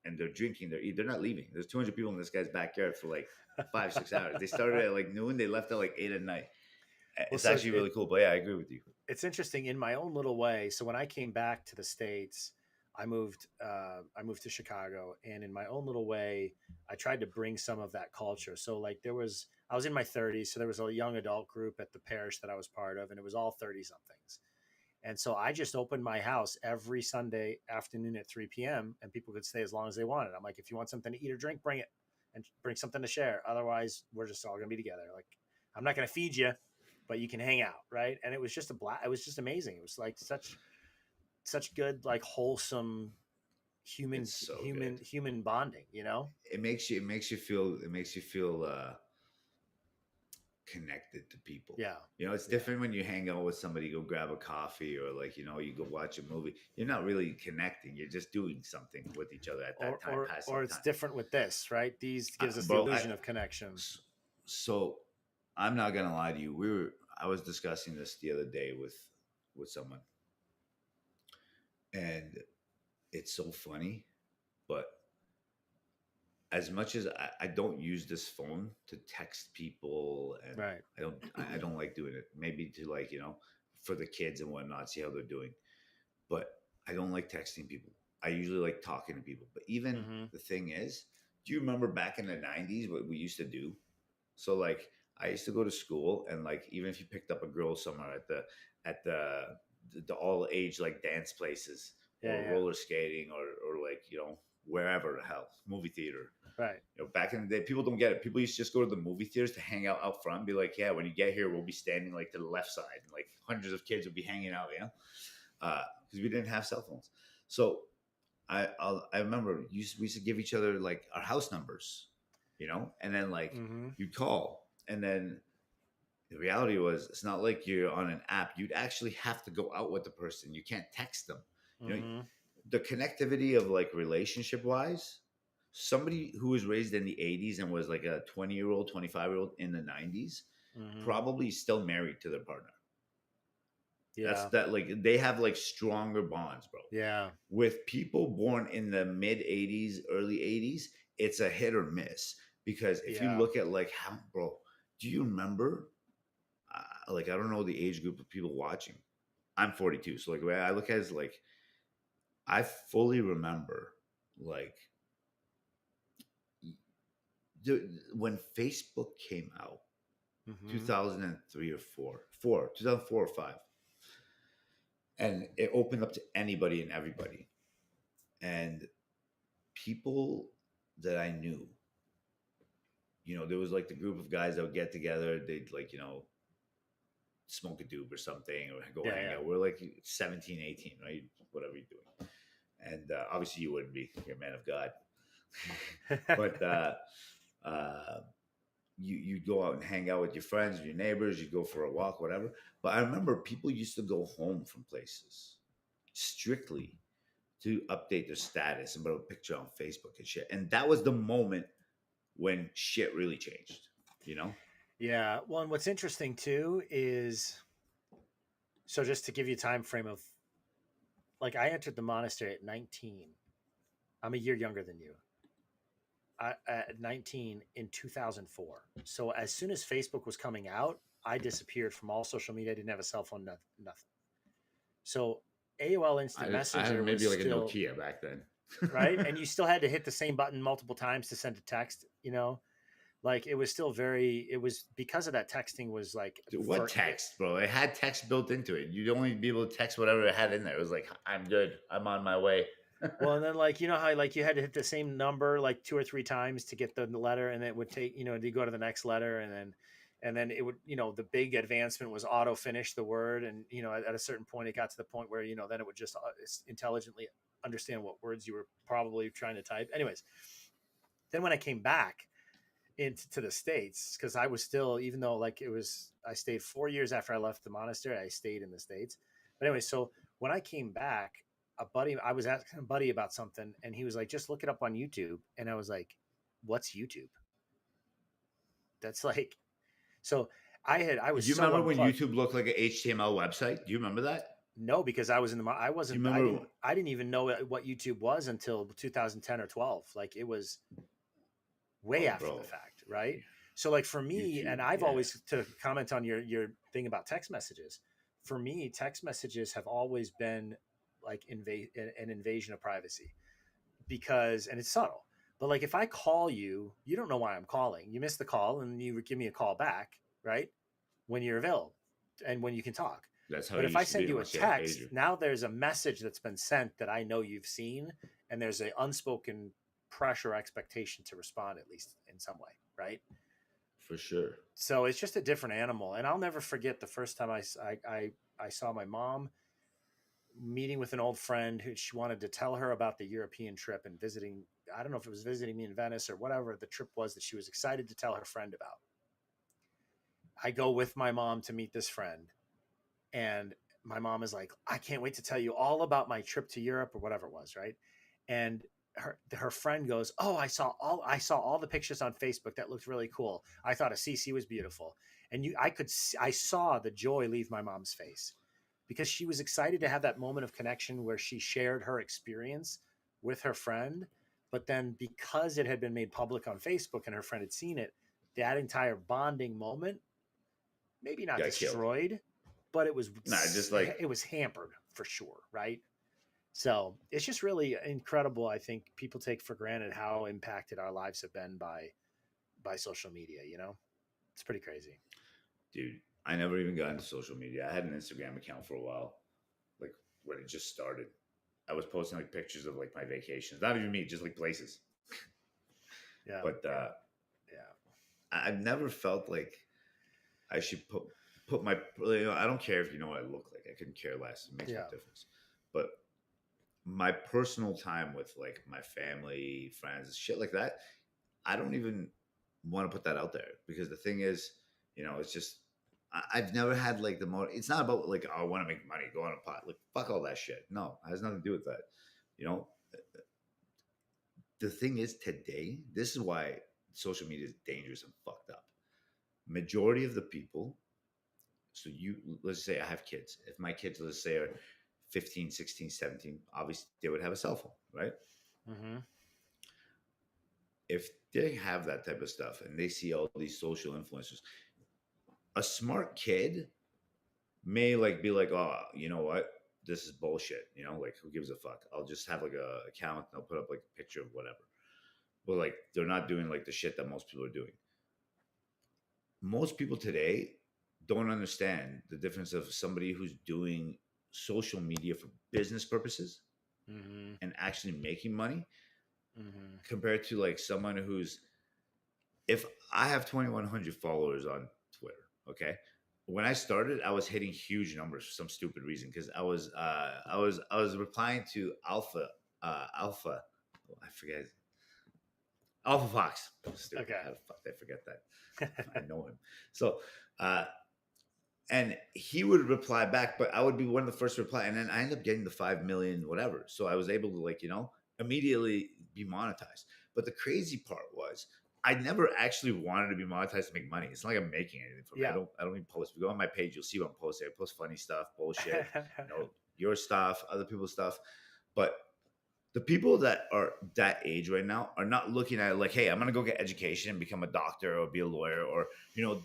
and they're drinking. They're not leaving. There's 200 people in this guy's backyard for like 5, 6 hours. They started at like noon. They left at like 8 at night. Well, It's so actually really cool. But yeah, I agree with you. it's interesting in my own little way. So when I came back to the States, I moved to Chicago, and in my own little way, I tried to bring some of that culture. So like I was in my 30s, so there was a young adult group at the parish that I was part of, and it was all 30 somethings. And so I just opened my house every Sunday afternoon at 3 p.m. and people could stay as long as they wanted. I'm like, if you want something to eat or drink, bring it, and bring something to share. Otherwise, we're just all gonna be together. Like, I'm not gonna feed you, but you can hang out, right? And it was just it was just amazing. It was like such good, like wholesome It's so good. human bonding, you know? It makes you feel connected to people. Yeah, It's yeah. different when you hang out with somebody, go grab a coffee, or like you go watch a movie. You're not really connecting. You're just doing something with each other at Or that time, or passing or the it's time. different with this, right? These gives us the Bro, illusion of connection. so I'm not gonna lie to you. I was discussing this the other day with someone, and it's so funny, but as much as I don't use this phone to text people, and Right. I don't like doing it. Maybe to, like, for the kids and whatnot, see how they're doing. But I don't like texting people. I usually like talking to people. But even Mm-hmm. the thing is, do you remember back in the '90s what we used to do? So like I used to go to school, and like even if you picked up a girl somewhere at the all age like dance places Yeah, or yeah. roller skating, or like wherever the hell, movie theater. Right. Back in the day, people don't get it. People used to just go to the movie theaters to hang out front and be like, yeah, when you get here, we'll be standing like to the left side, and like hundreds of kids would be hanging out, because we didn't have cell phones. So I remember we used to give each other like our house numbers, and then like Mm-hmm. you'd call, and then the reality was it's not like you're on an app. You'd actually have to go out with the person. You can't text them. You know, Mm-hmm. the connectivity of like relationship wise, somebody who was raised in the '80s and was like a 20-year-old, 25-year-old in the '90s Mm-hmm. probably still married to their partner. That's Yeah. that like they have like stronger bonds, bro. Yeah. With people born in the mid '80s, early '80s, it's a hit or miss, because if you Yeah. look at like how, bro, do you remember? Like I don't know the age group of people watching. I'm 42, so like the way I look at it is like I fully remember like when Facebook came out, Mm-hmm. 2003 or 2004 or 5, and it opened up to anybody and everybody. And people that I knew, there was like the group of guys that would get together. They'd like, smoke a doob or something, or go Yeah, hang yeah. out. We're like 17, 18, right? Whatever you're doing. And obviously you wouldn't be. You're a man of God. But uh, you'd go out and hang out with your friends, your neighbors. You'd go for a walk, whatever. But I remember people used to go home from places strictly to update their status and put a picture on Facebook and shit. And that was the moment when shit really changed, you know? Yeah. Well, and what's interesting too is, so just to give you a time frame of, like, I entered the monastery at 19. I'm a year younger than you. At 19 in 2004. So as soon as Facebook was coming out, I disappeared from all social media. I didn't have a cell phone, nothing. So AOL Instant I had Messenger was maybe like a still Nokia back then. right, and you still had to hit the same button multiple times to send a text. Like it was still very. It was because of that, texting was like Dude, what for text, bro? It had text built into it. You'd only be able to text whatever it had in there. It was like, I'm good. I'm on my way. well, and then like how like you had to hit the same number like two or three times to get the letter, and it would take to go to the next letter, and then and then it would, the big advancement was auto finish the word, and at a certain point it got to the point where then it would just intelligently understand what words you were probably trying to type. Anyways, then when I came back into the States, because I was still, even though like I stayed 4 years after I left the monastery, I stayed in the States. But anyway, so when I came back, I was asking a buddy about something, and he was like, just look it up on YouTube. And I was like, what's YouTube? That's like, so I Do was you so remember when unplugged. YouTube looked like an HTML website? Do you remember that? No, because I was Do you I remember? didn't even know what YouTube was until 2010 or 12. Like it was way Oh, after the bro, fact, right? So like for me, YouTube. and I've Yeah, always, to comment on your thing about text messages, for me, text messages have always been like an invasion of privacy, because, and it's subtle, but like if I call you, you don't know why I'm calling. You miss the call and you give me a call back, right? When you're available and when you can talk. that's how But it if I used to be. send you a Unless you had a text, pager, now there's a message that's been sent that I know you've seen, and there's an unspoken pressure expectation to respond at least in some way, right? for sure. So it's just a different animal. And I'll never forget the first time I saw my mom meeting with an old friend who she wanted to tell her about the European trip and visiting. I don't know if it was visiting me in Venice or whatever the trip was that she was excited to tell her friend about. I go with my mom to meet this friend, and my mom is like, I can't wait to tell you all about my trip to Europe or whatever it was, right? And her friend goes, oh, I saw all the pictures on Facebook. That looked really cool. I thought Assisi was beautiful. And I saw the joy leave my mom's face, because she was excited to have that moment of connection where she shared her experience with her friend. But then because it had been made public on Facebook and her friend had seen it, that entire bonding moment, maybe not Got killed. destroyed, but Nah, just like, it was hampered for sure, right? So it's just really incredible. I think people take for granted how impacted our lives have been by social media. It's pretty crazy. dude, I never even got into social media. I had an Instagram account for a while, like when it just started. I was posting like pictures of like my vacations, not even me, just like places. Yeah, But yeah, I've never felt like I should put my. I don't care if you know what I look like. I couldn't care less. It makes no yeah, difference. But my personal time with like my family, friends, shit like that, I don't even want to put that out there, because the thing is, it's just I've never had like the It's not about like, oh, I want to make money, go on a pot. Like fuck all that shit. No, it has nothing to do with that. You know, the thing is today, this is why social media is dangerous and fucked up. Majority of the people. So let's say I have kids. If my kids, let's say, are 15, 16, 17, obviously they would have a cell phone, right? mm-hmm. If they have that type of stuff and they see all these social influencers, a smart kid may like be like, oh, you know what? This is bullshit. Like who gives a fuck? I'll just have like a account and I'll put up like a picture of whatever. But like they're not doing like the shit that most people are doing. Most people today don't understand the difference of somebody who's doing social media for business purposes Mm-hmm. and actually making money Mm-hmm. compared to like someone who's, if I have 2,100 followers on Twitter, okay, when I started, I was hitting huge numbers for some stupid reason, because I was replying to Alpha, oh, I forget, Alpha Fox. Stupid. Okay. How the fuck did I forget that? I know him. So, uh, and he would reply back, but I would be one of the first to reply, and then I ended up getting the 5 million whatever. So I was able to like immediately be monetized. But the crazy part was I never actually wanted to be monetized to make money. It's not like I'm making anything from it. Yeah. I don't even post. If you go on my page, you'll see what I'm posting. I post funny stuff, bullshit, your stuff, other people's stuff. But the people that are that age right now are not looking at it like, hey, I'm gonna go get education and become a doctor or be a lawyer or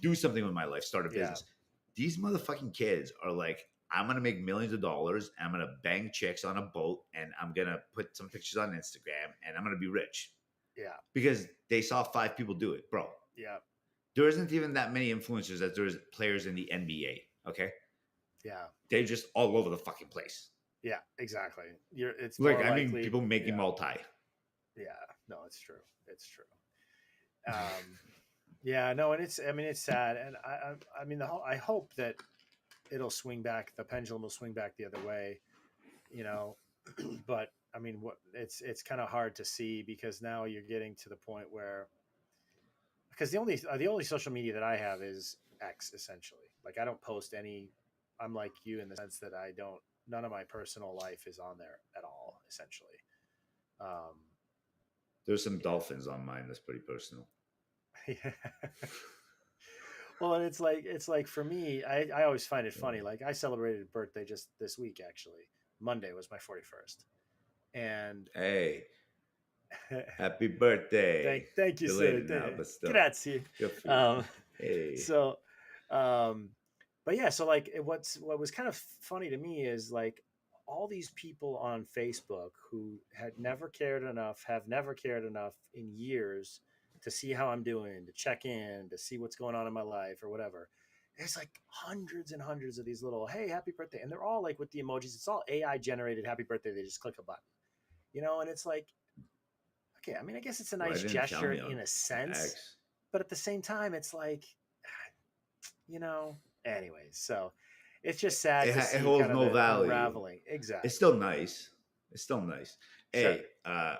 do something with my life, start a Yeah. business. These motherfucking kids are like, I'm gonna make millions of dollars, I'm gonna bang chicks on a boat, and I'm gonna put some pictures on Instagram, and I'm gonna be rich Yeah. because they saw 5 people do it, bro. Yeah. There isn't even that many influencers as there's players in the NBA. Okay, Yeah. they're just all over the fucking place. Yeah. Exactly. It's Like, more I mean, likely. people making Yeah. multi. Yeah. No, it's true. It's true. Um, Yeah, no, and it's, I mean, it's sad, and I mean, I hope that it'll swing back. The pendulum will swing back the other way, you know. But I mean, what it's kind of hard to see because now you're getting to the point where, because the only social media that I have is X essentially. Like I don't post any. I'm like you in the sense that I don't. None of my personal life is on there at all. Essentially, um, There's some dolphins on mine. That's pretty personal. yeah. Well, and it's like for me, I always find it funny. Yeah. Like I celebrated a birthday just this week actually. Monday was my 41st, and Hey, happy birthday! thank you, sir. Belated now, but still, Grazie. good for you. Um, Hey, so, um, but yeah, so like what was kind of funny to me is like all these people on Facebook who had never cared enough, have never cared enough in years to see how I'm doing, to check in, to see what's going on in my life or whatever. There's like hundreds and hundreds of these little hey happy birthday, and they're all like with the emojis. It's all AI generated happy birthday. They just click a button, and it's like okay, I mean, I guess it's a why nice didn't it tell gesture me in on a sense, X? but at the same time, it's like, you know, anyways. So it's just sad to It see holds kind of no the value. unraveling. It's Exactly. still nice. It's still nice. Sure. Hey, I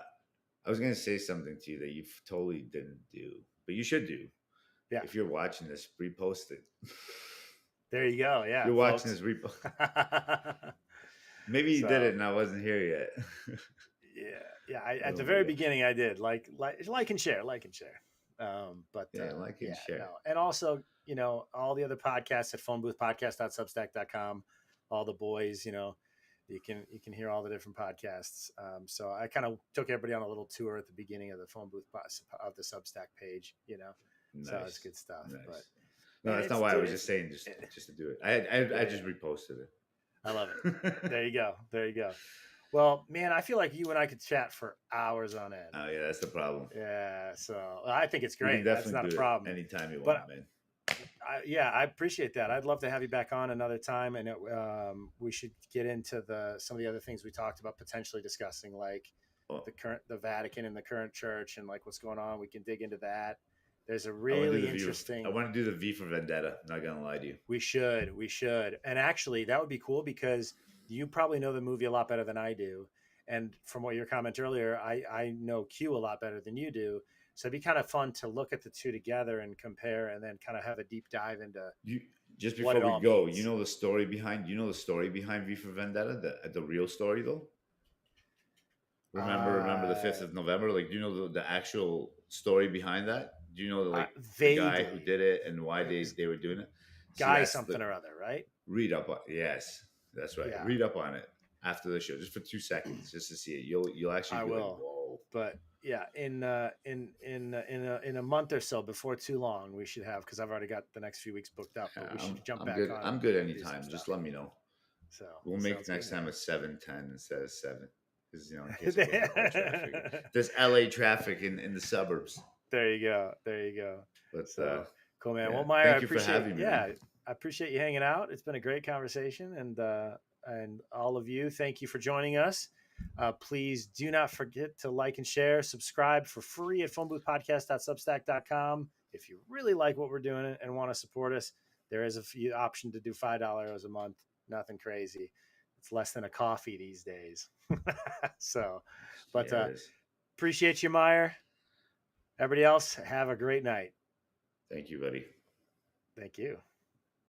was gonna say something to you that you totally didn't do, but you should do. Yeah. If you're watching this, repost it. There you go. If Yeah, you're watching folks. this, maybe you did So it and I wasn't here yet. yeah. At Oh the my very god! beginning, I did like and share, like and share. But Yeah, like yeah, and share. no, and also all the other podcasts at phoneboothpodcast.substack.com, all the boys, you can hear all the different podcasts. So I kind of took everybody on a little tour at the beginning of the phone booth of the Substack page, so it's Nice, good stuff. But nice. No, man, that's not it's why I dude, was just saying just to do it. I yeah, just reposted I love it. it. There you go, there you go. Well, man, I feel like you and I could chat for hours on end. Oh yeah, that's the problem. Yeah, so I think it's We can great. That's definitely not a do it problem. anytime you But want, man. yeah, I appreciate that. I'd love to have you back on another time, and we should get into some of the other things we talked about potentially discussing, like Oh, the Vatican and the current church, and like what's going on. We can dig into that. There's a I want to do really the V. I interesting. want to do the V for Vendetta. I'm not gonna lie to you. We should, and actually, that would be cool because you probably know the movie a lot better than I do, and from what your comment earlier, I know Q a lot better than you do. So it'd be kind of fun to look at the two together and compare, and then kind of have a deep dive into You just what before it we all go, means. you know the story behind V for Vendetta, the real story though. Remember the 5th Uh, of November. Like, do you know the actual story behind that? Do you know like the guy who Vaguely, did it and why it was they were doing it? See, guy that's something the or other, right? read up on. Yes, that's right. Yeah, Read up on it after the show, just for 2 seconds, just to see it. You'll actually I be like, will. whoa. But yeah, in a month or so, before too long, we should have because I've already got the next few weeks booked up. But Yeah, we should jump I'm back good. on I'm and, good and do some anytime. Just stuff. let me know. So We'll make sounds good, next time man. a 7:10 instead of 7, because in case it wasn't all traffic. There's LA traffic in the suburbs. There you go. There you go. But So cool, man. Well, yeah, Meyer, I thank you for appreciate. having me, man. Yeah, I appreciate you hanging out. It's been a great conversation, and all of you, thank you for joining us. Please do not forget to like and share, subscribe for free at phoneboothpodcast.substack.com. If you really like what we're doing and want to support us, there is a few option to do $5 a month. Nothing crazy. It's less than a coffee these days. So, but Yeah, it is. appreciate you, Meyer. Everybody else, have a great night. Thank you, buddy. Thank you.